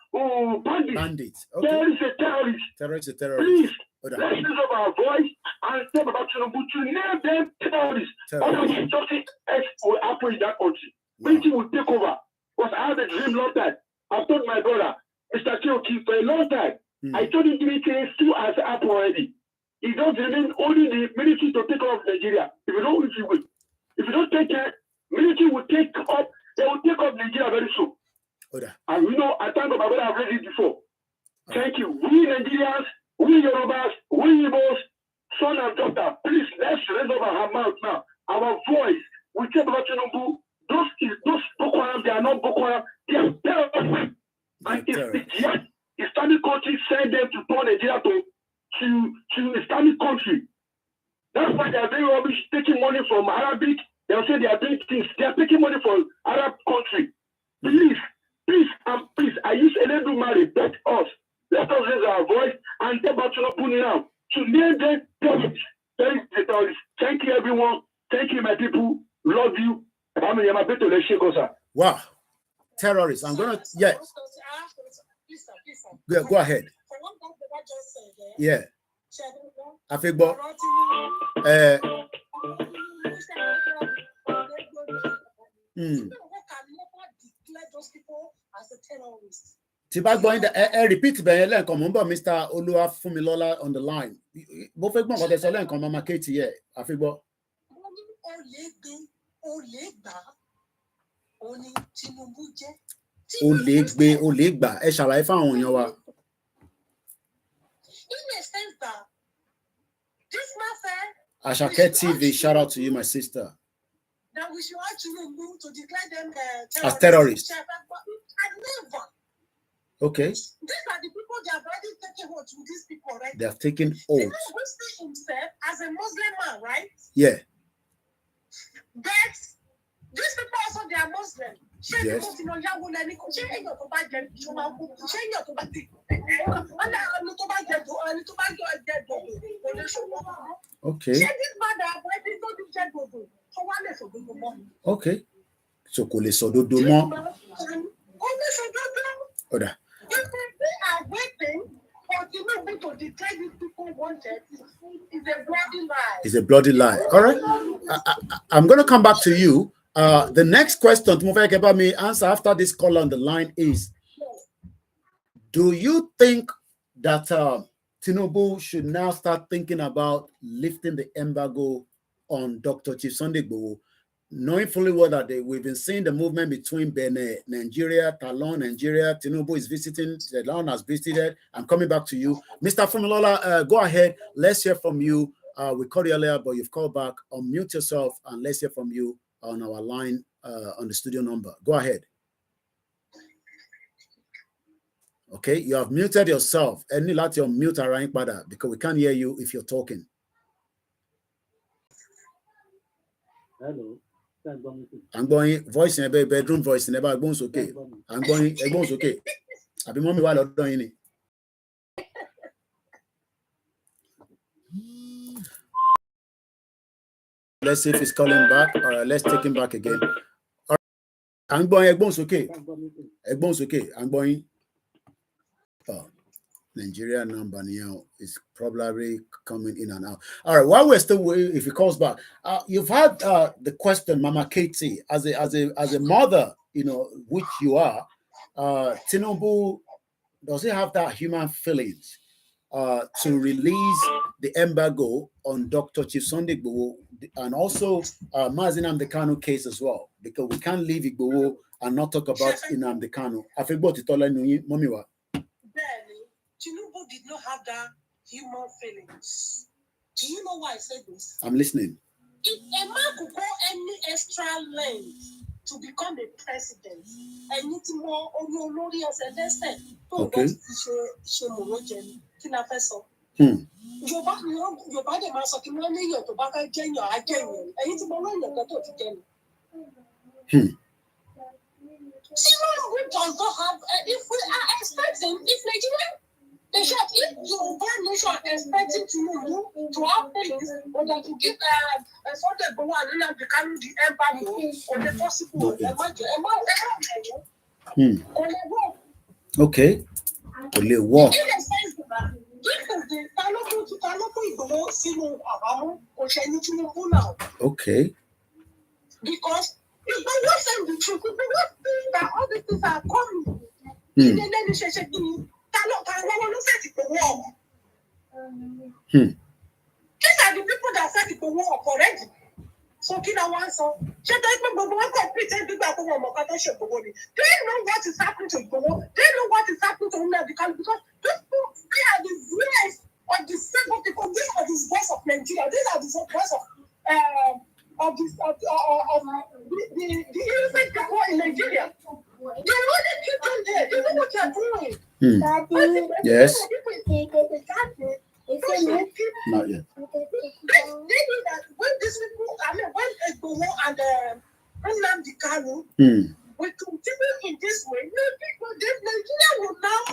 bandits. Okay. Terrorist is a terrorist. Terrorist is a terrorist. Please, let's use up our voice and talk about Tinubu to name them terrorists. Otherwise, something else will happen in that country. Military will take over. Because I had a dream long time. I told my brother, Mr. Kioki, for a long time. I told him military still has up already. It does remain only the military to take off Nigeria. If you don't take care, military will take up. They will take off Nigeria very soon. And we know, I thank God my brother have read it before. Thank you. We Nigerians, we Yorubas, we Igbos, son and daughter, please let's raise up our mouth now. Our voice. We talk about Tinubu. Those Boko Haram, they are not Boko Haram. They are terrorists. And it's the jihad. Islamic country send them to turn Nigeria to Islamic country. That's why they are very rubbish, taking money from Arabic. They'll say they are doing things. They are taking money from Arab country. Please, I use Eledu Mari, bet us. Let us raise our voice and talk about Tinubu now. To name them terrorists. Thank you, everyone. Thank you, my people. Love you. Wow. Terrorists. I'm going to, yes. Yeah, go ahead. just said, yeah. I think, but those people as a terrorist. Repeat Mr. Oluwafunmilola on the line. Both of them are saying Mama Katie here. I think, but Olegba. Shall I find your? In a sense that this man said, Ashake TV, shout out to you, my sister. That we should actually move to declare them as terrorists. Never. Okay. These are the people they have already taken oath with these people, right? They have taken oath. You know, who sees himself as a Muslim man, right? Yeah. But these people also they are Muslim. Yes. Okay. Okay. So kole sododo mo. Oda. They are waiting for Tinubu to declare these people wanted. It's a bloody lie. It's a bloody lie. All right. I'm going to come back to you. The next question to me answer after this call on the line is: do you think that Tinubu should now start thinking about lifting the embargo on Dr. Chief Sunday Igboho, knowing fully well that we've been seeing the movement between Benin, Nigeria, Talon, Nigeria. Tinubu is visiting, Talon has visited. I'm coming back to you. Mr. Funmilola, go ahead. Let's hear from you. We called you earlier, but you've called back. Unmute yourself and let's hear from you on our line on the studio number. Go ahead. Okay, you have muted yourself. Any let your mute around because we can't hear you if you're talking. Hello. I'm going voice in a bedroom voice in a bones okay. I'm going a bones okay. I've been mommy while I'm doing it. Let's see if he's calling back. All right, let's take him back again. All right. I'm going a bones okay. A bones okay. I'm going. Oh, Nigeria number now is probably coming in and out. All right, while we're still waiting, if he calls back, you've had the question, Mama Katie, as a mother, you know, which you are, Tinubu, does he have that human feelings to release the embargo on Dr. Chief Sunday Igboho and also Mazi Nnamdi Kanu case as well, because we can't leave Igboho and not talk about Nnamdi Kanu. I forgot to tell you, Momiwa. Tinubu did not have that human feelings. Do you know why I said this? I'm listening. If a man could go any extra length to become a president, I need to more only as a lesson. Okay. Tinubu does not have, if we are expecting, if Nigeria, in short, if Yoruba nation are expecting Tinubu to have feelings, or that to give Sunday Igboho and Nnamdi Kanu the embargo, or the possible, Okay. Only walk. In a sense that this is the Talopo Igboho sinu Abamu, Osheni Tinubu now. Okay. Because if they were saying the truth, if they were saying that all these things are coming, then they should say, these are the people that said it to war already. So, they know what is happening to Igboho. They know what is happening to Nnamdi Kanu because these people, they are the voice of the same people. These are the voice of Nigeria. These are the voice of the innocent people in Nigeria. They already keep on there. They know what they are doing. Yes. Not yet. They know that when these people, when Igboho and Nnamdi Kanu will continue in this way, Nigeria will now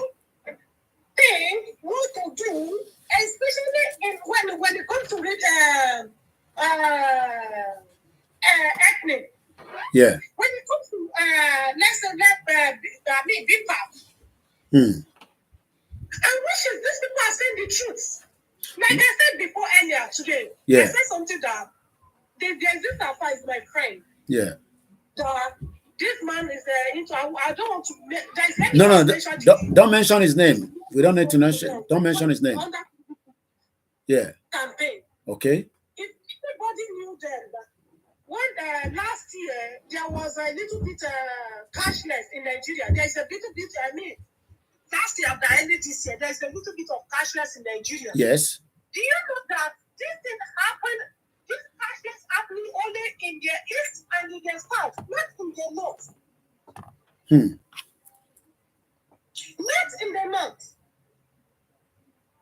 think what to do, especially when it comes to read ethnic. Yeah. When it comes to let's say BIPAP. wish these people are saying the truth. Like I said before earlier today, I said something that there's this advice, my friend. Yeah. This man is into. I don't want to. Don't mention his name. We don't need to mention. Don't mention his name. Yeah. Campaign. Okay. If everybody knew then that when last year there was a little bit cashless in Nigeria. There's a little bit. I mean, last year, the end of this year, there's a little bit of cashless in Nigeria. Yes. Do you know that this thing happened? This cashless happening only in the east and in the south, not in the north. Not in the north.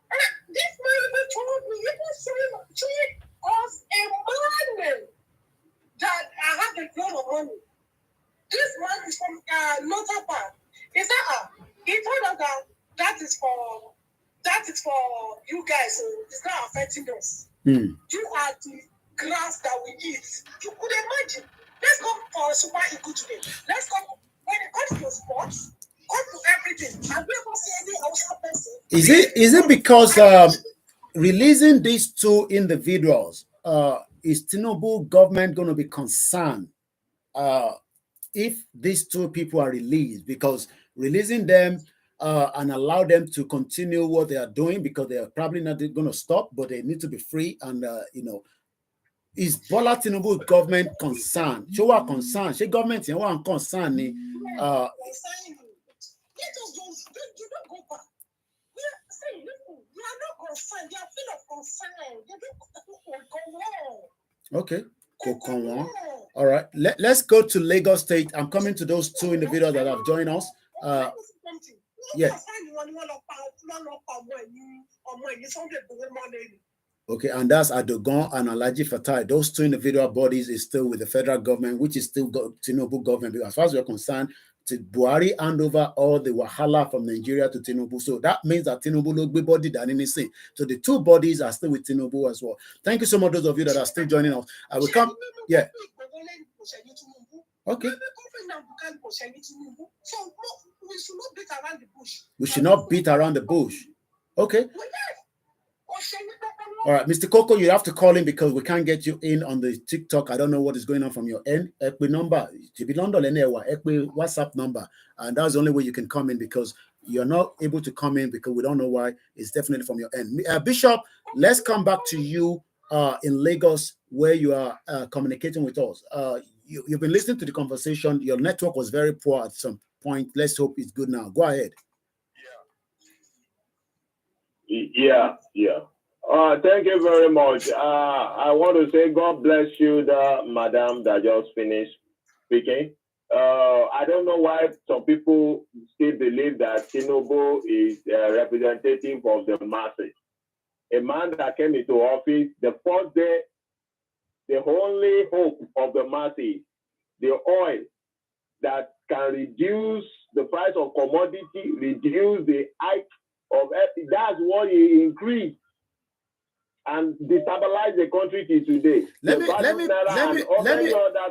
And this man even told me, even showing us a man that I have a lot of money. This man is from Northern Park. He said, he told us that is for you guys, so it's not affecting us. You are the grass that we eat. You could imagine. Let's go for Super Eagle today. Let's go when it comes to sports, come to everything. Have you ever seen any outside person? Is it because releasing these two individuals, is Tinubu government going to be concerned if these two people are released? Because releasing them and allow them to continue what they are doing, because they are probably not going to stop, but they need to be free. And is Bola Tinubu government concerned? Show our concern. Show government you want concern. Let us you don't go back. We are saying, we are not concerned. They are full of concern. They don't go wrong. Okay. All right. Let's go to Lagos State. I'm coming to those two individuals that have joined us. Yeah. Okay, and that's Adogon and Alhaji Fatai. Those two individual bodies is still with the federal government, which is still Tinubu government. Because as far as we're concerned, to Buhari hand over all the wahala from Nigeria to Tinubu. So that means that Tinubu will be body than anything. So the two bodies are still with Tinubu as well. Thank you so much, those of you that are still joining us. I will come. Yeah. Okay. So we should not beat around the bush. We should not beat around the bush. Okay. All right, Mr. Coco, you have to call in because we can't get you in on the TikTok. I don't know what is going on from your end. Ekwe number, WhatsApp number, and that's the only way you can come in because you're not able to come in because we don't know why. It's definitely from your end. Bishop, let's come back to you in Lagos where you are communicating with us. You've been listening to the conversation. Your network was very poor at some point. Let's hope it's good now. Go ahead. Yeah. Thank you very much. I want to say God bless you, the madam that just finished speaking. I don't know why some people still believe that Tinubu is a representative of the masses. A man that came into office, the first day, the only hope of the masses, the oil that can reduce the price of commodity, reduce the hike of everything. That's what he increased and destabilize the country till today.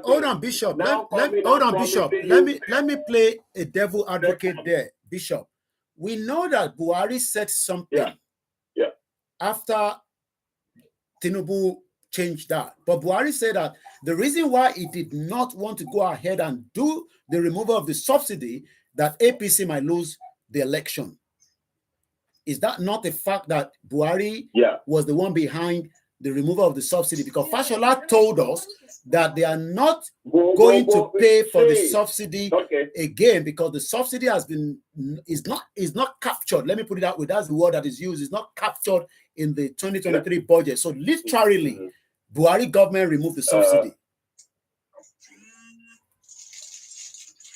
Hold on, Bishop. Let me play a devil advocate there, Bishop. We know that Buhari said something after Tinubu changed that, but Buhari said that the reason why he did not want to go ahead and do the removal of the subsidy that APC might lose the election. Is that not the fact that Buhari was the one behind the removal of the subsidy? Because Fashola told us that they are not going to pay for the subsidy again because the subsidy is not captured. Let me put it that way. That's the word that is used. It's not captured in the 2023 budget. So literally, Buhari government removed the subsidy.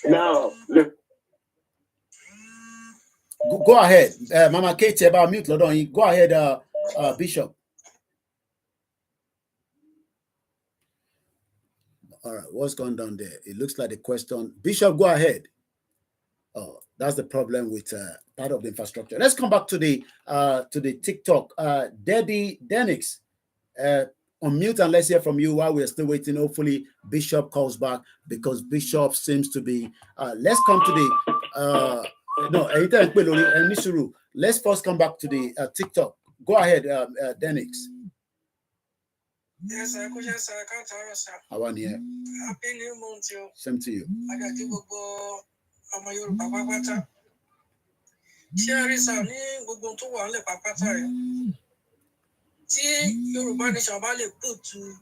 Now, go ahead, Mama Katie. About mute, Lodon. Go ahead, Bishop. All right, what's going on there? It looks like the question. Bishop, go ahead. Oh, that's the problem with part of the infrastructure. Let's come back to the TikTok. Debbie Denix, unmute and let's hear from you while we're still waiting. Hopefully, Bishop calls back because Bishop seems to be. Let's come to the. No, let's first come back to the TikTok. Go ahead, Denix. Yes, I could just I can't tell us. I want here. Happy New Month, you. Same to you. I got to go. I'm a Yoruba Papa. Here is a new go to one le Papa. See, Yoruba Nation Valley put to.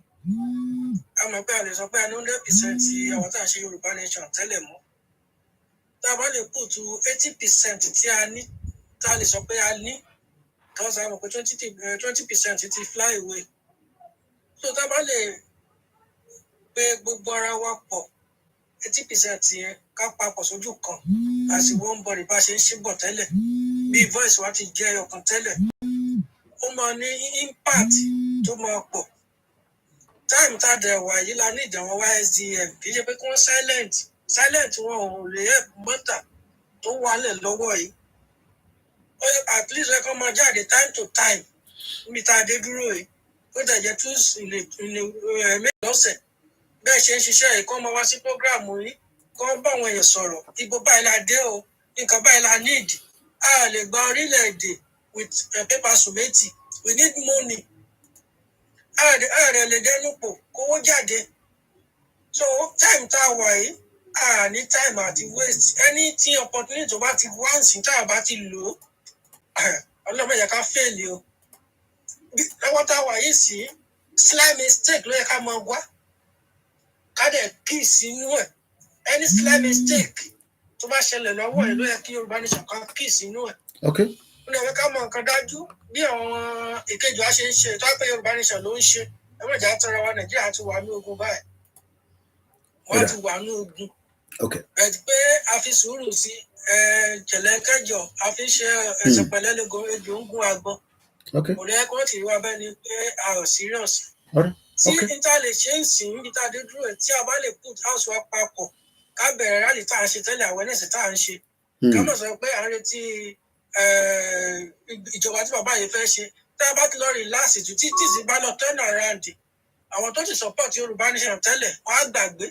I'm a parent, so I know 100% see what I say Yoruba Nation tell them. Valley put to 80% see I need. Tell us up I need. Because I'm 20% it fly away. So Valley pay gbogbo ara wa pọ̀ 80% yẹn ká papọ̀ sójú kan as one body bá ṣe ń ṣíbọ̀ tẹ́lẹ̀ bí voice wa ti jẹ́ ọ̀kan tẹ́lẹ̀ ó máa ní impact tó máa pọ̀ time tá a dẹ̀ wà yìí la ní ìdánwò YSDM kì í ṣe pé kí wọ́n silent wọn ò lè help mọ́tà tó wálẹ̀ lọ́wọ́ yìí at least ẹ kàn máa jáde time to time níbi tá a dé dúró yìí ó dẹ̀ jẹ́ tún ilé lọ́sẹ̀ bẹ́ẹ̀ ṣe ń ṣiṣẹ́ yìí kọ́ máa wá sí prógráàmù yìí kọ́ bá àwọn èèyàn sọ̀rọ̀ ibo báyìí la dé o nǹkan báyìí la need a lè gba orílẹ̀-èdè with paper sumeti we need money a rẹ̀ lè dẹnu pò kówó jáde so time tá a wà yìí a ní time àti waste anything opportunity tó bá ti wá ǹsìn tá a bá ti lò ó ọlọ́mọ yẹ ká fail o lọ́wọ́ tá a wà yìí sí slight mistake ló yẹ ká máa wá. Kádẹ̀ kí sínú ẹ̀ any slight mistake tó bá ṣẹlẹ̀ lọ́wọ́ ẹ̀ ló yẹ kí Yorùbá Nation kan kí sínú ẹ̀. Okay. Ó lè ká mọ nǹkan dájú bí àwọn ìkejì wa ṣe ń ṣe tó pé Yorùbá Nation ló ń ṣe ẹgbẹ́ ìjà tọrọ wa Nàìjíríà ti wà ní ogun báyìí wọ́n ti wà ní ogun. Bẹ̀ẹ̀ pé a fi sùúrù sí jẹ̀lẹ́kẹ́jọ a fi ṣe ẹ̀sẹ̀ pẹ̀lẹ́lẹ́gàn ejò ń gún agbọ́n. Kò lẹ́ kó tì í wá bẹ́ẹ̀ ni pé a ò serious. Tí níta lè ṣe ń sìn níbi tá a dé dúró tí a bá lè put house wa papọ̀ ká bẹ̀rẹ̀ rálì tá a ṣe tẹ́lẹ̀ awareness tá a ń ṣe ká mọ̀ sọ pé à ń retí ìjọba tí bàbá yìí fẹ́ ṣe tá a bá ti lọ relax tí sì bá lọ turn around àwọn tó ti support Yorùbá Nation tẹ́lẹ̀ wọ́n á gbàgbé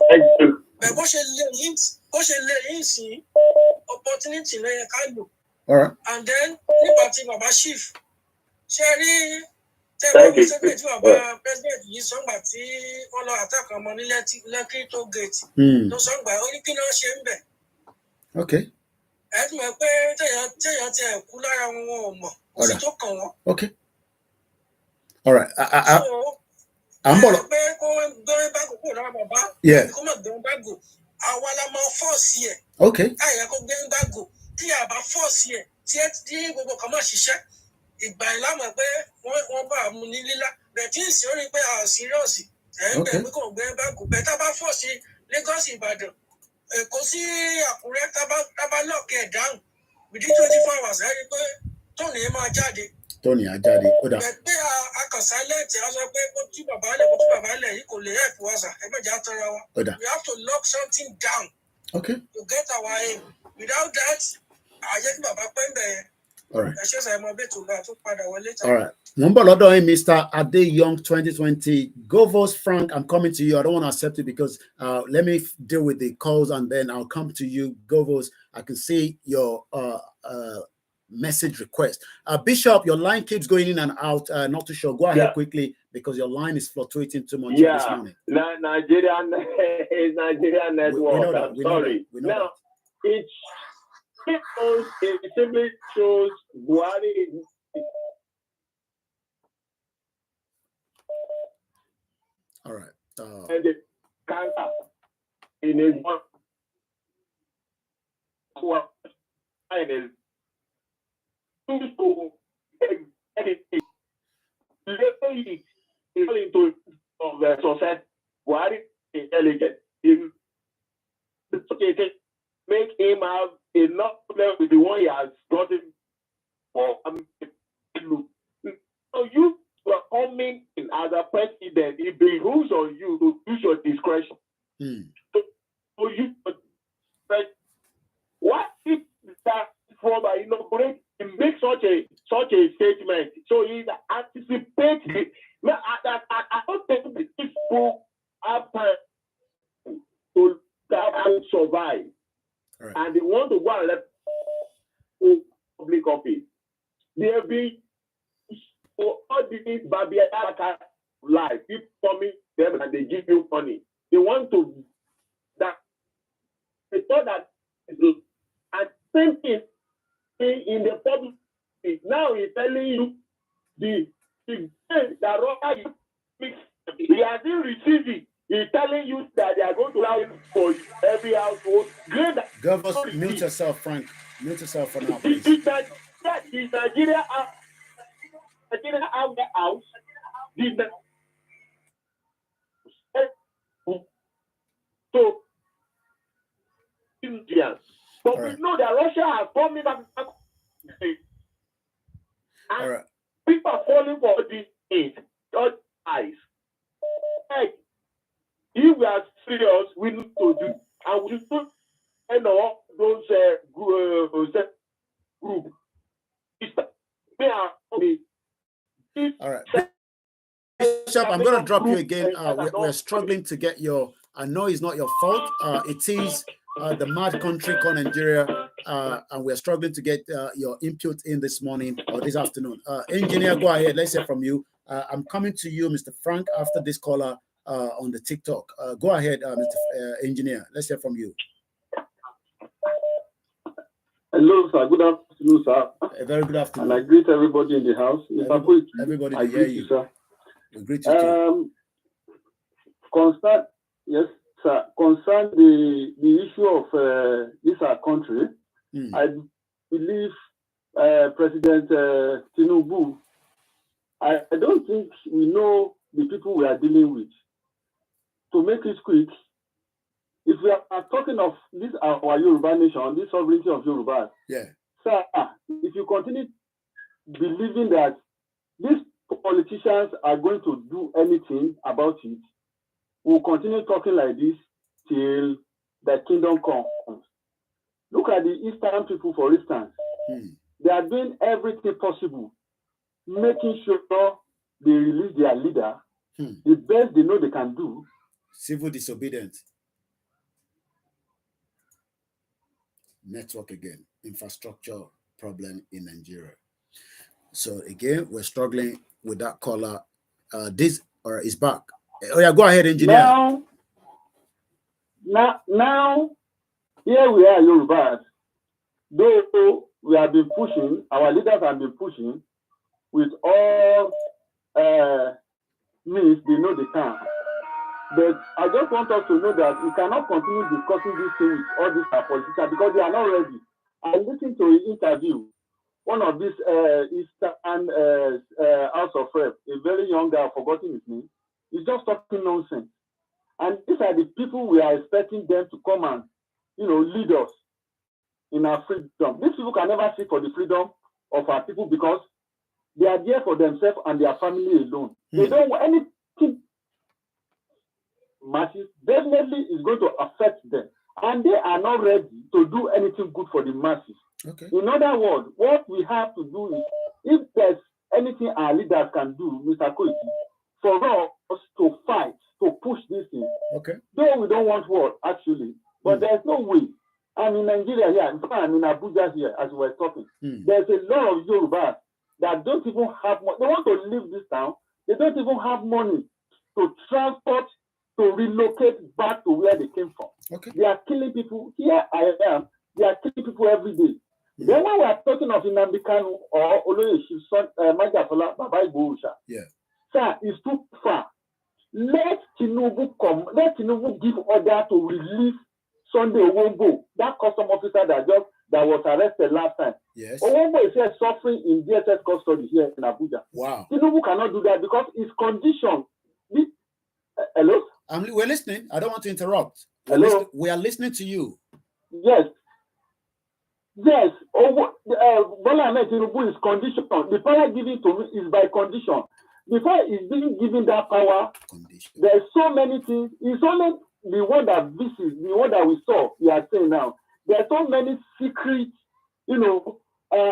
bẹ̀ bó ṣe lè yín sìn opportunity ló yẹ ká lò and then nígbà tí bàbá chief ṣe rí president bàbá president yìí sọ́ngbà tí wọ́n lọ attack ọmọ ní Lekki tó gate tó sọ́ngbà ó ní kí ló ṣe ń bẹ̀. Ẹ ti mọ̀ pé téèyàn ti ẹ̀ kú lára wọn ò mọ̀ kò sí tó kàn wọ́n. All right. I'm bọ̀ lọ. Pé kó gbẹ́rẹ́ báàgò kúrò lára bàbá kó má gbẹ́rẹ́ báàgò àwa la máa fọ́ọ̀sì ẹ̀. Káyọ̀ kó gbẹ́rẹ́ báàgò tí a bá fọ́ọ̀sì ẹ̀ tí gbogbo kan máa ṣiṣẹ́. Ìgbà ìlànà pé wọ́n bá mú ní lílá bẹ́ẹ̀ tí ń sìn ó rí pé a ò sírọ́ọ̀sì ẹ̀ ń bẹ̀ pé kò gbé báàgù bẹ́ẹ̀ tá a bá fọ̀ sí Lagos Ìbàdàn Èkó sí Àkúrẹ́ tá bá lọ́ọ̀kì ẹ̀ dáhùn within 24 hours ẹ̀ rí pé tóònù yẹn máa jáde. Tóònù yẹn á jáde ó dà. Bẹ́ẹ̀ pé a kàn sáílẹ̀tì a sọ pé kó tú bàbá lẹ̀ yìí kò lè help wa sà ẹ mẹ́jà tọ́ra wa. We have to lock something down to get our aim. Without that àyè kí bàbá pẹ́ ń bẹ̀ yẹn. All right. All right. Mr. Adeyong 2020. Go vote, Frank. I'm coming to you. I don't want to accept it because let me deal with the calls and then I'll come to you. Go vote. I can see your message request. Bishop, your line keeps going in and out. Not too sure. Go ahead quickly because your line is fluctuating too much this morning. Nigerian network. I'm sorry. Now, it's it simply shows Buhari. All right. And the cancer in his one. Into the success. Buhari is elegant. Make him have enough problem with the one he has gotten for. So you were coming in as a president. It behooves on you to use your discretion. So you, what if that from inaugurate make such a statement? So he anticipates it. I don't think the people have time to survive. Right. And they want to go and let public office. have life. People coming them and they give you money. They want to that. They thought that and same thing in the public. Now he's telling you the that Russia he hasn't received it. He's telling you that they are going to allow it for every household. Governor, mute yourself, Frank. Mute yourself for now, please. Is Nigeria out the house? So Indians. But we know that Russia has come in and people are falling for this aid. Just eyes. Hey, if we are serious, we need to do, and we should those group. All right. Bishop, I'm going to drop you again. We're struggling to get your. I know it's not your fault. It is the mad country called Nigeria, and we're struggling to get your input in this morning or this afternoon. Engineer, go ahead. Let's hear from you. I'm coming to you, Mr. Frank, after this caller on the TikTok. Go ahead, Mr. Engineer. Let's hear from you. Hello, sir. Good afternoon, sir. A very good afternoon. And I greet everybody in the house. Everybody I greet you, sir. We greet you too. Yes, sir. Concern the issue of this our country, I believe President Tinubu. I don't think we know the people we are dealing with. To make it quick, if we are talking of this our Yoruba nation, this sovereignty of Yoruba, sir, if you continue believing that these politicians are going to do anything about it, we'll continue talking like this till the kingdom comes. Look at the Eastern people, for instance. They are doing everything possible, making sure they release their leader. The best they know they can do. Civil disobedience. Network again. Infrastructure problem in Nigeria. So again, we're struggling with that caller. This is back. Oh yeah, go ahead, engineer. Now, here we are, Yorubas. Though we have been pushing, our leaders have been pushing with all means they know they can. But I just want us to know that we cannot continue discussing this thing with all these politicians because they are not ready. I listened to an interview. One of these Eastern House of Rep, a very young guy, I've forgotten his name, he's just talking nonsense. And these are the people we are expecting them to come and, lead us in our freedom. These people can never speak for the freedom of our people because they are there for themselves and their family alone. They don't want anything. Masses definitely is going to affect them. And they are not ready to do anything good for the masses. Okay. In other words, what we have to do is, if there's anything our leaders can do, Mr. Koiki, for us to fight, to push this thing. Okay. Though we don't want war, actually, but there's no way. I'm in Nigeria here, I'm in Abuja here, as we're talking. There's a lot of Yorubas that don't even have money. They want to leave this town. They don't even have money to transport, to relocate back to where they came from. Okay. They are killing people. Here I am. They are killing people every day. Then when we are talking of Nnamdi Kanu or Oloyeshi's son, Majasola Baba Igbohosha, sir, it's too far. Let Tinubu come. Let Tinubu give order to release Sunday Owombo, that custom officer that was arrested last time. Yes. Owombo is here suffering in DSS custody here in Abuja. Wow. Tinubu cannot do that because his condition. Hello? We're listening. I don't want to interrupt. We are listening to you. Yes. Yes. Bola Ahmed Tinubu is condition. The power given to me is by condition. Before he's being given that power, there's so many things. It's only the one that the one that we saw, we are saying now. There are so many secret,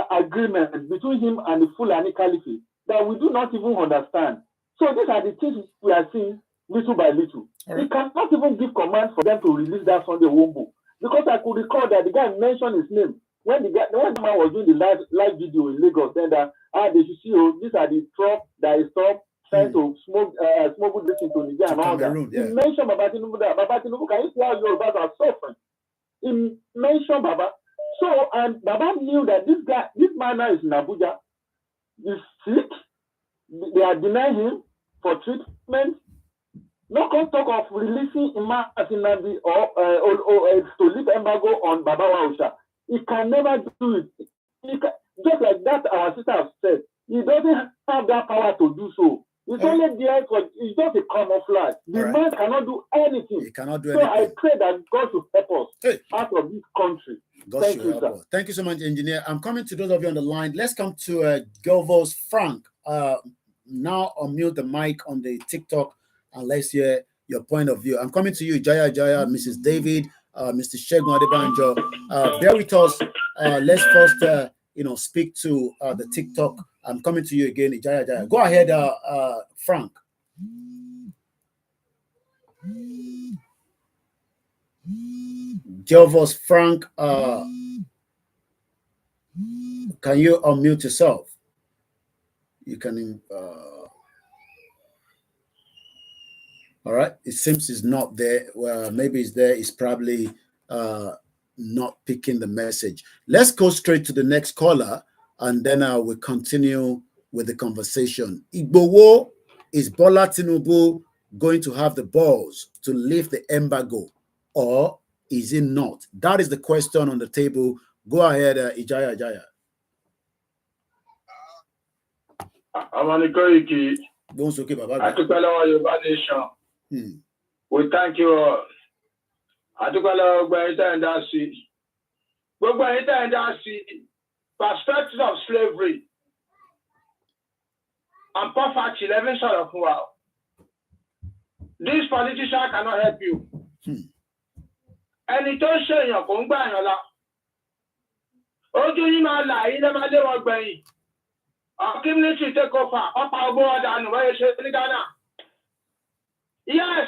agreements between him and the Fulani Caliphate that we do not even understand. So these are the things we are seeing little by little. He cannot even give command for them to release that Sunday Wombo. Because I could recall that the guy mentioned his name when the man was doing the live video in Lagos, saying that they should see, these are the trucks that is stopped sent to smuggle this into Nigeria and all that. He mentioned Baba Tinubu that. Baba Tinubu, can you see how Yorubas are suffering? He mentioned Baba. So, and Baba knew that this man now is in Abuja. He's sick. They are denying him for treatment. No can talk of releasing Imam Asinabi or to lift embargo on Baba Wausha. He can never do it. Just like that, our sister has said, he doesn't have that power to do so. It's only there for, it's just a camouflage. The man cannot do anything. He cannot do anything. So I pray that God should help us out of this country. Thank you, sir. Thank you so much, engineer. I'm coming to those of you on the line. Let's come to Gelvos Frank. Now unmute the mic on the TikTok and let's hear your point of view. I'm coming to you, Jaya, Mrs. David, Mr. Shegun Adebanjo. Bear with us. Let's first, speak to the TikTok. I'm coming to you again, Jaya. Go ahead, Frank. Gelvos Frank, can you unmute yourself? You can. All right. It seems it's not there. Well, maybe it's there. It's probably not picking the message. Let's go straight to the next caller, and then we'll continue with the conversation. Igbowo, is Bola Tinubu going to have the balls to lift the embargo, or is it not? That is the question on the table. Go ahead, Ijaya. Koiki. We thank you all. Perspective of slavery and poverty, 11 sort of wow. This politician cannot help you. And it don't show you going by your lap. Oh, do you not lie? You never do what by community take over up our board and where you say Ghana. Yes.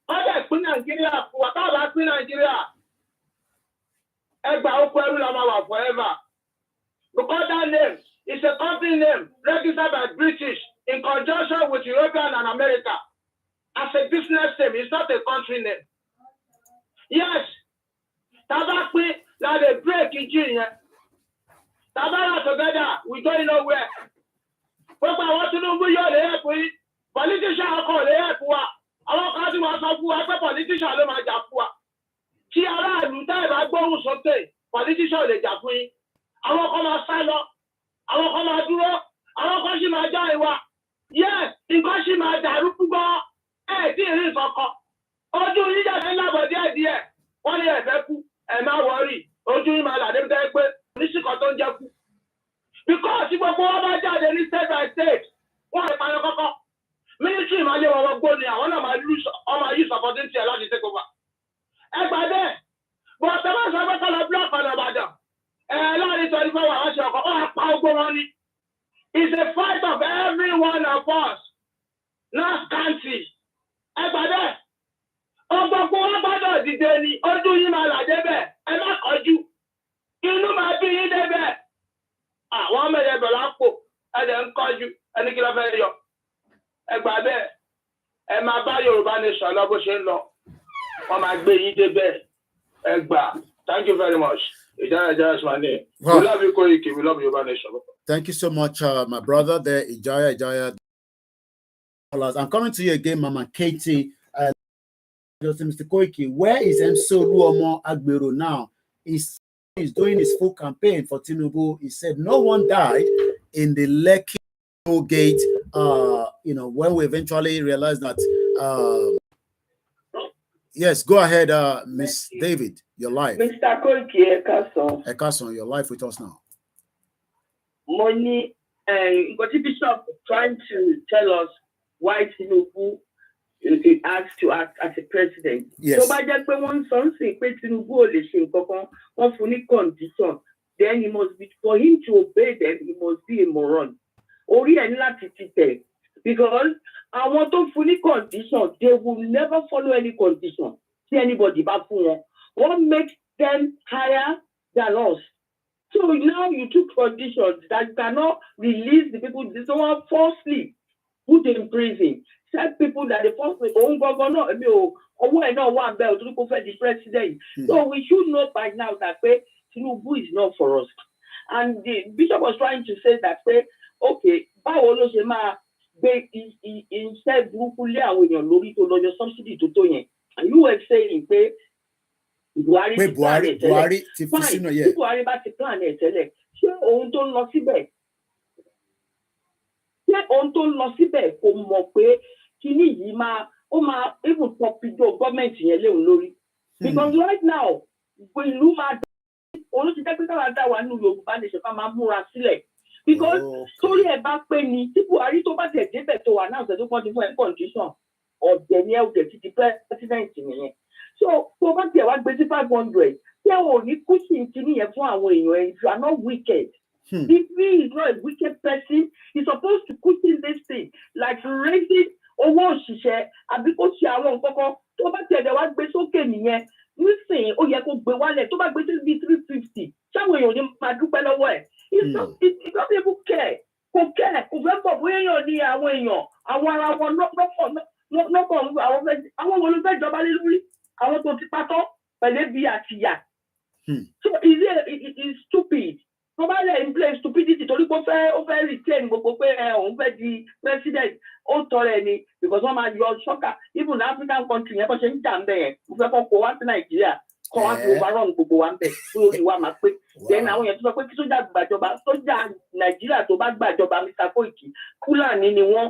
Other Queen Nigeria, what about Queen Nigeria? Egba Okweru forever. Because that name is a company name registered by British in conjunction with European and America. As a business name, it's not a country name. Yes. Tabakwi, now they break in June. Tabara together, we going nowhere. But I want to know who you're there for. Politicians are called there for. I want to ask who are politicians are my Japua. She arrived, you die, I go something. Politicians are Japui. I want to come outside. I want to come out. I want to come to my Jaiwa. Yes, in Kashima, Darupuga. Hey, dear, is a cop. Oh, do you just end up with the idea? 1 year, and not worry. Oh, do you mind? Them take this is cotton japu. Because if we go over there, then step by step. What a man of military, my dear, I want to lose all my use of opportunity allowed to take over. And by then, but the ones have a block on about them. And a lot of 24 hours, it's a fight of every one of us. Last country. And by then, the daily, or do you know like that? And not call you. You know my being there. Ah, 1 minute, and then call you, and the killer video. And by then, and my body urbanation, I was in law. On my baby, the bed. Thank you very much. That's my name. Wow. We love you, Koiki. We love you, urbanation. Thank you so much, my brother there, Ijaya. I'm coming to you again, Mama Katie. Mr. Koiki, where is Emso Luomo Agbero now? He's doing his full campaign for Tinubu. He said no one died in the Lekki gate. When we eventually realized that. Yes, go ahead, Miss David. Your life. Mr. Koiki Ekason, your life with us now. Money and Bishop trying to tell us why Tinubu is asked to act as a president. Yes. So by that one son say Tinubu one funny condition, then he must be for him to obey them, he must be a moron. Ori and because I want to fully condition, they will never follow any condition. See anybody back for what makes them higher than us. So now you took conditions that cannot release the people this one falsely. put in prison, said people that the first own governor, the president. So we should know by now that Tinubu is not for us. And the bishop was trying to say that okay, instead subsidy to and you were saying Buhari ti fi sínú yẹ. Buhari bá ti plan ẹ̀ tẹ́lẹ̀, ṣé ohun tó ń lọ síbẹ̀? Ṣé ohun tó ń lọ síbẹ̀ kò mọ̀ pé kíní yìí ó máa even torpedo gọ́ọ̀mẹ̀ntì yẹn léwu lórí? Because right now, ìlú máa òun ti jẹ́ pé káwá dá wa nínú Yorùbá nation ká máa múra sílẹ̀. Because torí ẹ̀ bá pé ni tí Buhari tó bá tẹ̀ débẹ̀ tó wà náà ṣẹ̀dú pọ́n ti fún ẹ̀ condition ọ̀dẹ̀ ni ẹ̀ ọ̀dẹ̀ ti di president nìyẹn. So tó bá tiẹ̀ wá gbé sí 500, ṣé o ní kùsì kìíní yẹn fún àwọn èèyàn ẹ̀? You are not wicked. If he is not a wicked person, he's supposed to cushion this thing like raising owó òṣìṣẹ́ àbí kó ṣe àwọn nǹkan kan tó bá tiẹ̀ dẹ̀ wá gbé sókè nìyẹn. Nísìnyí ó yẹ kó gbé wálẹ̀ tó bá gbé sí bíi 350 ṣáwọn èèyàn ní máa dúpẹ́ lọ́wọ́ ẹ̀. It's not people care. Kò fẹ́ bọ̀ bóyá èèyàn ní àwọn èèyàn àwọn ara wọn lọ́pọ̀ àwọn wo ló fẹ́ jọba lé lórí àwọn tó ti pátọ́ pẹ̀lú bí àtìyà. So is stupid. Tó bá lẹ̀ in place stupidity torí pé ó fẹ́ retain gbogbo pé òun fẹ́ di president ó tọrẹ ni because wọ́n máa yọ ṣọ́kà even African country yẹn bó ṣe ń jà ń bẹ̀ yẹn mo fẹ́ kọ́ wá sí Nàìjíríà kọ́ wá sí overrun gbogbo wa ń bẹ̀ kí ó di wa máa pé then àwọn yẹn tó sọ pé kí sójà gbàjọba sójà Nàìjíríà tó bá gbàjọba Mr. Koiki Fúlàní ni wọ́n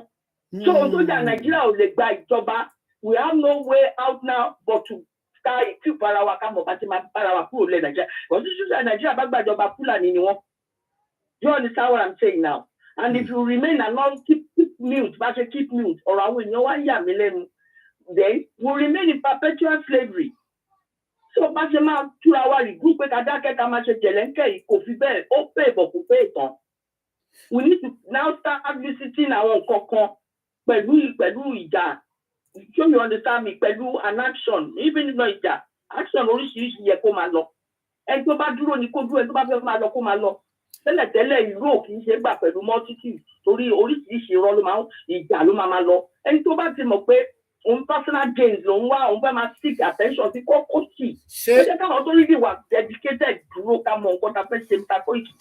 so sójà Nàìjíríà ò lè gba ìjọba we have no way out now but to ká ìtú para wa ká mọ̀ bá ti máa para wa kúrò lẹ̀ Nàìjíríà because sójà Nàìjíríà bá gbàjọba Fúlàní ni wọ́n. You understand what I'm saying now? And if you remain and not keep mute, but you keep mute, or I will know then we'll remain in perpetual slavery. So, Basema, 2 hours, group with Adaka Kamache Jelenke, Kofi Bell, Ope, Bokupe. We need to now start visiting our own Kokon, Peru, Ija. Show you understand me, Peru, an action, even if not Ija. Action only is Yakomalo. And to Baduro Nikodu, and to Babamalo Komalo. Tẹ́lẹ̀ ìlú kì í ṣe gbà pẹ̀lú multitude torí oríṣiríṣi irọ́ ló máa ń ìjà ló máa lọ ẹni tó bá ti mọ̀ pé òun personal gains lòun wá òun fẹ́ máa seek attention sí kókó sí ṣé káwọn tó rí ìwà dedicated dúró ká mọ nǹkan tá a fẹ́ ṣe nípa Koiki.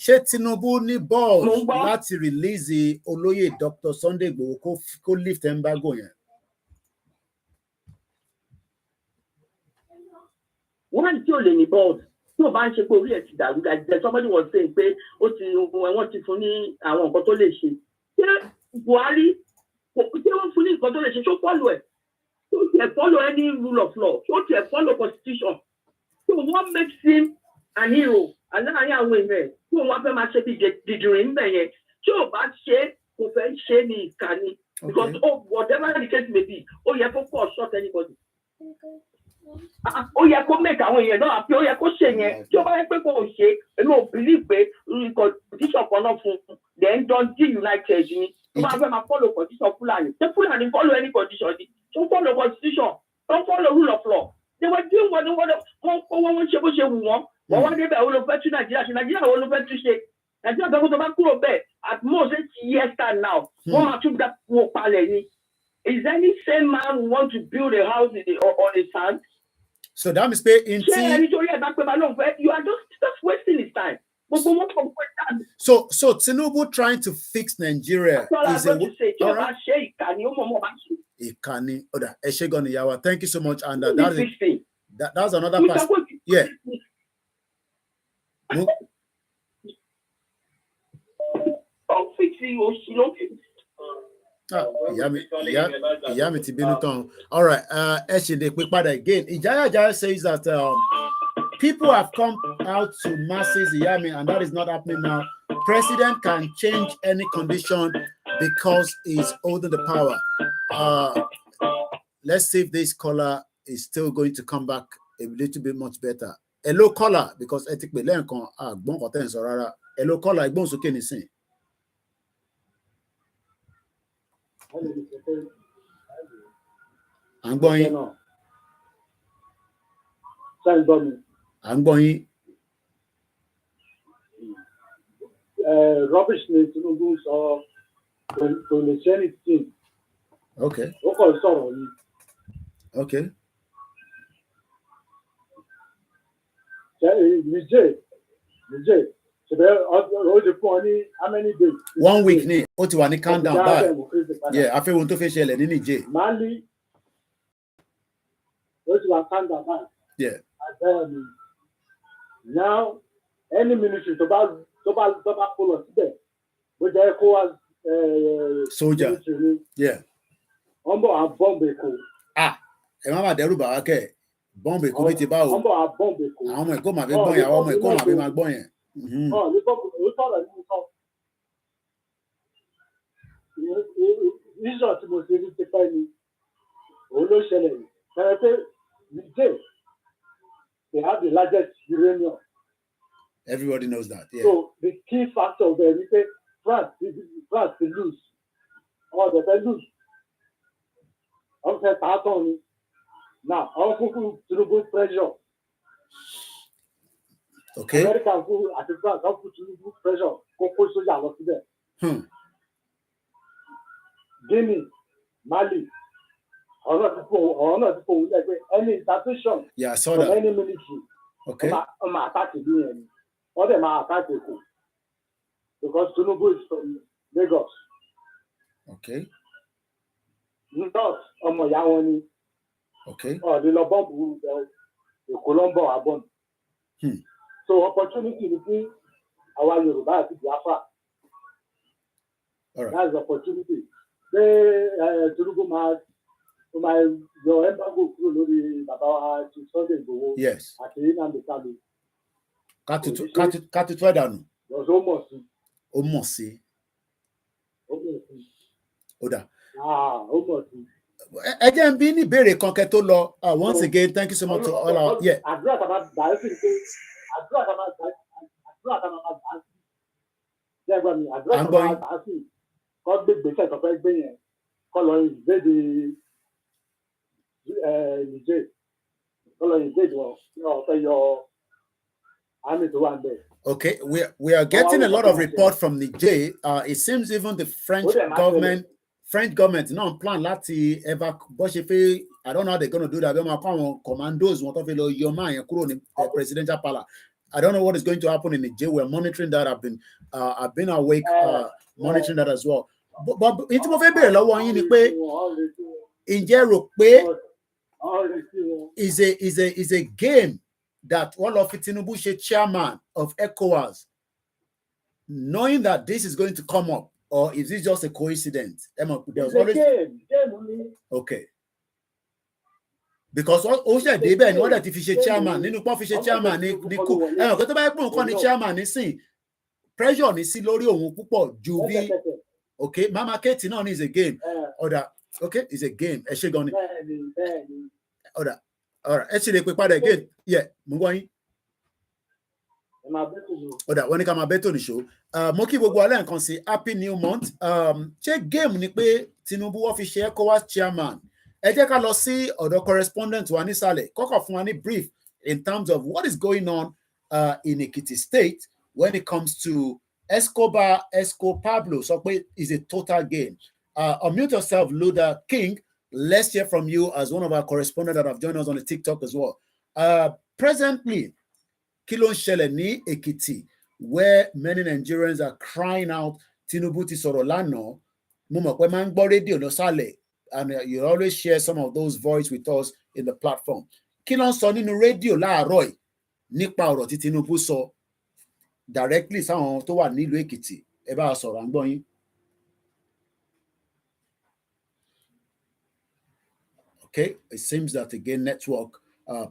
ṣé Tinubu ní balls láti release olóyè Dr. Sunday Igboho kó lift embargo yẹn. wọ́n ti ò lè ní balls. Tó bá ń ṣe pé orí ẹ̀ ti dàrú gàdìdẹ somebody was saying pé wọ́n ti fún ní àwọn nǹkan tó lè ṣe ṣé Buhari ṣé wọ́n fún ní nǹkan tó lè ṣe ṣó follow ẹ̀ ṣó tiẹ̀ follow any rule of law ṣó tiẹ̀ follow constitution so what makes him an hero aláàárín àwọn èèyàn ẹ̀ tí wọ́n fẹ́ máa ṣe bí dìdìrín ńbẹ̀ yẹn tí ò bá ṣe kò fẹ́ ṣe ní ìkànnì because whatever the case may be ó yẹ kó pọ̀ short anybody. Ó yẹ kó make àwọn èèyàn náà àfi ó yẹ kó ṣe yẹn tí ó bá yẹ pé kò ṣe èmi ò believe pé condition kan náà fún then don deal united ni ó máa fẹ́ máa follow condition Fúlàní ṣé Fúlàní follow any condition ni tó follow constitution tó follow rule of law they were doing what wọ́n ṣe bó ṣe wù wọ́n wá débẹ̀ ó lọ fẹ́ tún Nàìjíríà ṣe Nàìjíríà ó lọ fẹ́ tún ṣe Nàìjíríà bẹ́ẹ̀ kó tó bá kúrò bẹ́ẹ̀ at most 8 years time now wọ́n máa tún dá wọ́n palẹ̀ ni is any same man who want to build a house on the sand. So that means pé in you are just wasting his time. So Tinubu trying to fix Nigeria is a ìkànnì. Oda Eshegon Iyawa, thank you so much, and that's another part. Yeah. Ìyá mi ti bínú tán. All right, again. Ijaya says that people have come out to masses, Iyami, and that is not happening now. President can change any condition because he's holding the power. Let's see if this caller is still going to come back a little bit much better. Hello, caller, because hello, caller, I'm going. Rubbish ni Tinubu sọ kò lè ṣe anything. Okay. Ó kàn sọ̀rọ̀ ni. Okay. Nìjẹ́ ṣẹ̀bẹ̀ ó ti fún ọ ní how many days? 1 week ni ó ti wà ní countdown báyìí. Yeah, àfẹ́wọ̀n tó fẹ́ ṣẹlẹ̀ ní Nìjẹ́. Mali ó ti wà countdown báyìí. Yeah. Now any ministry tó bá kó lọ síbẹ̀ bó jẹ́ kó wá soldier. Yeah. Wọ́n bọ̀ à bọ́ǹbù Èkó. Ẹ má bàa dẹ́rù bàwá kẹ̀. Bọ́ǹbù Èkó bí ti bá o. Wọ́n bọ̀ à bọ́ǹbù Èkó. Àwọn ọmọ Èkó máa fi gbọ́n yẹn, àwọn ọmọ Èkó máa fi máa gbọ́n yẹn. Ní bọ́ǹbù ó sọ̀rọ̀ nínú kan. Israel tí mo ṣe ní ti pẹ́ ni òun ló ṣẹlẹ̀ yìí. Ṣẹlẹ̀ pé Niger, they have the largest uranium. Everybody knows that. Yeah. So the key factor there is that France will lose. Or they will lose. Okay, now, our people to put pressure. Okay. America will at the France, how put pressure. Go push soldier lost there. Guinea, Mali. Or not people like any institution. Yeah, I saw that. Any military. Okay. Attack the or them are attacking because Tinubu is from Lagos. Okay. Not Omoyawoni. Okay. Or the Lobomb, the Colombo are born. So opportunity between our Yoruba and Biafra. All right. That's the opportunity. Tinubu your embargo about Sunday go. Yes. At the end of the time. Ká tutù ẹ̀dànù. Ó mọ̀ sí. Ó dà. Ẹ jẹ́ n bí ní ìbéèrè kan kẹ́ tó lọ. Once again, thank you so much to all our. Yeah. Àdúrà tá a máa gbà á sí pé àdúrà tá a máa gbà á sí. Ṣé ẹ gbọ́ mi? Àdúrà tá a máa gbà á sí. Kọ́ gbé gbèsè tó fẹ́ gbé yẹn. Kọ́ lọ ìgbéde Nìjẹ́. Kọ́ lọ ìgbéde wọn. Wọ́n fẹ́ yọ. Okay, we are getting a lot of report from Niger. It seems even the French government no plan láti ever. I don't know how they're going to do that. Commandos want to follow your man presidential palace. I don't know what is going to happen in Niger. We're monitoring that. I've been awake monitoring that as well. But into mo fẹ́ bẹ̀rẹ̀ lọ́wọ́ yín ni pé ǹjẹ́ rò pé is a game that all of Tinubu ṣe chairman of ECOWAS, knowing that this is going to come up, or is this just a coincidence? There's always okay. Because ó ṣe dé bẹ́ẹ̀ ni wọ́n dẹ̀ ti fi ṣe chairman nínú pọ́n fi ṣe chairman ní kú ẹ̀rọ pé tó bá yẹ pé nǹkan ní chairman nísìn pressure ní sí lórí òun púpọ̀ ju bí okay Mama Katie náà ní is a game ọ̀dà okay is a game ẹ ṣe gan ni ọ̀dà. All right, actually, we put again. Yeah, mo gbọ́ yín. Ọ̀dà wọ́n ní ká máa bẹ́tò ní show. Mo kí gbogbo alẹ́ nǹkan sí happy new month. Ṣé game ni pé Tinubu wọ́n fi ṣe ECOWAS chairman? Ẹ jẹ́ ká lọ sí ọ̀dọ̀ correspondent wa nísàlẹ̀. Kọ́kọ́ fún wa ní brief in terms of what is going on in Ekiti State when it comes to Esco Pablo. So is a total game. Unmute yourself, Luda King. Let's hear from you as one of our correspondents that have joined us on the TikTok as well. Presently, kí ló ń ṣẹlẹ̀ ní Ekiti, where many Nigerians are crying out, Tinubu ti sọ̀rọ̀ lánàá. Mo mọ̀ pé máa ń gbọ́ rédíò lọ́sàlẹ̀, and you always share some of those voices with us in the platform. Kí ló ń sọ nínú rédíò láàárọ̀ yìí nípa ọ̀rọ̀ tí Tinubu sọ directly sáwọn tó wà nílùú Ekiti? Ẹ bá a sọ̀rọ̀, à ń gbọ́ yín. Okay, it seems that again network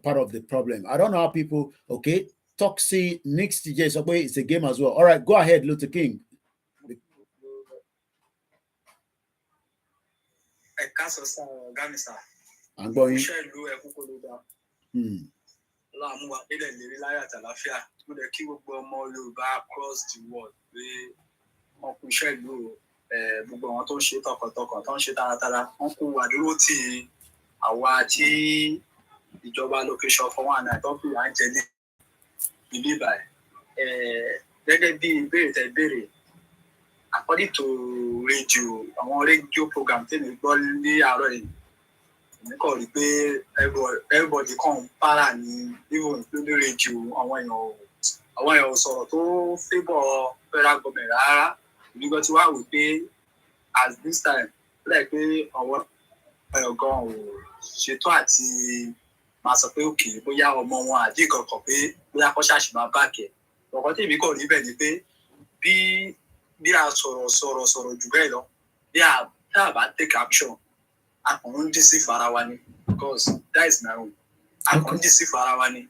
part of the problem. I don't know how people. Okay, Toxi next DJ so it's a game as well. All right, go ahead, Luther King. I'm going. Across the world. Gbogbo àwọn tó ń ṣe tọkàntọkàn tó ń ṣe taratara wọn kó wà dúró tì àwa tí ìjọba location fún wa náà tó fi à ń jẹ ní ibi báyìí gẹ́gẹ́ bí ìbéèrè tẹ́ béèrè according to radio program tẹ́lẹ̀ gbọ́ ní àárọ̀ yìí èmi kàn rí pé everybody kàn para ní even lórí radio àwọn èèyàn sọ̀rọ̀ tó favour federal government rárá nígbà tí wàá wí pé as this time like pé àwọn èèyàn gan ò ṣètò àti máa sọ pé òkè bóyá ọmọ wọn àdí kankan pé bóyá kọ́ ṣàṣì máa bá kẹ̀ ọ̀kan tèmi kàn rí bẹ́ẹ̀ ni pé bí a sọ̀rọ̀ jù bẹ́ẹ̀ lọ bí a tá a bá take action a kàn ń deceive ara wa ni because that is my own a kàn ń deceive ara wa ni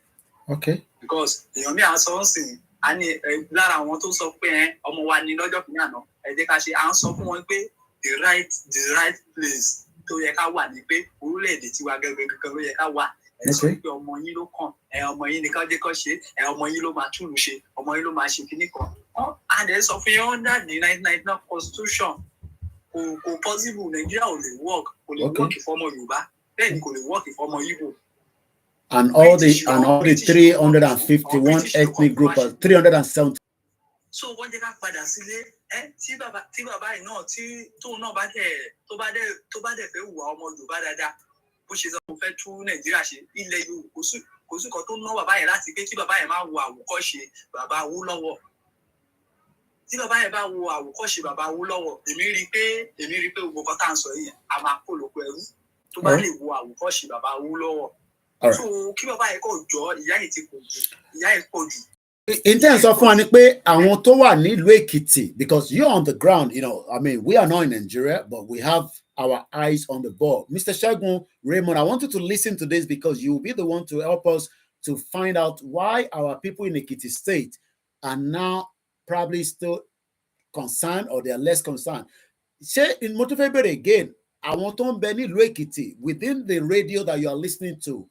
because èèyàn mi à ń sọ ń sìn á ní lára àwọn tó sọ pé ọmọ wa ni lọ́jọ́ kìíní àná ẹ jẹ́ ká ṣe à ń sọ fún wọn pé the right place tó yẹ ká wà ní pé orílẹ̀-èdè tiwa gẹ́gẹ́ ló yẹ ká wà ẹ sọ pé ọmọ yín ló kàn ọmọ yín nìkan jẹ́ kán ṣe ọmọ yín ló máa túlù ṣe ọmọ yín ló máa ṣe kíní kan and ẹ sọ fún yín under the 1999 constitution kò possible Nigeria ò lè work ìfọmọ Yorùbá bẹ́ẹ̀ ni kò lè work ìfọmọ Igbo. And all the 351 ethnic groups, 370. So wọ́n jẹ́ ká padà sílé tí bàbá yìí náà tóun náà bá dẹ̀ fẹ́ hùwà ọmọ Yorùbá dáadáa bó ṣe sọ mo fẹ́ tún Nàìjíríà ṣe ilẹ̀ Yorùbá kò sí kan tó ná bàbá yẹn láti pé kí bàbá yẹn máa wo àwòkọ́ṣe bàbá Awólọ́wọ̀ tí bàbá yẹn bá wo àwòkọ́ṣe bàbá Awólọ́wọ̀ èmi rí i pé gbogbo kan tá à ń sọ yìí a máa kó lóko ẹrú tó bá lè wo àwòkọ́ṣe bàbá Awólọ́wọ̀ so kí bàbá yẹn kò jọ ìyá yẹn pọ̀ jù. In terms of one, àwọn tó wà nílùú Èkìtì, because you're on the ground, I mean, we are not in Nigeria, but we have our eyes on the ball. Mr. Segun Raymond, I want you to listen to this because you'll be the one to help us to find out why our people in Ekiti State are now probably still concerned or they are less concerned. Say in Motivate again, àwọn tó ń bẹ nílùú Èkìtì within the radio that you are listening to.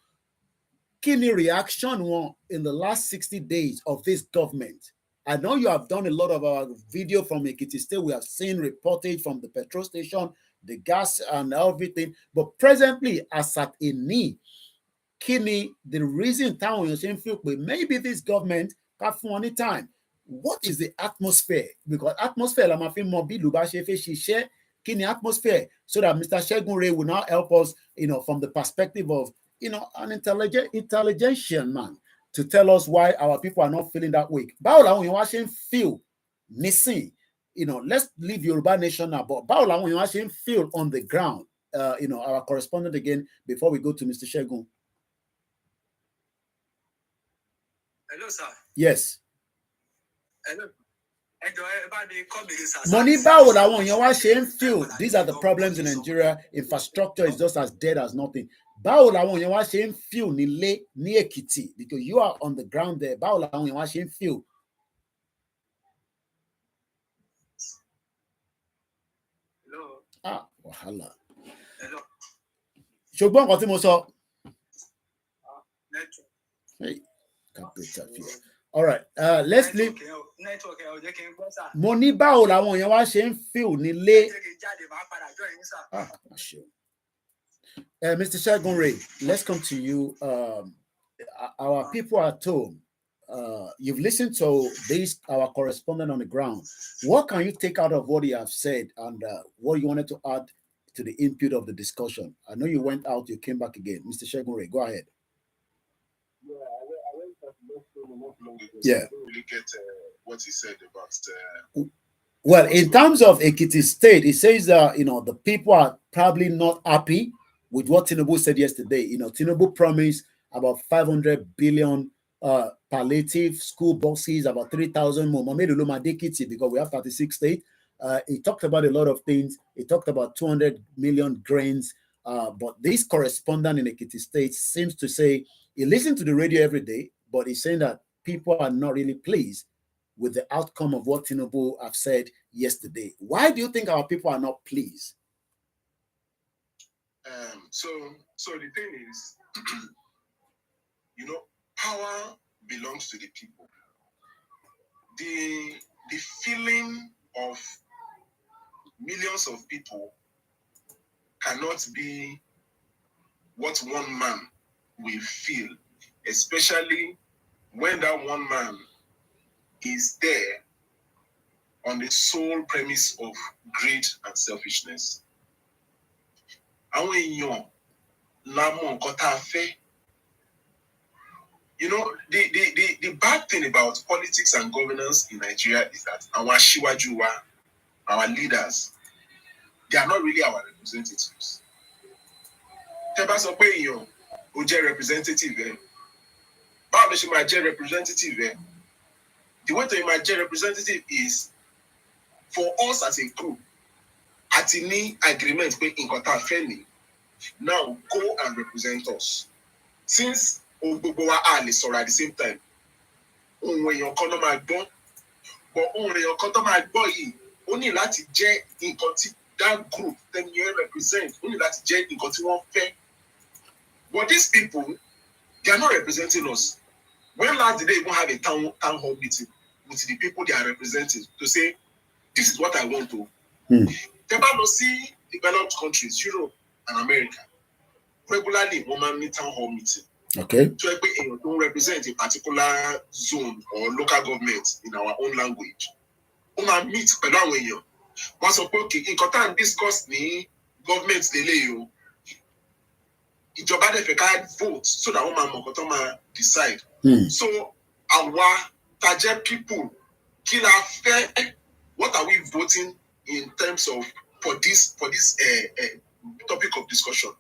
Kini reaction one in the last 60 days of this government? I know you have done a lot of our video from Ekiti State. We have seen reportage from the petrol station, the gas and everything. But presently, as at Ini, Kini, the reason town you're saying maybe this government got for any time. What is the atmosphere? Because atmosphere, I'm a more share Kini atmosphere, so that Mr. Segun Ray will now help us, from the perspective of an intelligent man to tell us why our people are not feeling that way. Báwo làwọn èèyàn wá ṣe ń feel nísìn, let's leave Yoruba Nation now, but báwo làwọn èèyàn wá ṣe ń feel on the ground, our correspondent again, before we go to Mr. Segun. Hello, sir. Yes. Hello. Money báwo làwọn èèyàn wá ṣe ń feel. These are the problems in Nigeria. Infrastructure is just as dead as nothing. Báwo làwọn èèyàn wá ṣe ń feel nílé ní Èkìtì, because you are on the ground there. Báwo làwọn èèyàn wá ṣe ń feel. Hello. Wàhálà. Hello. Ṣùgbọ́n nǹkan tí mo sọ. Hey, all right, let's leave. Money báwo làwọn èèyàn wá ṣe ń feel nílé. Mr. Segun Ray, let's come to you. Our people at home, you've listened to this, our correspondent on the ground. What can you take out of what he has said, and what you wanted to add to the input of the discussion? I know you went out, you came back again. Mr. Segun Ray, go ahead. Yeah, I don't really get what he said about. Well, in terms of Ekiti State, it says that the people are probably not happy with what Tinubu said yesterday. Tinubu promised about 500 billion palliative school buses, about 3,000 more. Because we have 36 states. He talked about a lot of things. He talked about 200 million grains. But this correspondent in Ekiti State seems to say he listens to the radio every day, but he's saying that people are not really pleased with the outcome of what Tinubu have said yesterday. Why do you think our people are not pleased? So the thing is, power belongs to the people. The feeling of millions of people cannot be what one man will feel, especially when that one man is there on the sole premise of greed and selfishness. Àwọn èèyàn la mọ̀ nǹkan tá a fẹ́. You know, the bad thing about politics and governance in Nigeria is that our aṣíwájú wa, our leaders, they are not really our representatives. Tẹ́ bá sọ pé èèyàn ò jẹ́ representative ẹ̀, báwo ló ṣe máa jẹ́ representative ẹ̀? The way to imagine representative is for us as a group, àti ní agreement pé nǹkan tá a fẹ́ ni. Now go and represent us. Since gbogbo wa a lè sọ̀rọ̀ at the same time, ohun èèyàn kan ló máa gbọ́, but ohun èèyàn kan tó máa gbọ́ yìí, ó ní láti jẹ́ nǹkan tí that group then you represent, ó ní láti jẹ́ nǹkan tí wọ́n fẹ́. But these people, they are not representing us. When last did they even have a town hall meeting with the people they are representing to say, this is what I want to. They might see developed countries, Europe and America, regularly women meet town hall meeting. Okay. So we don't represent a particular zone or local government in our own language. Women meet around you. Once okay, in contact discuss the government delay. Ìjọba dẹ̀ fẹ́ ká vote so that wọ́n máa mọ̀ nǹkan tó máa decide. So àwa tá jẹ́ people kí la fẹ́, what are we voting in terms of for this topic of discussion?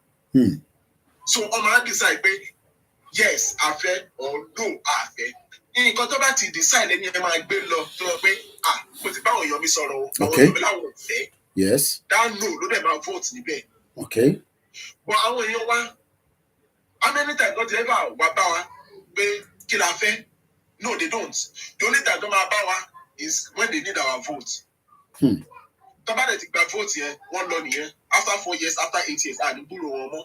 So on my decide pé yes a fẹ́ or no a fẹ́. Nǹkan tó bá ti decide ẹni ẹ máa gbé lọ tó lọ pé mo ti báwọn èèyàn mi sọ̀rọ̀ o, àwọn èèyàn mi láwọn ò fẹ́. Yes. That no ló dẹ̀ máa vote níbẹ̀. Okay. But àwọn èèyàn wa, how many times don't they ever wá bá wa pé kí la fẹ́? No, they don't. The only time tó máa bá wa is when they need our vote. Tó bá dẹ̀ ti gba vote yẹn, wọ́n lọ nìyẹn. After 4 years, after 8 years, àdúgbò wọn mọ́.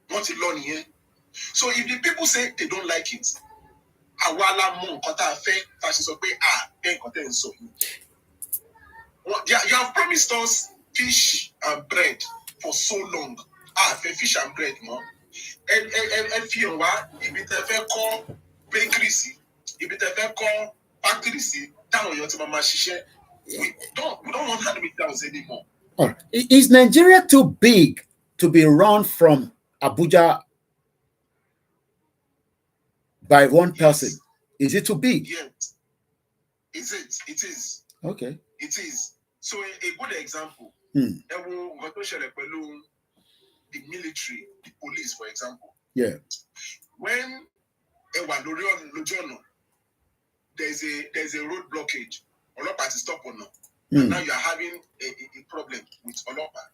Wọ́n ti lọ nìyẹn. So if the people say they don't like it, àwa la mọ̀ nǹkan tá a fẹ́, tá a ṣe sọ pé bẹ́ẹ̀ nǹkan tẹ́ ń sọ yìí. You have promised us fish and bread for so long. Fẹ́ fish and bread mọ́. Ẹ fi hàn wá ibi tẹ́ fẹ́ kọ́ bakery sí, ibi tẹ́ fẹ́ kọ́ factory sí, táwọn èèyàn ti máa ṣiṣẹ́. We don't want hand-me-downs anymore. Is Nigeria too big to be run from Abuja by one person? Is it too big? Yes. Is it? It is. Okay. It is. So a good example. The military, the police, for example. Yeah. When there's a road blockage, Olopa to stop or no. And now you are having a problem with Olopa.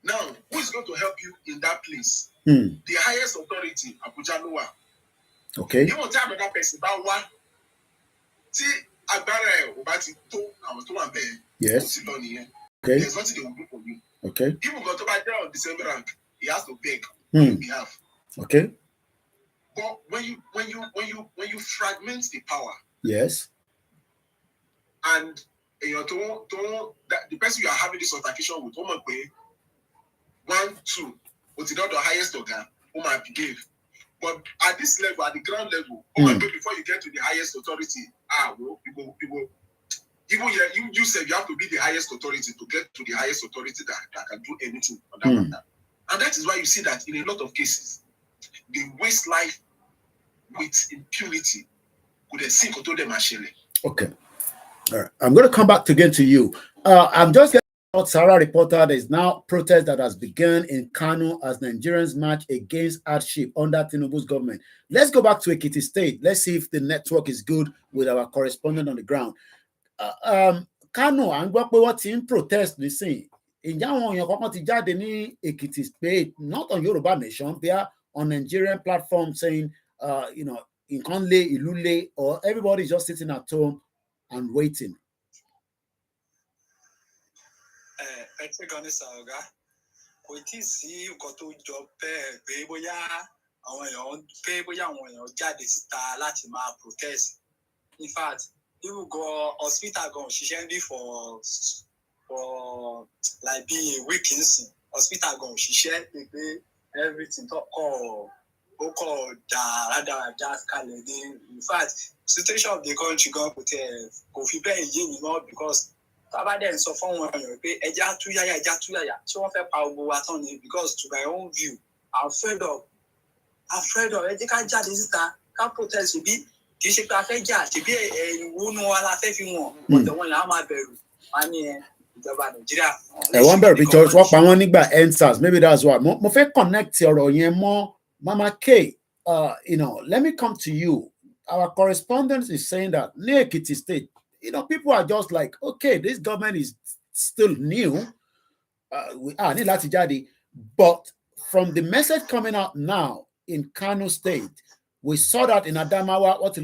Now, who is going to help you in that place? The highest authority, Abuja Loa. Okay. You won't tell another person about what. See, Agbára Obati to àwọn tó wà bẹ́ẹ̀. Yes. Okay. There's nothing they will do for you. Okay. Even got to buy down on the same rank, he has to beg on your behalf. Okay. But when you fragment the power, yes, and the person you are having this altercation with, 1, 2, but not the highest organ, behave. But at this level, at the ground level, before you get to the highest authority, people. Even you said you have to be the highest authority to get to the highest authority that can do anything on that matter. And that is why you see that in a lot of cases, they waste life with impunity. Okay. All right. I'm going to come back again to you. I'm just getting out Sarah reporter. There is now protest that has begun in Kano as Nigerians march against hardship under Tinubu's government. Let's go back to Ekiti State. Let's see if the network is good with our correspondent on the ground. Kano à ń gbọ́ pé wọ́n ti ń protest nísìn. Ǹjẹ́ àwọn èèyàn kankan ti jáde ní Ekiti State, not on Yoruba Nation, they are on Nigerian platform saying, nǹkan lé, ìlú lé, or everybody is just sitting at home and waiting? Ẹ ṣé gan ni Sàrọ̀gá, kò tí ì sí nǹkan tó jọ bẹ́ẹ̀ pé bóyá àwọn èèyàn jáde síta láti máa protest. In fact, people go hospital go ṣiṣẹ́ for like being a week in hospital go ṣiṣẹ́ pé everything tó kọ́ In fact, situation of the country go Kofi because so because to my own view, I'm afraid of protest be but the one I wonder because what I want to answers, maybe that's why. Mo fe connect your more Mama K. Let me come to you. Our correspondent is saying that near Ekiti State, people are just like, okay, this government is still new. But from the message coming out now in Kano State, we saw that in Adamawa, what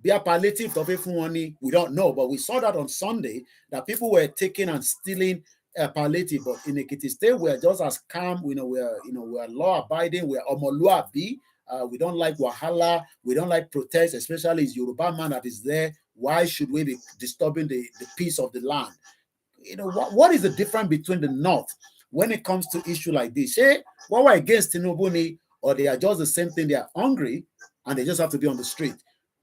be a palliative of money, we don't know, but we saw that on Sunday that people were taking and stealing a palliative. But in Ekiti State, we're just as calm. We're law abiding. We're omoluabi. We don't like wahala. We don't like protests, especially as Yoruba man that is there. Why should we be disturbing the peace of the land? What is the difference between the North when it comes to issue like this? What we're against Tinubu, or they are just the same thing? They are hungry and they just have to be on the street.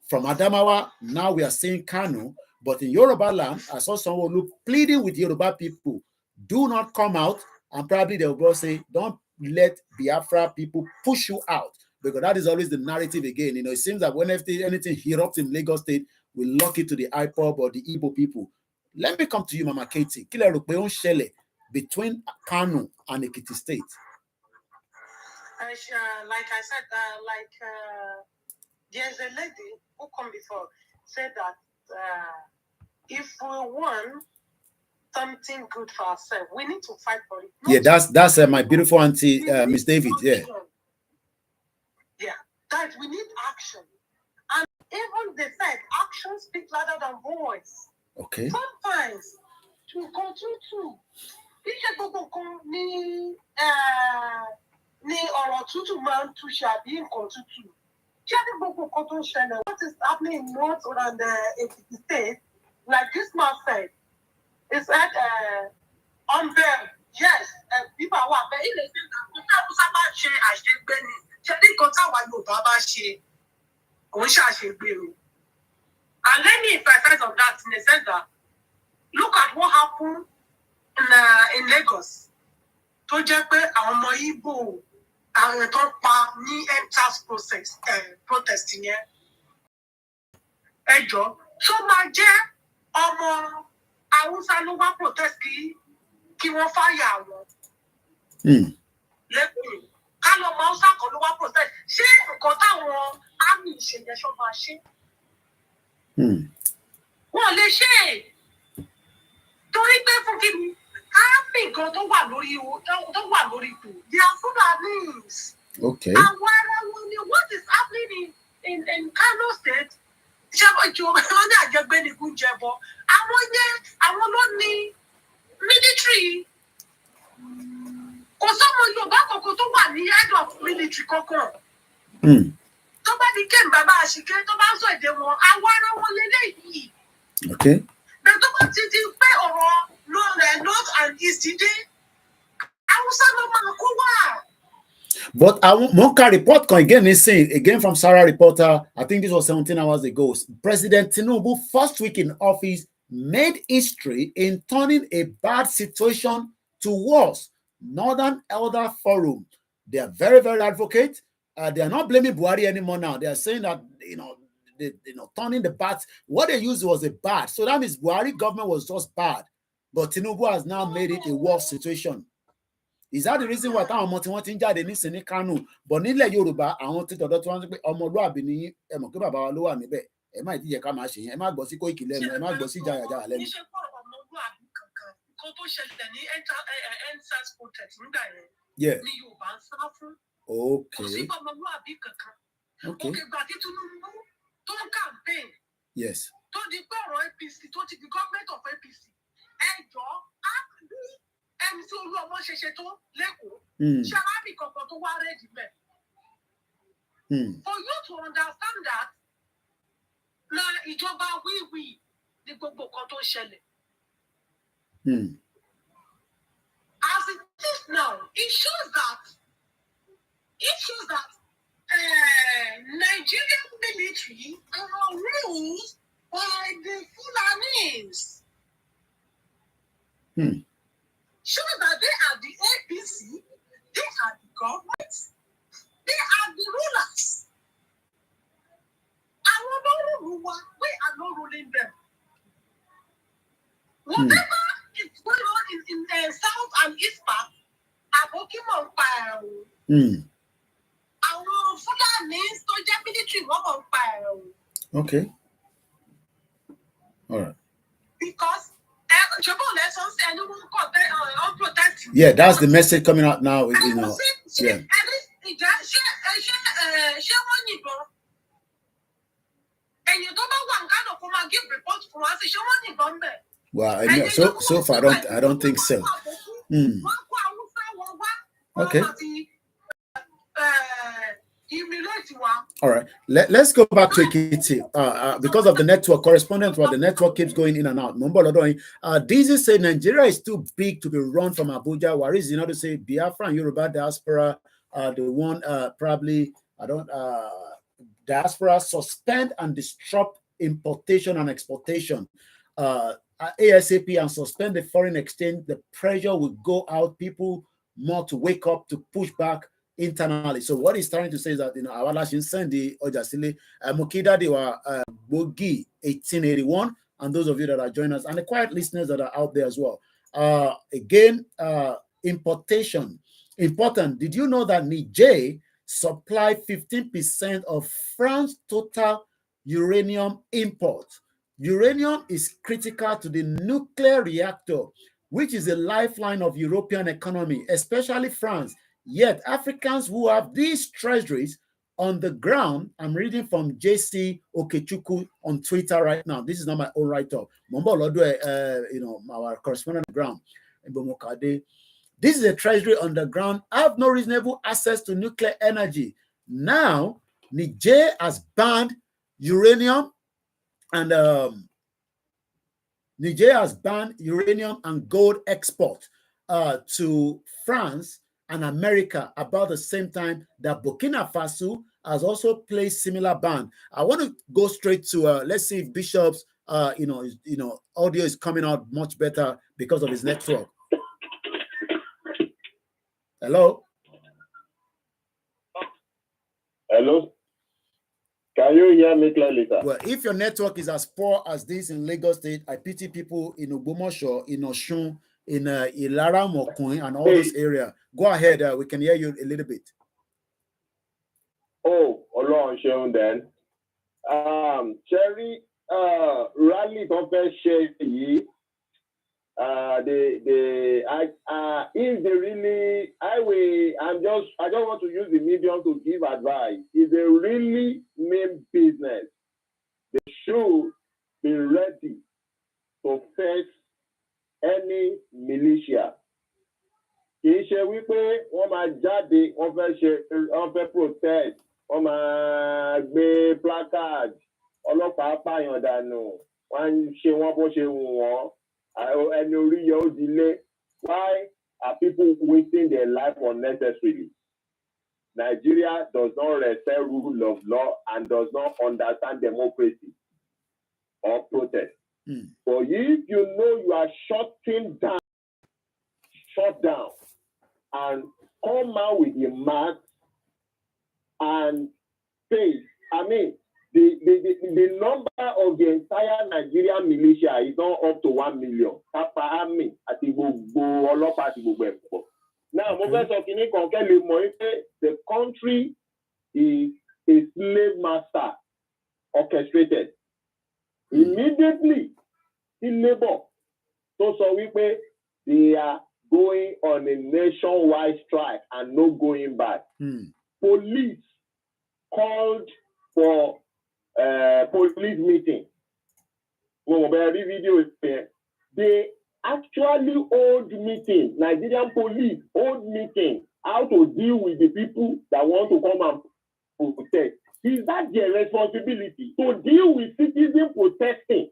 From Adamawa, now we are seeing Kano, but in Yoruba land, I saw someone pleading with Yoruba people, do not come out, and probably they'll go say, don't let Biafra people push you out, because that is always the narrative again. It seems that whenever anything erupts in Lagos State, we lock it to the IPOB or the Igbo people. Let me come to you, Mama Katie. Between Kano and Ekiti State. Like I said, there's a lady who come before said that if we want something good for ourselves, we need to fight for it. Yeah, that's my beautiful auntie, Miss David. Yeah. Yeah, that we need action, and even they said action speaks louder than voice. Okay. Sometimes to continue to what is happening in North and Ekiti State, like this man said, is that yes, people are but in the and let me emphasize on that in the sense that look at what happened in Lagos. To jẹ́ pé àwọn ọmọ Igbo àwọn tó pa ní entrance protest yẹn. Ẹjọ́ tó máa jẹ́ ọmọ Hausa ló wá protest kí wọ́n fáyà wọn. Lẹ́kùn ká lọ mọ Hausa kan ló wá protest. Ṣé nǹkan táwọn army ṣe yẹn ṣọ́ máa ṣe? Wọ́n lè ṣe é. Torí pé fún kí ni? Army kan tó wà lórí ipò. They are Fulanis. Okay. And what is happening in Kano State? Àwọn ló ní military. Kò sọ́mọ Yorùbá kankan tó wà ní head of military kankan. Tó bá di kéèmù bàbá àṣìkè tó bá ń sọ èdè wọn, àwọn ará wọn lélẹ́yìí. Okay. Bẹ́ẹ̀ tó bá ti di pé ọ̀rọ̀ North and East dé, Hausa ló máa kó wá. But I won't report again from Sarah Reporter. I think this was 17 hours ago. President Tinubu, first week in office, made history in turning a bad situation to worse. Northern Elder Forum, they are very, very advocate. They are not blaming Buhari anymore now. They are saying that turning the bad. What they used was a bad. So that means Buhari government was just bad, but Tinubu has now made it a worse situation. Is that the reason why táwọn ọmọ tí wọ́n ti ń jáde nísìnyí ní Kánò bọ̀ nílẹ̀ Yorùbá àwọn tí tọ̀dọ̀ tí wọ́n ti pé ọmọlúàbí ni ẹ mọ̀ pé bàbá wa ló wà níbẹ̀ ẹ má ìdíje ká máa ṣe yẹn ẹ má gbọ́ sí Kóìkì lẹ́nu ẹ má gbọ́ sí jàyàjà lẹ́nu. Iṣẹ́ pọ̀ ọmọlúàbí kankan kó tó ṣẹlẹ̀ ní endsars protest nígbà yẹn ní Yorùbá ń sá fún. Kò sí ọmọlúàbí kankan. Òkè gbà tí Tinubu tó ń campaign. Yes. Tó di pé ọ̀rọ̀ APC tó ti di government of APC ẹjọ́ á bí ẹni tí olú ọmọ ṣe tó lẹ́kọ̀ọ́ ṣe arábì kankan tó wá rẹ́ẹ̀dì bẹ́ẹ̀. For you to understand that na ìjọba wíwì ní gbogbo kan tó ṣẹlẹ̀. As it is now, it shows that it shows that Nigerian military are ruled by the Fulanis. Shows that they are the APC, they are the government, they are the rulers. We are not ruling them. Whatever is going on in the south and east part, are working on fire. Our Fulanis to the military work on fire. Okay. All right. Because yeah, that's the message coming out now. You know, yeah. Well, so far I don't think so. Okay. All right, let's go back to Ekiti. Because of the network, correspondence where the network keeps going in and out. Dizzy say Nigeria is too big to be run from Abuja. Waris, you know, to say Biafra and Yoruba diaspora, the one probably diaspora suspend and disrupt importation and exportation ASAP and suspend the foreign exchange. The pressure will go out. People more to wake up to push back internally. So what he's trying to say is that, you know, our last Sendi Ojasile Mukida they were Bogi 1881, and those of you that are joining us and the quiet listeners that are out there as well. Again, importation important. Did you know that Niger supply 15% of France's total uranium import? Uranium is critical to the nuclear reactor, which is a lifeline of European economy, especially France. Yet Africans who have these treasuries on the ground, I'm reading from JC Okechukwu on Twitter right now. This is not my own write-up. You know, our correspondent on the ground. This is a treasury on the ground. Have no reasonable access to nuclear energy. Now, Niger has banned uranium and Niger has banned uranium and gold export to France and America about the same time that Burkina Faso has also placed similar ban. I want to go straight to let's see if Bishop's audio is coming out much better because of his network. Hello. Hello. Can you hear me clearly, sir? Well, if your network is as poor as this in Lagos State, I pity people in Ogbomoso, in Osun, in Ilara Mokun, and all this area. Go ahead. We can hear you a little bit. Oh, Olorun Seun then. Cherry, rally conference share if they really, I don't want to use the medium to give advice. If they really mean business, they should be ready to face any militia. Kì í ṣe wípé wọ́n máa jáde, wọ́n fẹ́ protest, wọ́n máa gbé placard, ọlọ́pàá pààyàn dànù, wọ́n ṣe wọ́n bó ṣe wù wọ́n. Ẹni orí yẹ ó dilé. Why are people wasting their life unnecessarily? Nigeria does not respect rule of law and does not understand democracy or protest. So if you know you are shut down and come out with the mask and face, I mean, the number of the entire Nigerian militia is not up to 1 million. Now, the country is a slave master orchestrated. Immediately, in labor, so they are going on a nationwide strike and no going back. Police called for police meeting. They actually hold meeting. Nigerian police hold meeting how to deal with the people that want to come and protest. Is that their responsibility to deal with citizens protesting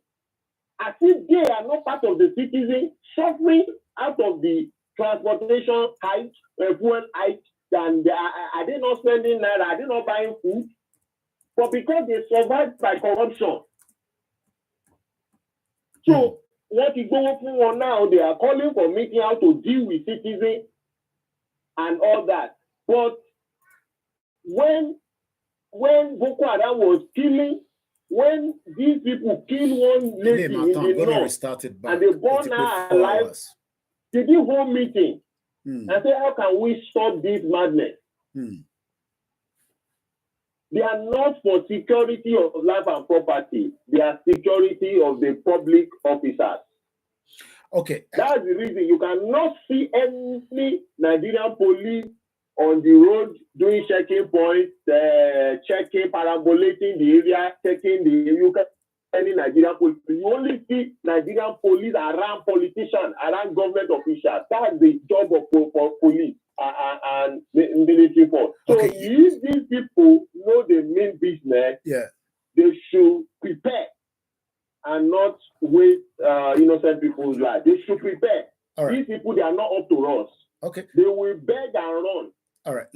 as if they are not part of the citizens suffering out of the transportation hike, fuel hike, than are they not spending naira? Are they not buying food? But because they survived by corruption. So what is going on now? They are calling for meeting how to deal with citizens and all that. But when Boko Haram was killing, when these people kill one lady in the north and they burn her alive, they did whole meeting and say, how can we stop this madness? They are not for security of life and property. They are security of the public officers. Okay. That's the reason you cannot see any Nigerian police on the road doing checking points, checking, parabolating the area, checking the UK. Any Nigerian police. You only see Nigerian police around politicians, around government officials. That's the job of police and the military force. So if these people know they mean business, they should prepare and not waste innocent people's lives. They should prepare. These people, they are not up to us. Okay. They will beg and run. All right.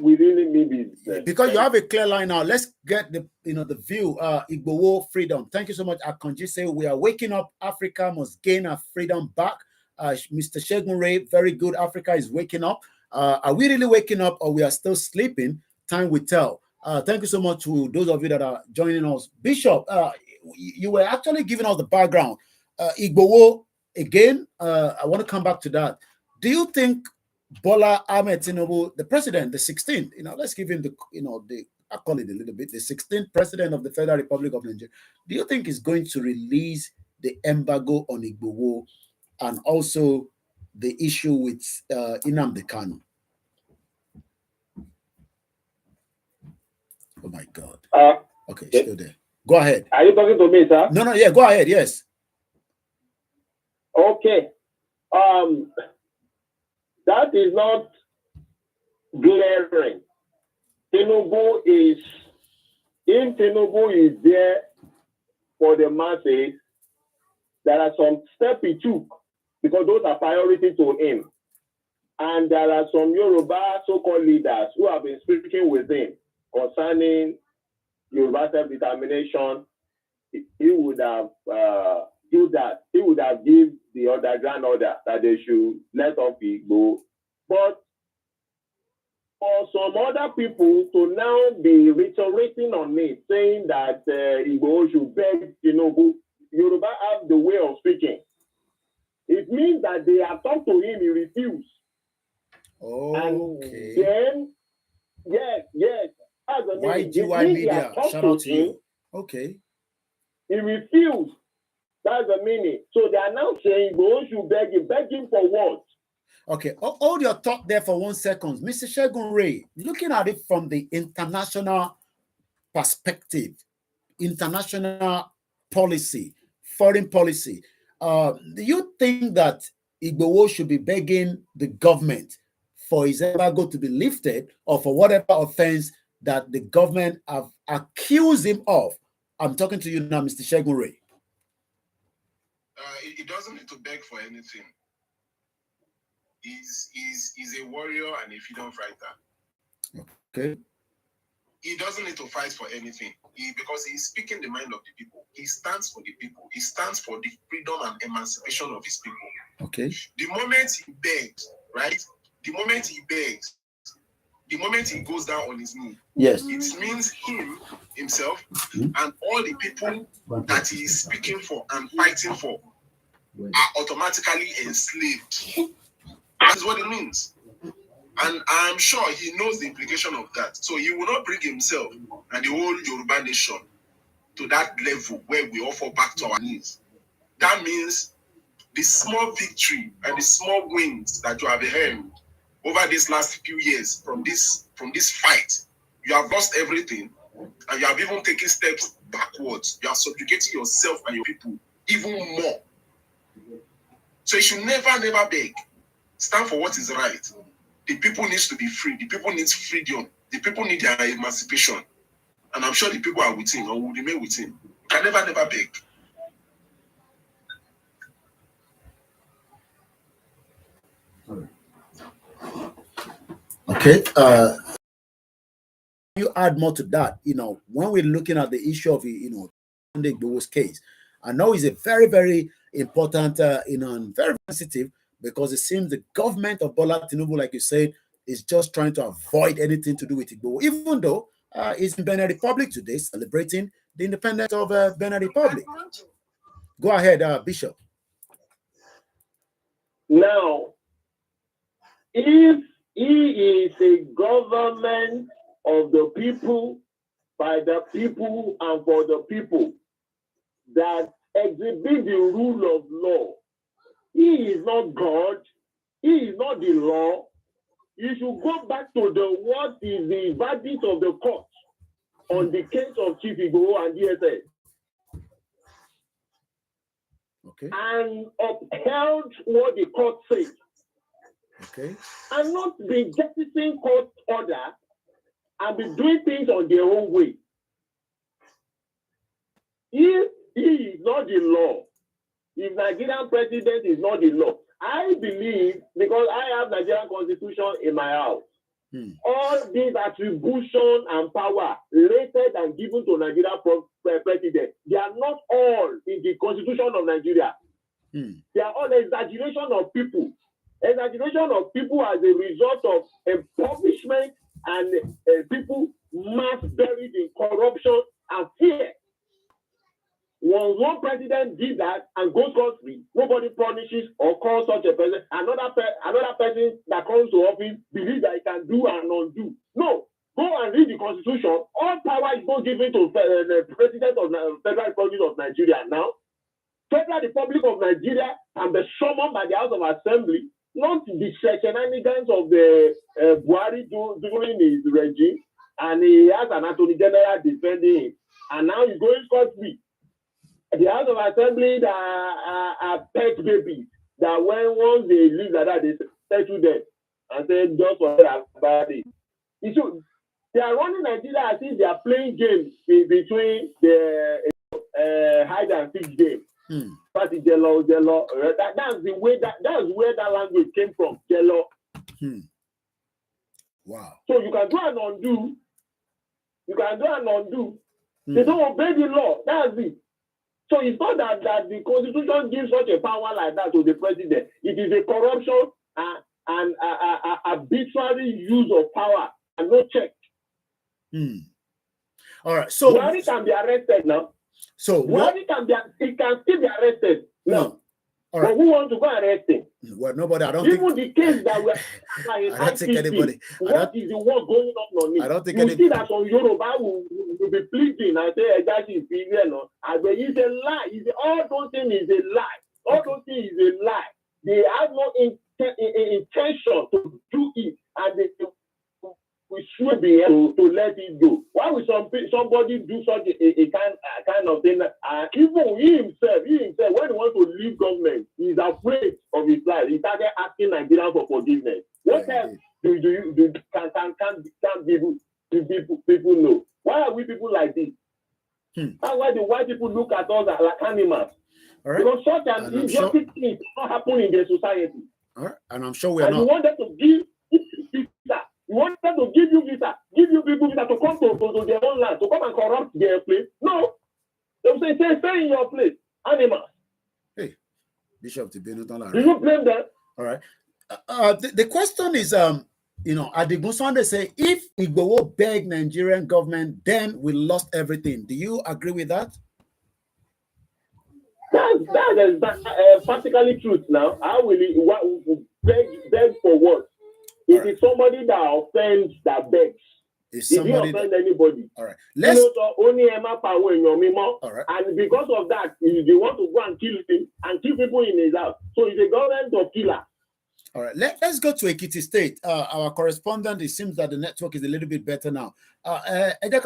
We really need business. Because you have a clear line now. Let's get the the view. Igbowo freedom. Thank you so much. Akonji say we are waking up. Africa must gain our freedom back. Mr. Shegun Ray, very good. Africa is waking up. Are we really waking up, or we are still sleeping? Time will tell. Thank you so much to those of you that are joining us. Bishop, you were actually giving us the background. Igbowo again. I want to come back to that. Do you think Bola Ahmed Tinubu, the president, the 16th, let's give him I call it a little bit, the 16th president of the Federal Republic of Nigeria, do you think he's going to release the embargo on Igbowo and also the issue with Nnamdi Kanu? Oh my God. Okay, still there. Go ahead. Are you talking to me, sir? No, yeah, go ahead, yes. Okay. That is not glaring. Tinubu is there for the masses. There are some steps he took because those are priority to him. And there are some Yoruba so-called leaders who have been speaking with him concerning Yoruba self-determination. He would have do that. He would have given the underground order that they should let off Igbo. But for some other people to now be reiterating on it, saying that Igbo should beg Tinubu, Yoruba have the way of speaking. It means that they have talked to him, he refused. Okay. And then, yes. YGY Media, shout out to you. Okay. He refused. That's the meaning. So they are now saying Igbo should beg him for what? Okay, hold your thought there for 1 second. Mr. Shegun Ray, looking at it from the international perspective, international policy, foreign policy, do you think that Igbowo should be begging the government for his embargo to be lifted or for whatever offense that the government have accused him of? I'm talking to you now, Mr. Shegun Ray. He doesn't need to beg for anything. He's a warrior and a freedom fighter. Okay. He doesn't need to fight for anything. Because he's speaking the mind of the people. He stands for the people. He stands for the freedom and emancipation of his people. Okay. The moment he begs, right? The moment he begs, the moment he goes down on his knee, yes, it means himself, and all the people that he is speaking for and fighting for are automatically enslaved. That's what it means. And I'm sure he knows the implication of that. So he will not bring himself and the whole Yoruba nation to that level where we all fall back to our knees. That means the small victory and the small wins that you have earned over these last few years from this fight, you have lost everything, and you have even taken steps backwards. You are subjugating yourself and your people even more. So you should never beg. Stand for what is right. The people needs to be free. The people needs freedom. The people need their emancipation. And I'm sure the people are with him or will remain with him. You can never beg. Okay. You add more to that, when we're looking at the issue of, Sunday Igboho's case, I know it's a very, very important, and very sensitive, because it seems the government of Bola Tinubu, like you said, is just trying to avoid anything to do with Igboho, even though it's in Benin Republic today, celebrating the independence of Benin Republic. Go ahead, Bishop. Now, if he is a government of the people, by the people, and for the people, that exhibit the rule of law, he is not God, he is not the law. You should go back to what is the verdict of the court on the case of Chief Igboho and DSS. Okay. And upheld what the court said. Okay. And not be jettisoning court order and be doing things on their own way. If he is not the law, if Nigerian president is not the law, I believe, because I have Nigerian constitution in my house, all these attribution and power rated and given to Nigerian president, they are not all in the constitution of Nigeria. They are all exaggeration of people. Exaggeration of people as a result of impoverishment and people mass buried in corruption and fear. Once one president did that and goes scot-free, nobody punishes or calls such a person. Another person that comes to office believes that he can do and undo. No, go and read the constitution. All power is not given to the president of the Federal Republic of Nigeria now. Federal Republic of Nigeria can be summoned by the House of Assembly, not the shenanigans of the Buhari during his regime, and he has an attorney general defending him, and now he's going scot-free. The House of Assembly that are pet babies, that once they leave like that, they settle them and say, just forget about it. They are running Nigeria as if they are playing games between the hide and seek game. That's the way that's where that language came from, jello. Wow. So you can do and undo. They don't obey the law. That's it. So it's not that the constitution gives such a power like that to the president. It is a corruption and arbitrary use of power and no check. All right. So Buhari can be arrested now. So Buhari can still be arrested now. All right. But who wants to go arrest him? Well, nobody. I don't Even think. The case that we're I don't think anybody. What is the work going on it? I don't think you see that some Yoruba will be pleading and say that is no. It's a lie. All those things is a lie. All those things is a lie. They have no intention to do it, and we should be able to let it go. Why would somebody do such a kind of thing? Even he himself, when he wants to leave government, he's afraid of his life. He started asking Nigerians for forgiveness. What else can people know? Why are we people like this? That's why the white people look at us like animals. Right. Because such an idiotic thing not happen in their society. All right. And I'm sure we are not. You want them to give visa. You want them to give you visa, give you people visa to come to their own land, to come and corrupt their place. No. They'll say, stay in your place. Animals. Hey, Bishop Tibenu. Do you blame them? All right. The question is, Adigun Sunday say, if Igboho beg Nigerian government, then we lost everything. Do you agree with that? That is practically truth now. How will he beg for what? It is somebody that offends that begs. If he offend anybody. All right. Only Emma Power in your memo. All right. And because of that, they want to go and kill him and kill people in his house. So he's a government of killer. All right, let's go to Ekiti State. Our correspondent, it seems that the network is a little bit better now. And the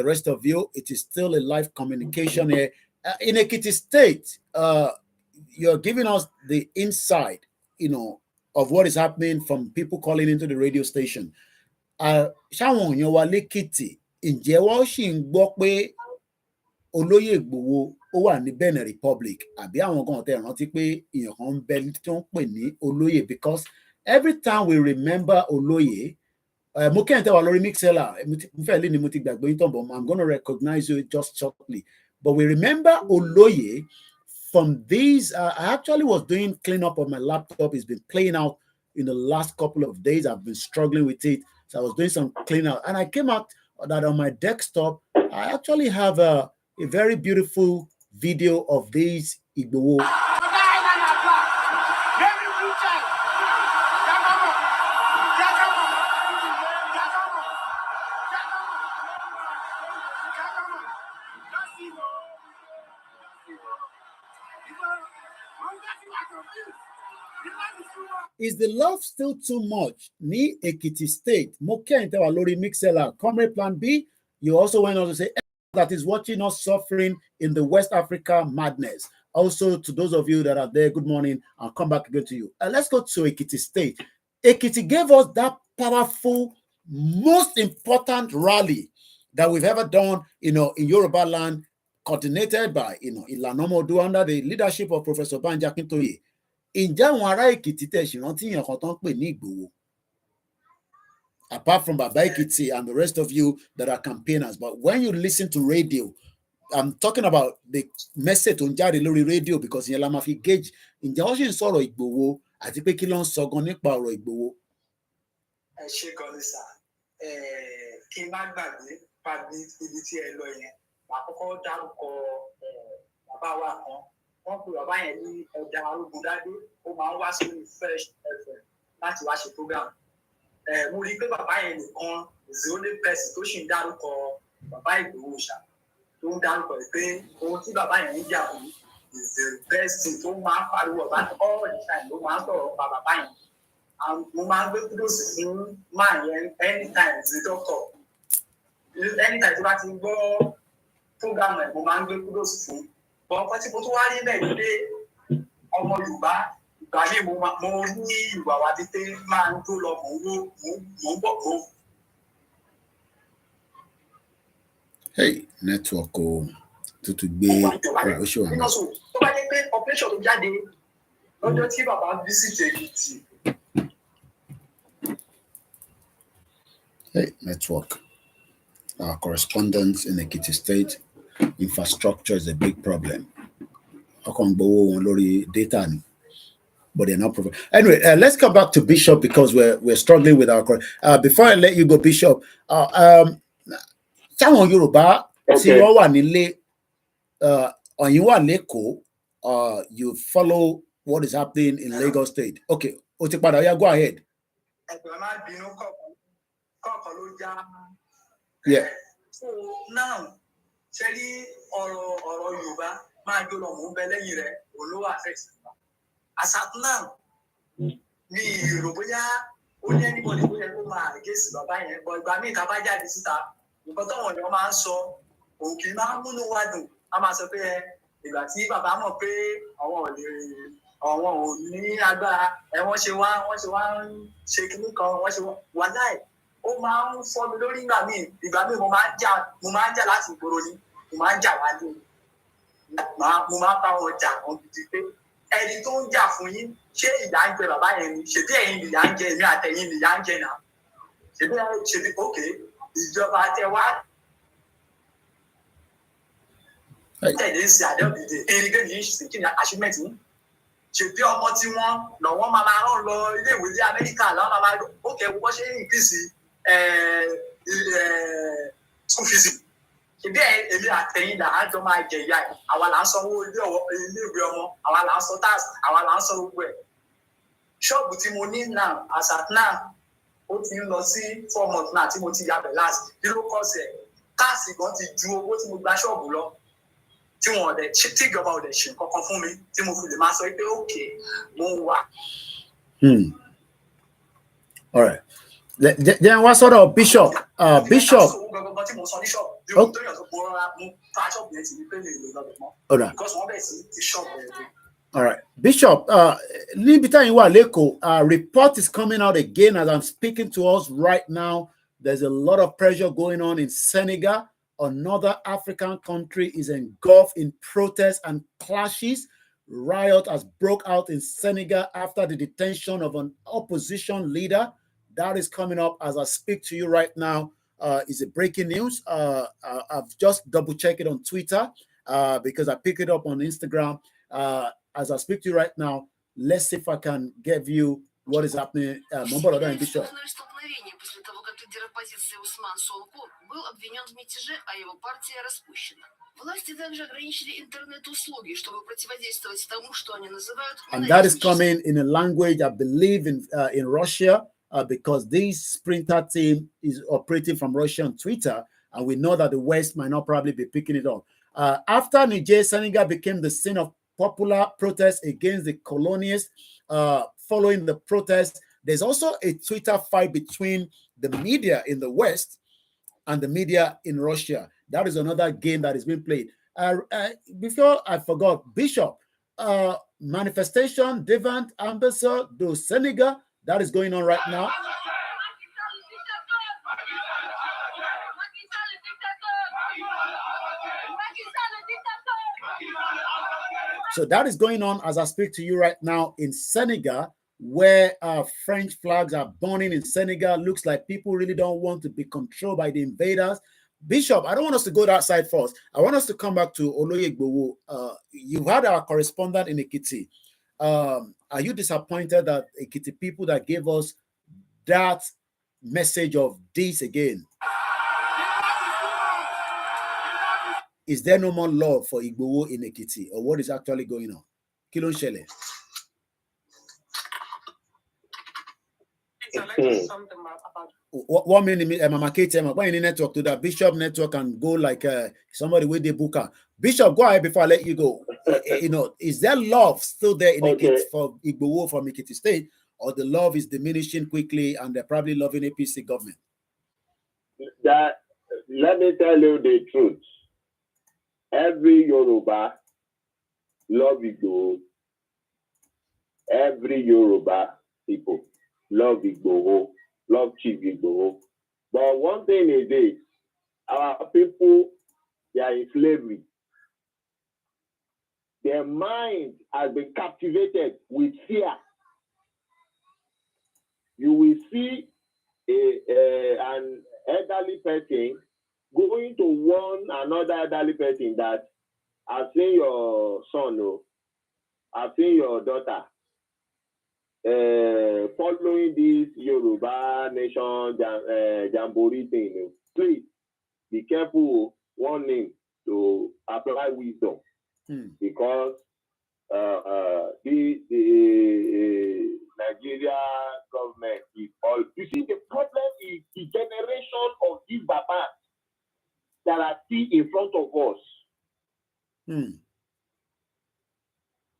rest of you, it is still a live communication here. In Ekiti State, you're giving us the inside, of what is happening from people calling into the radio station. Olóyè Ìgbòho ó wà ní Benin Republic àbí àwọn kan tẹ́ rántí pé èèyàn kan ń bẹ tí wọ́n pè ní olóyè, because every time we remember Oloye, I'm going to recognize you just shortly. But we remember Oloye from these. I actually was doing cleanup of my laptop. It's been playing out in the last couple of days. I've been struggling with it. So I was doing some cleanup. And I came out that on my desktop, I actually have a very beautiful video of these Igbo. Is the love still too much? Ni Ekiti State, Moke Intewalori Mixela, Comrade Plan B. You also went on to say that is watching us suffering in the West Africa madness. Also, to those of you that are there, good morning. I'll come back again to you. Let's go to Ekiti State. Ekiti gave us that powerful, most important rally that we've ever done, in Yoruba land, coordinated by, Ilana Modu under the leadership of Professor Banji Akintoye. Apart from Baba Ekiti and the rest of you that are campaigners, but when you listen to radio, I'm talking about the message on Jari Lori radio, because in Lama fi gauge in Joshua Soro Igbowo, àti pé kí ló ń sọ gan nípa ọ̀rọ̀ Igbowo. Ẹ ṣé gan ni sà, kí n má gbàgbé pàbí ibi tí ẹ lọ yẹn, màá kọ́kọ́ dárúkọ bàbá wa kan, wọ́n pe bàbá yẹn ní Ẹ̀dà Arúgbódádé, ó máa ń wá sí Fresh FM láti wá ṣe program. Mo rí pé bàbá yẹn nìkan is the only person tó ṣì ń dárúkọ bàbá Ìgbòho ṣá, tó ń dárúkọ pé ohun tí bàbá yẹn ń jà fún is the best thing, tó máa ń pariwo bàbá all the time, ló máa ń sọ̀rọ̀ pa bàbá yẹn. Mo máa ń gbé kúdòsì fún máa yẹn anytime the doctor, anytime tó bá ti gbọ́ program ẹ̀ mo máa ń gbé kúdòsì fún. Bọ́n ọkọ tí mo tún wá rí bẹ́ẹ̀ ni pé ọmọ Yorùbá ìgbà míì mo ní ìwà wa títí máa ń tó lọ mò ń bọ̀ mò. Hey, network tuntun gbé oṣù àná. Tó bá jẹ́ pé operation tó jáde lọ́jọ́ tí bàbá visit Èkìtì. Hey, network. Our correspondence in Ekiti State, infrastructure is a big problem. Data, but they're not providing. Anyway, let's come back to Bishop, because we're struggling with our. Before I let you go, Bishop, Táwọn Yorùbá tí wọ́n wà nílé, ọ̀yin wà lÉkòó, you follow what is happening in Lagos State. Okay, ó ti padà, go ahead. Yeah. So now, ṣẹ́rí ọ̀rọ̀ Yorùbá máa jó lọ mò ń bẹ lẹ́yìn rẹ̀ olówó affect. As at now, mi rò bóyá ó ní anybody tó yẹ kó máa against bàbá yẹn, but ìgbà míì tá bá jáde síta, nǹkan táwọn èèyàn máa ń sọ òkè máa ń múnú wá dùn. A máa sọ pé ìgbà tí bàbá mọ̀ pé àwọn ò ní agbára, wọ́n ṣe wá ń ṣe kinní kan, wọ́n ṣe wá láì. Ó máa ń fọ́ mi lórí ìgbà míì mo máa ń jà láti ìgboro ni, mo máa ń jà wálé, mo máa ń bá wọn jà wọn gidi pé ẹni tó ń jà fún yín ṣé ìyà ń jẹ bàbá yẹn ni, ṣèbí ẹ̀yin ìyà ń jẹ, èmi àtẹ̀yin ìyà ń jẹ náà, ṣèbí òkè ìjọba tẹ wá tẹ̀lé sí àdébìdè erigé ní ìṣìṣẹ́ kí ni achievement yín, ṣèbí ọmọ tí wọ́n lọ́wọ́ máa rán lọ iléèwé ní Amẹ́ríkà lọ́wọ́ máa òkè wọ́n ṣe ń increase school fees. Ṣèbí èmi àtẹ̀yin là á jọ máa jẹ ìyá ẹ̀, àwa là ń sanwó iléèwé ọmọ, àwa là ń san tax, àwa là ń san gbogbo ẹ̀. Ṣọ́ọ̀bù tí mo ní now as at now ó ti ń lọ sí 4 months náà tí mo ti yabẹ̀ last, kí ló kọ́ sí ẹ̀? Táàsì gan ti ju owó tí mo gba ṣọ́ọ̀bù lọ, tí ìjọba ò dẹ̀ ṣe kankan fún mi, tí mo fi lè máa sọ pé okay mo wà. All right. Then what sort of Bishop? Bishop. All right. All right. Bishop, report is coming out again as I'm speaking to us right now. There's a lot of pressure going on in Senegal. Another African country is engulfed in protests and clashes riot has broke out in Senegal after the detention of an opposition leader. That is coming up as I speak to you right now. Is a breaking news. I've just double checked it on Twitter because I picked it up on Instagram. As I speak to you right now, let's see if I can give you what is happening. Bishop. And that is coming in a language I believe in Russia, because this sprinter team is operating from Russia on Twitter, and we know that the West might not probably be picking it up. After Niger, Senegal became the scene of popular protests against the colonialists. Following the protests, there's also a Twitter fight between the media in the West and the media in Russia. That is another game that is being played. Before I forgot, Bishop, manifestation, Devant, Ambassador, do Senegal, that is going on right now. So that is going on as I speak to you right now in Senegal, where French flags are burning in Senegal. Looks like people really don't want to be controlled by the invaders. Bishop, I don't want us to go that side first. I want us to come back to Oloyegbowo. You had our correspondent in Ekiti. Are you disappointed that Ekiti people that gave us that message of this again? Is there no more love for Igbowo in Ekiti, or what is actually going on? Kí ló ń ṣẹlẹ̀? One minute, Mama Kate, why any network to that Bishop network can go like somebody with the booker. Bishop, go ahead before I let you go. Is there love still there in Ekiti for Igbowo from Ekiti State, or the love is diminishing quickly and they're probably loving APC government? That, let me tell you the truth. Every Yoruba love Igboho. Every Yoruba people love Igboho, love Chief Igboho. But one thing is this, our people, they are in slavery. Their mind has been captivated with fear. You will see an elderly person going to warn another elderly person that I've seen your son, I've seen your daughter following this Yoruba Nation Jamboree thing. Please be careful, warning to apply wisdom, because the Nigeria government is all. You see, the problem is the generation of these babas that are still in front of us.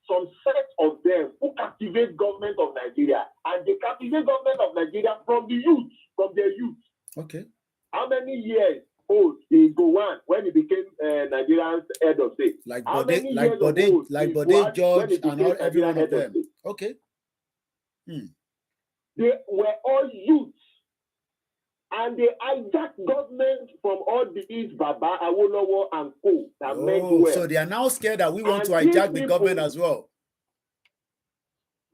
Some set of them who captivate government of Nigeria, and they captivate government of Nigeria from the youth, from their youth. Okay. How many years old is Gowon when he became Nigerian's head of state? Like Bode, George, and all every one of them. Okay. They were all youths. And they hijacked government from all these Baba, Awolowo, and co. So they are now scared that we want to hijack the government as well.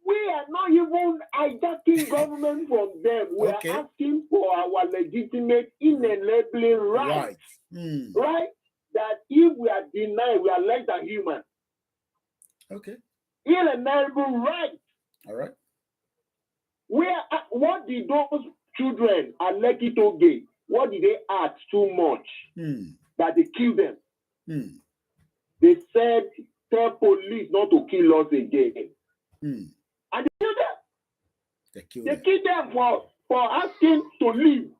We are not even hijacking government from them. We are asking for our legitimate, inalienable rights. Right? That if we are denied, we are less than human. Okay. Inalienable rights. All right. What did those children at Lekki Toge, what did they ask too much that they killed them? They said, tell police not to kill us again. And they killed them. They killed them for asking to leave.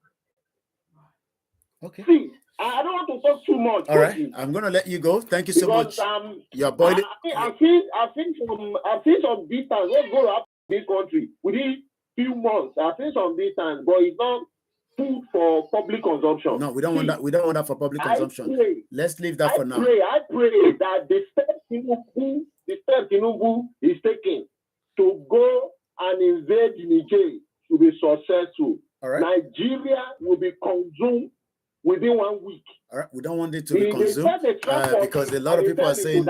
Okay. See, I don't want to talk too much. All right, I'm going to let you go. Thank you so much. You're boiling. I've seen some distance. Let's go up this country within few months. I've seen some distance, but it's not food for public consumption. No, we don't want that. We don't want that for public consumption. Let's leave that for now. I pray that the step Tinubu is taking to go and invade Niger will be successful. All right. Nigeria will be consumed within 1 week. All right, we don't want it to be consumed because a lot of people are saying,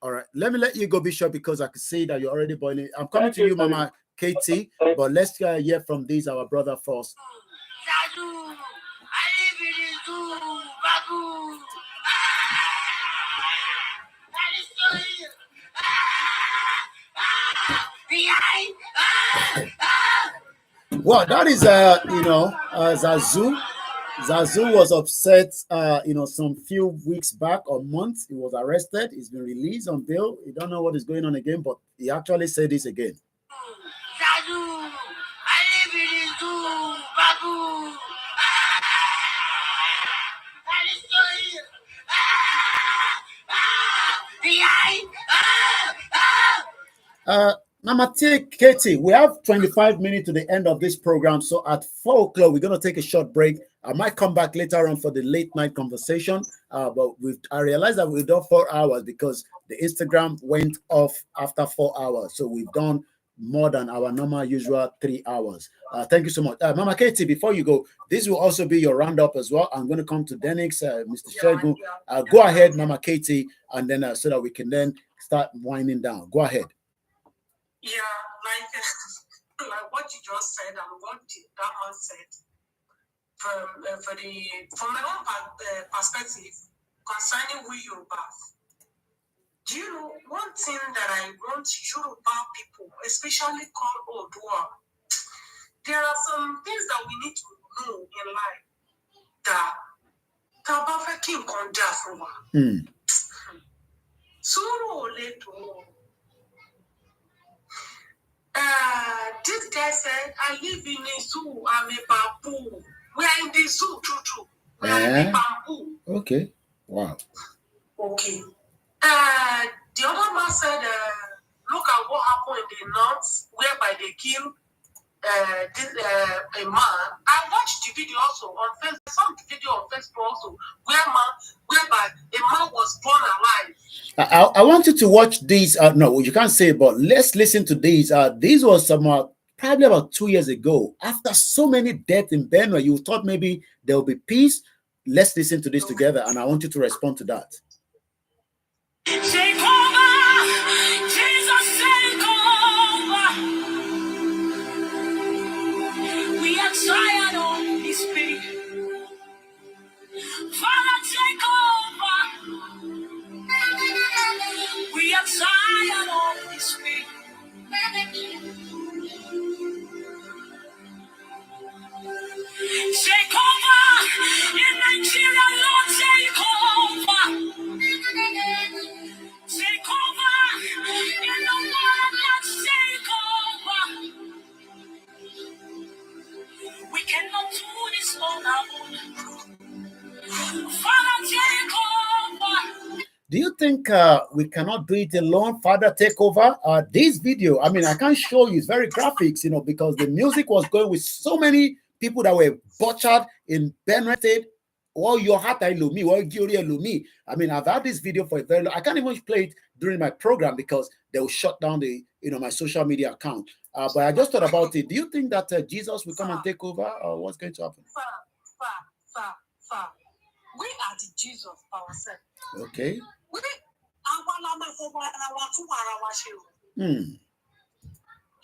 all right, let me let you go, Bishop, because I can see that you're already boiling. I'm coming to you, Mama Katie, but let's hear from these, our brother first. Well, that is, Zazu. Zazu was upset, some few weeks back or months. He was arrested. He's been released on bail. You don't know what is going on again, but he actually said this again. Zazu, I live in the zoo, Babu. Mama Katie, we have 25 minutes to the end of this program. So at 4 o'clock, we're going to take a short break. I might come back later on for the late night conversation. But I realized that we've done 4 hours because the Instagram went off after 4 hours. So we've done more than our normal usual 3 hours. Thank you so much. Mama Katie, before you go, this will also be your roundup as well. I'm going to come to Denix, Mr. Shegun. Go ahead, Mama Katie, and then so that we can then start winding down. Go ahead. Yeah, like what you just said and what that man said, from my own perspective concerning who Yoruba. Do you know one thing that I want Yoruba people, especially called Odua? There are some things that we need to know in life that Tabafa King Konja for. Suru Leto. This guy said, I live in a zoo, I'm a bamboo. We are in the zoo, true. We are in the bamboo. Okay. Wow. Okay. The other man said, look at what happened in the north, whereby they killed a man. I watched the video also on Facebook, some video on Facebook also, whereby a man was born alive. I want you to watch these. No, you can't say, but let's listen to these. These was some probably about 2 years ago. After so many deaths in Benue, you thought maybe there will be peace. Let's listen to this together, and I want you to respond to that. Take over, Jesus, take over. We are tired of this pain. Father, take over. We are tired of this pain. Take over in Nigeria, Lord, take over. Take over in the world, Lord, take over. We cannot do this on our own. Father, take over. Do you think we cannot do it alone? Father, take over. This video, I mean, I can't show you. It's very graphics, because the music was going with so many people that were butchered in Benue State. Or your heart, I love me. Or Lumi. I mean, I've had this video for a very long. I can't even play it during my program because they will shut down the, my social media account. But I just thought about it. Do you think that Jesus will come and take over, or what's going to happen? Sir. We are the Jesus ourselves. Okay.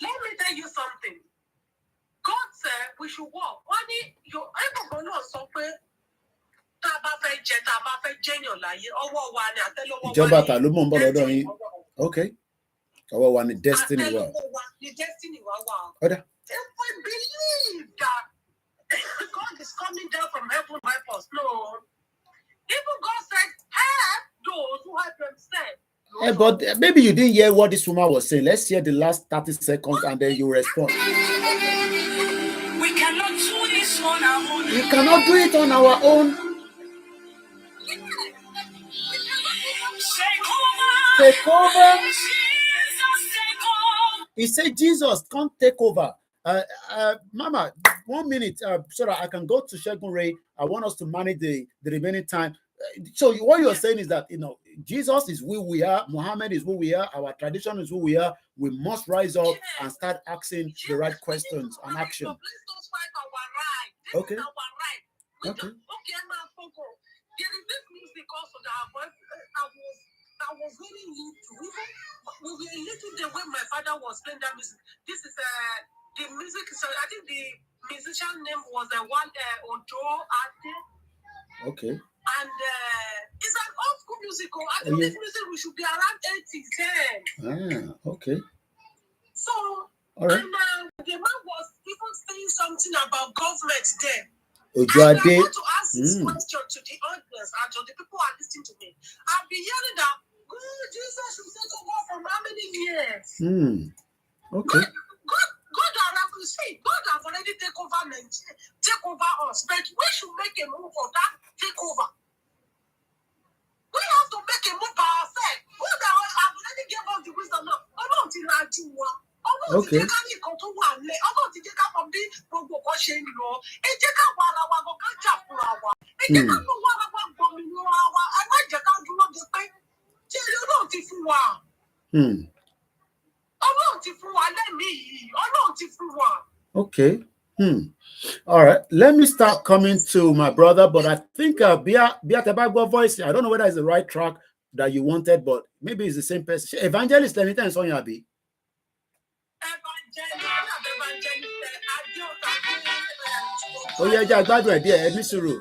Let me tell you something. God said we should walk. Okay. Our destiny. The destiny. If we believe that God is coming down from heaven to help us, no. Even God said, help those who help themselves. Hey, but maybe you didn't hear what this woman was saying. Let's hear the last 30 seconds and then you respond. We cannot do this on our own. We cannot do it on our own. Take over. He said, Jesus, come take over. Mama, 1 minute so that I can go to Shegun Ray. I want us to manage the remaining time. So what you're saying is that, Jesus is who we are. Muhammad is who we are. Our tradition is who we are. We must rise up and start asking the right questions and action. Please don't fight our right. Okay. This is our right. Okay, man, Coco. There is this music also that I was really into. We were little the way my father was playing that music. This is the music. So I think the musician name was one Ojo Ade. Okay. And it's an old school musical. I think this music we should be around 80s then. Okay. So, all right. And the man was even saying something about government then. Ojo Ade. I want to ask this question to the audience and to the people who are listening to me. I've been hearing that Jesus should take over from how many years? Okay. God have already taken over Nigeria, take over us, but we should make a move for that takeover. We have to make a move by ourselves. Who that have already given us the wisdom now? Okay. Okay. All right. Let me start coming to my brother, but I think Bia Tabagbo voice. I don't know whether it's the right track that you wanted, but maybe it's the same person. Evangelist, anytime Sonia Abi. Oh yeah, yeah, glad you're there. Nisuru.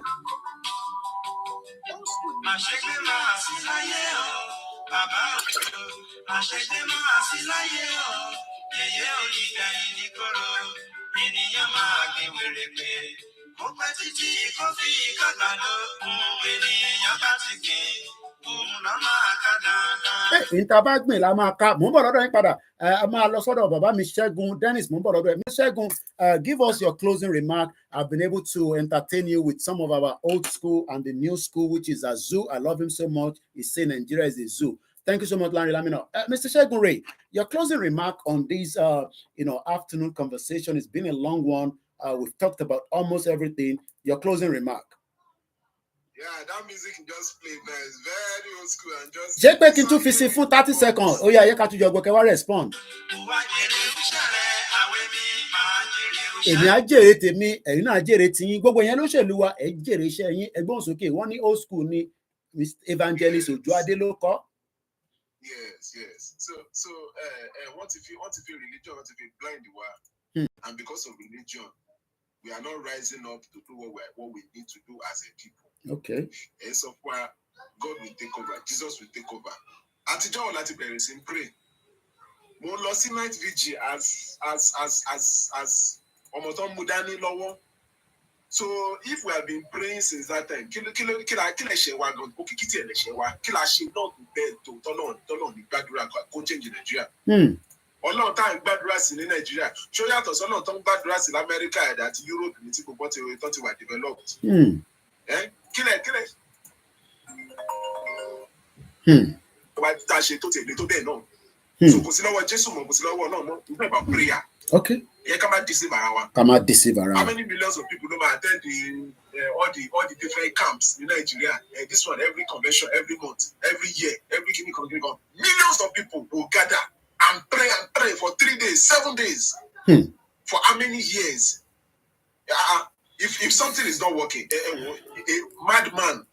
Ìtàbágbìn la máa ká mò ń bọ̀ lọ́dọ̀ yín padà a máa lọ sọ́dọ̀ bàbá mi Ṣẹ́gun Dennis mò ń bọ̀ lọ́dọ̀ ẹ̀ mi Ṣẹ́gun give us your closing remark. I've been able to entertain you with some of our old school and the new school, which is a zoo. I love him so much. He's saying Nigeria is a zoo. Thank you so much, Larry Lamino. Mr. Ṣẹ́gun Ray, your closing remark on this afternoon conversation. It's been a long one. We've talked about almost everything. Your closing remark. Yeah, that music just played now. It's very old school and just. Ṣé pé kí n tún fi sí fún 30 seconds? Ó yá, yẹ ká tún jọ gbọ́ kẹ́ wá respond. Èmi á jèrè tèmi, ẹ̀yin náà á jèrè tiyín. Gbogbo yẹn ló ṣèlú wa, ẹ̀ jèrè iṣẹ́ yín. Ẹgbọ́n sókè, wọ́n ní old school ni Evangelist Ojo Ade ló kọ́. Yes. So what if you religion, what if you blind the world? And because of religion, we are not rising up to do what we need to do as a people. Okay. And so far, God will take over. Jesus will take over. Àtijọ́ ọ̀la ti bẹ̀rẹ̀ sí pray. Mo lọ sí night vigil as ọmọ tó ń mú dání lọ́wọ́. So if we have been praying since that time, kí lè ṣe wa gan? Òkè kí tiẹ̀ lè ṣe wa? Kí la ṣe náà bẹ́ẹ̀ tó tọ́lọ̀ ní gbàdúrà kó change Nigeria? Ọlọ́run tá à ń gbàdúrà sí ní Nàìjíríà ṣó yàtọ̀ sọ́nà tó ń gbàdúrà sí l'Amẹ́ríkà ẹ̀dá àti Europe ní tí gbogbo tó ti wà developed. Kílẹ̀ wá tá a ṣe tó tẹ̀lé tó bẹ́ẹ̀ náà. So kò sí lọ́wọ́ Jésù mọ́ kò sí lọ́wọ́ náà mọ́ nígbà ìbá prayer. Okay. Yẹ ká má deceive ara wa. Ká má deceive ara wa. How many millions of people don't attend all the different camps in Nigeria? This one every convention, every month, every year, every community. Millions of people will gather and pray for 3 days, 7 days. For how many years? If something is not working, a madman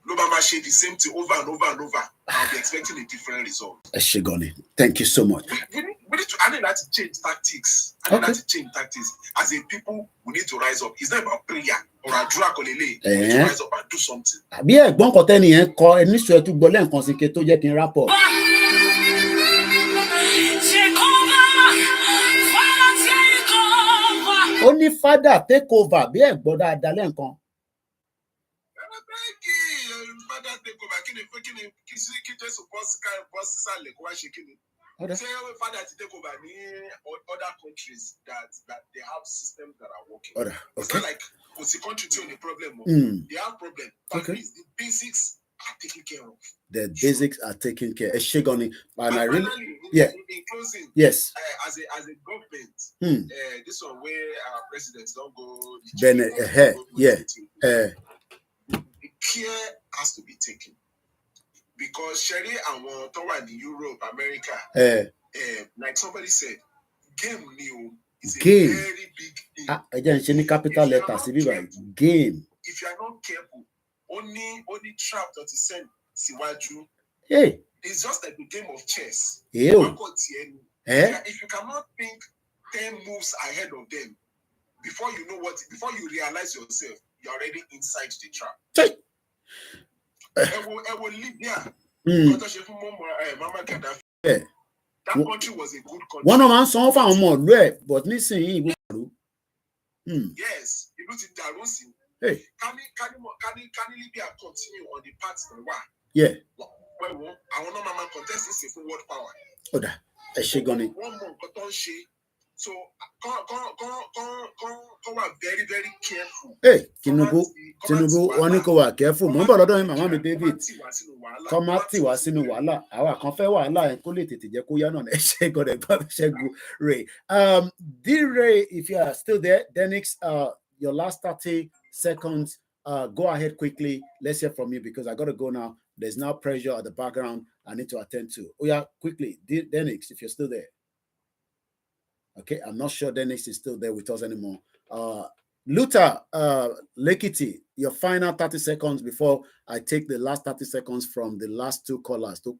Lobama share the same thing over and over and over. I'll be expecting a different result. Eshegoni, thank you so much. We need to change tactics. As a people, we need to rise up. It's not about prayer or a drug or we need to rise up and do something. Àbí ẹ̀gbọ́n kan tẹ́ni yẹn kọ ẹni sọ ẹtú gbọ́ lẹ́ǹkan sí ke tó jẹ́ kí n rapport. Ó ní father take over bí ẹ̀gbọ́n dáadáa lẹ́ǹkan. Say father to take over other countries that they have systems that are working. Okay. It's not like the country to the problem. They have problem. But the basics are taken care of. The basics are taken care of. Eshegoni, and I really, in closing, yes. As a government, this one where our presidents don't go. The care has to be taken. Because Sherry and Towa in Europe, America, like somebody said, game new is a very big thing. Again, capital letters, game. if you are not careful, only trap that is sent siwaju. Hey. It's just like the game of chess. Ew. If you cannot think 10 moves ahead of them, before you realize yourself, you're already inside the trap. Hey. I will leave here. Yeah. That country was a good country. One of my sons found more rare, but listen, yes, it was in Darusi. Hey. Can Libya continue on the path to war? Yeah. Well, I want to contest this for world power. Oh, that. One more so come very, very careful. Hey, Tinubu, one go careful. Remember, Lord, my mama David. Come out, Tiwasinu Wala. Our confer Wala and call it Jakuyan. Ray. Ray, if you are still there, Denix, your last 30 seconds. Go ahead quickly. Let's hear from you because I gotta go now. There's now pressure at the background I need to attend to. Oh yeah, quickly, Denix, if you're still there. Okay, I'm not sure Dennis is still there with us anymore. Luther, Lekiti, your final 30 seconds before I take the last 30 seconds from the last two callers. Oh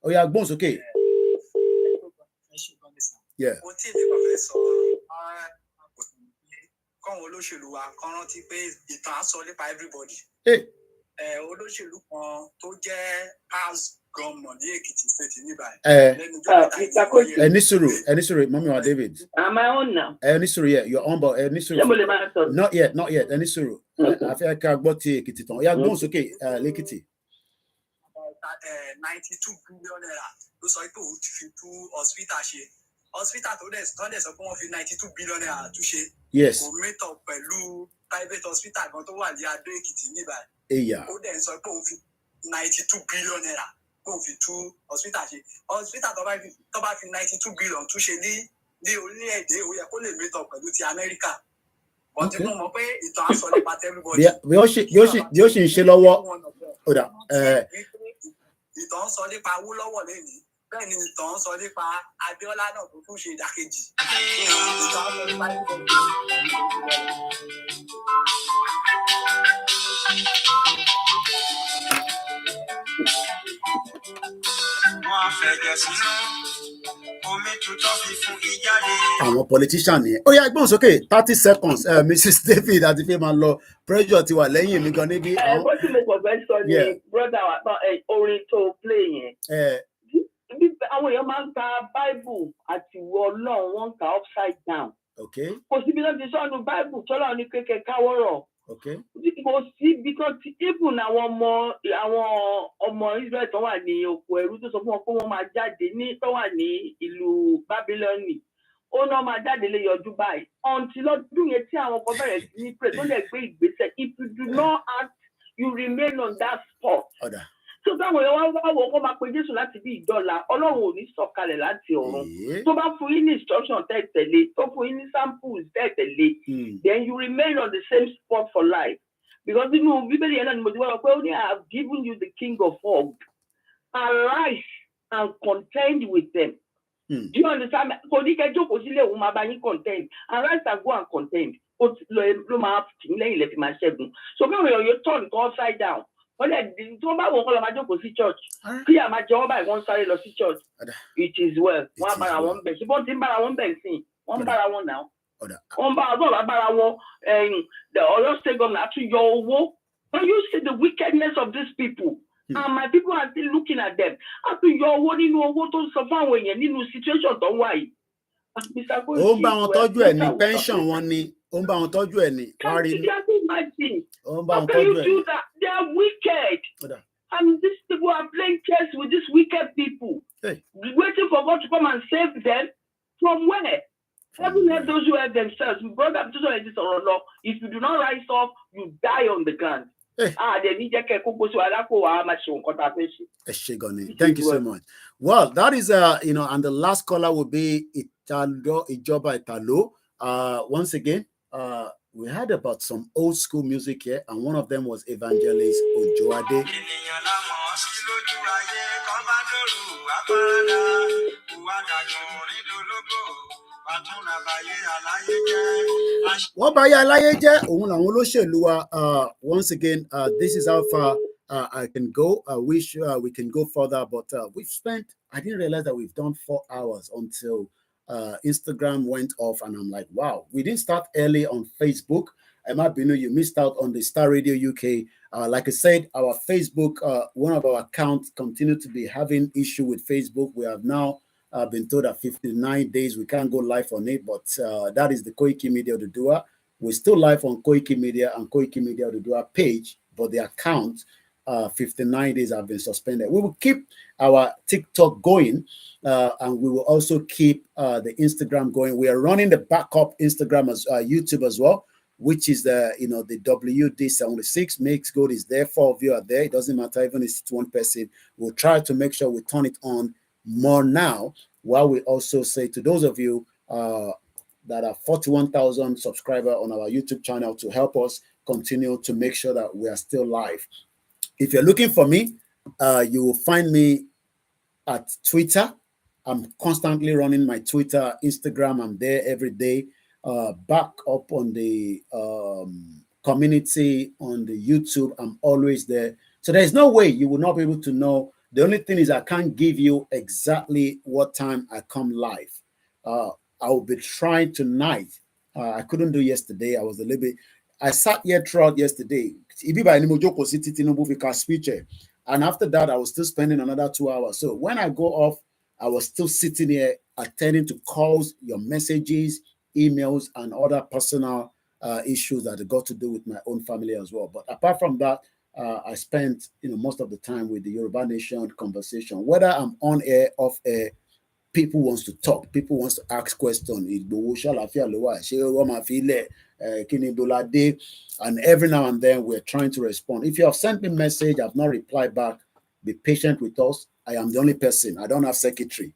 yeah, Bones, okay. Yeah. Hey. Enisuru, Mommy or David. Am I on now? Enisuru, yeah, you're on, but Enisuru. Not yet. Enisuru. I feel like I got it. Yeah, Bones, okay. Lekiti. 92 billion naira. Those are people who hospital. Hospital today, Sunday, so 92 billion naira to share. Yes. We met up private hospital. Got to one year do Ekiti nearby. Yeah. Go there, so 92 billion naira. Go to hospital. Hospital to buy 92 billion to share. The only day we are going to meet up with America. But you know, it's also about everybody. We all should share our. Ìtàn sọ nípa Awólọ́wọ̀ lẹ́yìn bẹ́ẹ̀ ni ìtàn sọ nípa Abíọ́lá náà tó tún ṣe ìdàkejì. Wọ́n fẹ̀jẹ̀ sínú omi tuntun fi fún ìjáde. Àwọn politician nìyẹn. Ó yá gbọ́n sókè 30 seconds. Mrs. David àti fẹ́ máa lọ pressure ti wà lẹ́yìn mi gan níbí. Bó tí mo kọ̀ fẹ́ sọ ni brother wa orin tó play yẹn. Àwọn èèyàn máa ń ka Bible àti ìwọ Ọlọ́run wọ́n ń ka upside down. Kò síbi náà ti sọ́nu Bible tọ́lọ́ ní kékeré káwọ́rọ̀. Kò síbi kan ti even àwọn ọmọ Israel tó wà ní oko ẹrú tó sọ fún wọn pé wọ́n máa jáde tó wà ní ìlú Bábílọ́nì. Ó náà máa jáde lè yọjú báyìí. Until lọ́dún yẹn tí àwọn kan bẹ̀rẹ̀ sí ní pray tó lè gbé ìgbésẹ̀. If you do not act, you remain on that spot. So táwọn èèyàn wá wọ kó máa pe Jésù láti bí ìdọ́là Ọlọ́run ò ní sọ̀kalẹ̀ láti ọ̀run. Tó bá fún yín ní instruction tẹ̀lé, tó fún yín ní samples tẹ̀lé, then you remain on the same spot for life. Because nínú Bíbélì yẹn náà ni mo ti wá pé ó ní I have given you the king of all. Arise and contend with them. Do you understand? Kò ní kẹ́ jókòó sílé òun máa bá yín contend. Arise and go and contend. Ó ló máa tì í lẹ́yìn lẹ́fì máa ṣẹ́gun. So bí àwọn èèyàn yóò turn kan upside down. Wọ́n lè tí wọ́n bá wọ̀ kọ́ lọ máa jókòó sí church. Kí àmà jẹ́ wọ́n báyìí wọ́n sáré lọ sí church. It is well. Wọ́n á bára wọn bẹ̀. Ṣùgbọ́n tí ń bára wọn bẹ̀ sí, wọ́n ń bára wọn náà. Wọ́n bára wọn the Oyo State governor tún yọ owó. When you see the wickedness of these people, and my people are still looking at them, a tún yọ owó nínú owó tó ń sọ fún àwọn èèyàn nínú situation tó ń wà yìí. Ó ń bá wọn tọ́jú ẹ̀ ní pension wọn ni. Ó ń bá wọn tọ́jú ẹ̀ ní. How can you do that? They are wicked. And these people are playing chess with these wicked people. Waiting for God to come and save them. From where? Heaven help those who help themselves. Brother, if you do not rise up, you die on the ground. Thank you so much. Well, that is and the last caller will be Ijoba Italo. Once again, we heard about some old school music here, and one of them was Evangelist Ojoade. What by Alayeje? Once again, this is how far I can go. I wish we can go further, but we've spent, I didn't realize that we've done 4 hours until Instagram went off, and I'm like, wow, we didn't start early on Facebook. Emma Binu, you missed out on the Star Radio UK. Like I said, our Facebook, one of our accounts continued to be having issue with Facebook. We have now been told that 59 days we can't go live on it, but that is the Koikimedia Odudua. We're still live on Koikimedia and Koikimedia Odudua page, but the account 59 days have been suspended. We will keep our TikTok going, and we will also keep the Instagram going. We are running the backup Instagram as YouTube as well, which is the the WD76. Makes Good is there. 4 of you are there. It doesn't matter even if it's one person. We'll try to make sure we turn it on more now, while we also say to those of you that are 41,000 subscribers on our YouTube channel to help us continue to make sure that we are still live. If you're looking for me, you will find me at Twitter. I'm constantly running my Twitter, Instagram. I'm there every day. Back up on the community on the YouTube, I'm always there. So there's no way you will not be able to know. The only thing is I can't give you exactly what time I come live. I will be trying tonight. I couldn't do yesterday. I was a little bit. I sat here throughout yesterday. And after that, I was still spending another 2 hours. So when I go off, I was still sitting here attending to calls, your messages, emails, and other personal issues that got to do with my own family as well. But apart from that, I spent most of the time with the Yoruba Nation conversation. Whether I'm on air, off air, people wants to talk, people wants to ask questions. And every now and then we're trying to respond. If you have sent me a message, I've not replied back, be patient with us. I am the only person. I don't have secretary.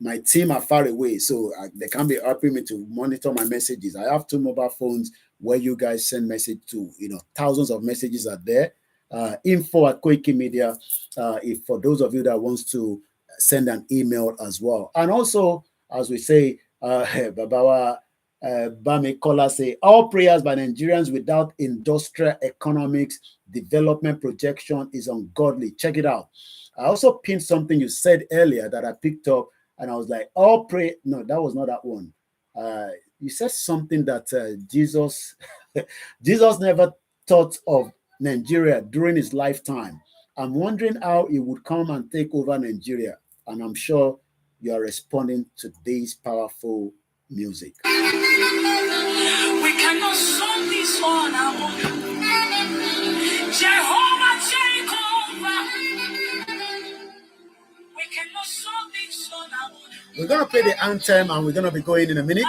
My team are far away, so they can't be helping me to monitor my messages. I have 2 mobile phones where you guys send message to. Thousands of messages are there. Info at Koikimedia, if for those of you that wants to send an email as well. And also, as we say, Babawa Bami Kola say, all prayers by Nigerians without industrial economics development projection is ungodly. Check it out. I also pinned something you said earlier that I picked up, and I was like, all pray. No, that was not that one. You said something that Jesus never thought of Nigeria during his lifetime. I'm wondering how he would come and take over Nigeria. And I'm sure you are responding to this powerful music. We cannot solve this on our own. Jehovah, take over. We cannot solve this on our own. We're going to play the anthem and we're going to be going in a minute.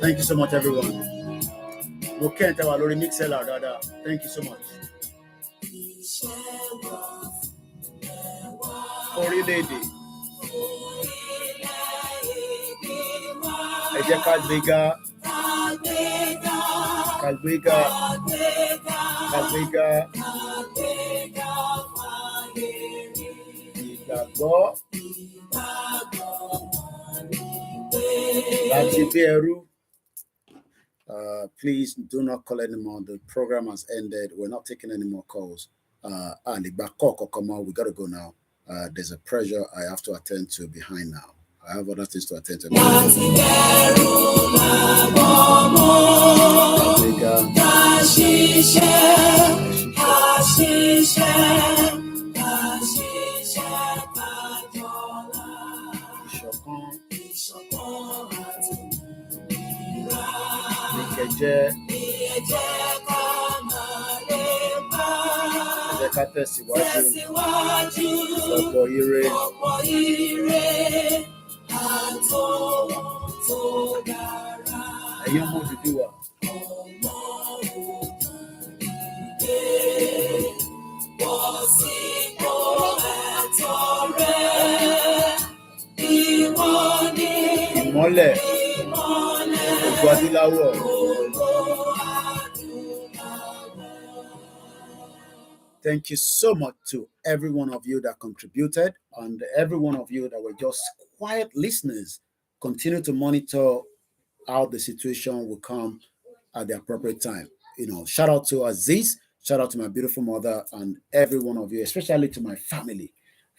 Thank you so much, everyone. Cant, our remix seller, Dada. Thank you so much. Orílẹ̀-èdè. Ẹ jẹ́ ká gbéga. Ká gbéga. Ká gbéga. Ìgbàgbọ́. Láti bí ẹrú. Please do not call anymore. The program has ended. We're not taking any more calls. We got to go now. There's a pressure I have to attend to behind now. I have other things to attend to. Ká tẹ̀síwájú ọ̀pọ̀ ire àtọwọ́ tó dára. Ẹ̀yin ọmọ Odùduwà. Bọ́ sípò ẹ̀tọ́ rẹ, ìwọ ni ìmọ́lẹ̀. Thank you so much to every one of you that contributed and every one of you that were just quiet listeners. Continue to monitor how the situation will come at the appropriate time. Shout out to Aziz, shout out to my beautiful mother and every one of you, especially to my family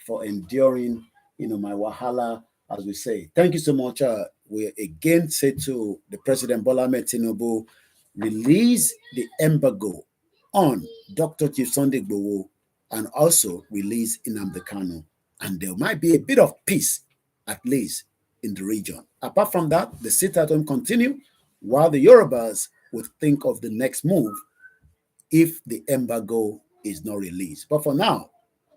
for enduring, my wahala, as we say. Thank you so much. We again say to the President Bola Ahmed Tinubu, release the embargo on Dr. Chief Sunday Igboho and also release Nnamdi Kanu. And there might be a bit of peace, at least in the region. Apart from that, the sit-at-home continue while the Yorubas would think of the next move if the embargo is not released. But for now,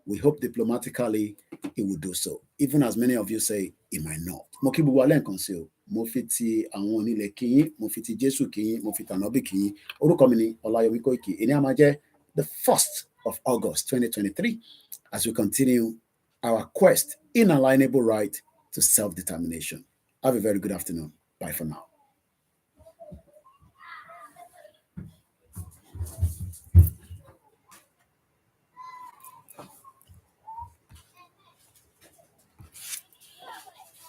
we hope diplomatically it will do so, even as many of you say it might not. Mo kí gbogbo alẹ́ nǹkan sí o, mo fi ti àwọn onílẹ̀ kíyín, mo fi ti Jésù kíyín, mo fi tànàbí kíyín. Orúkọ mi ni Ọláyọmí Kóìkì. Èní á máa jẹ́ the 1st of August 2023 as we continue our quest, inalienable right to self-determination. Have a very good afternoon. Bye for now.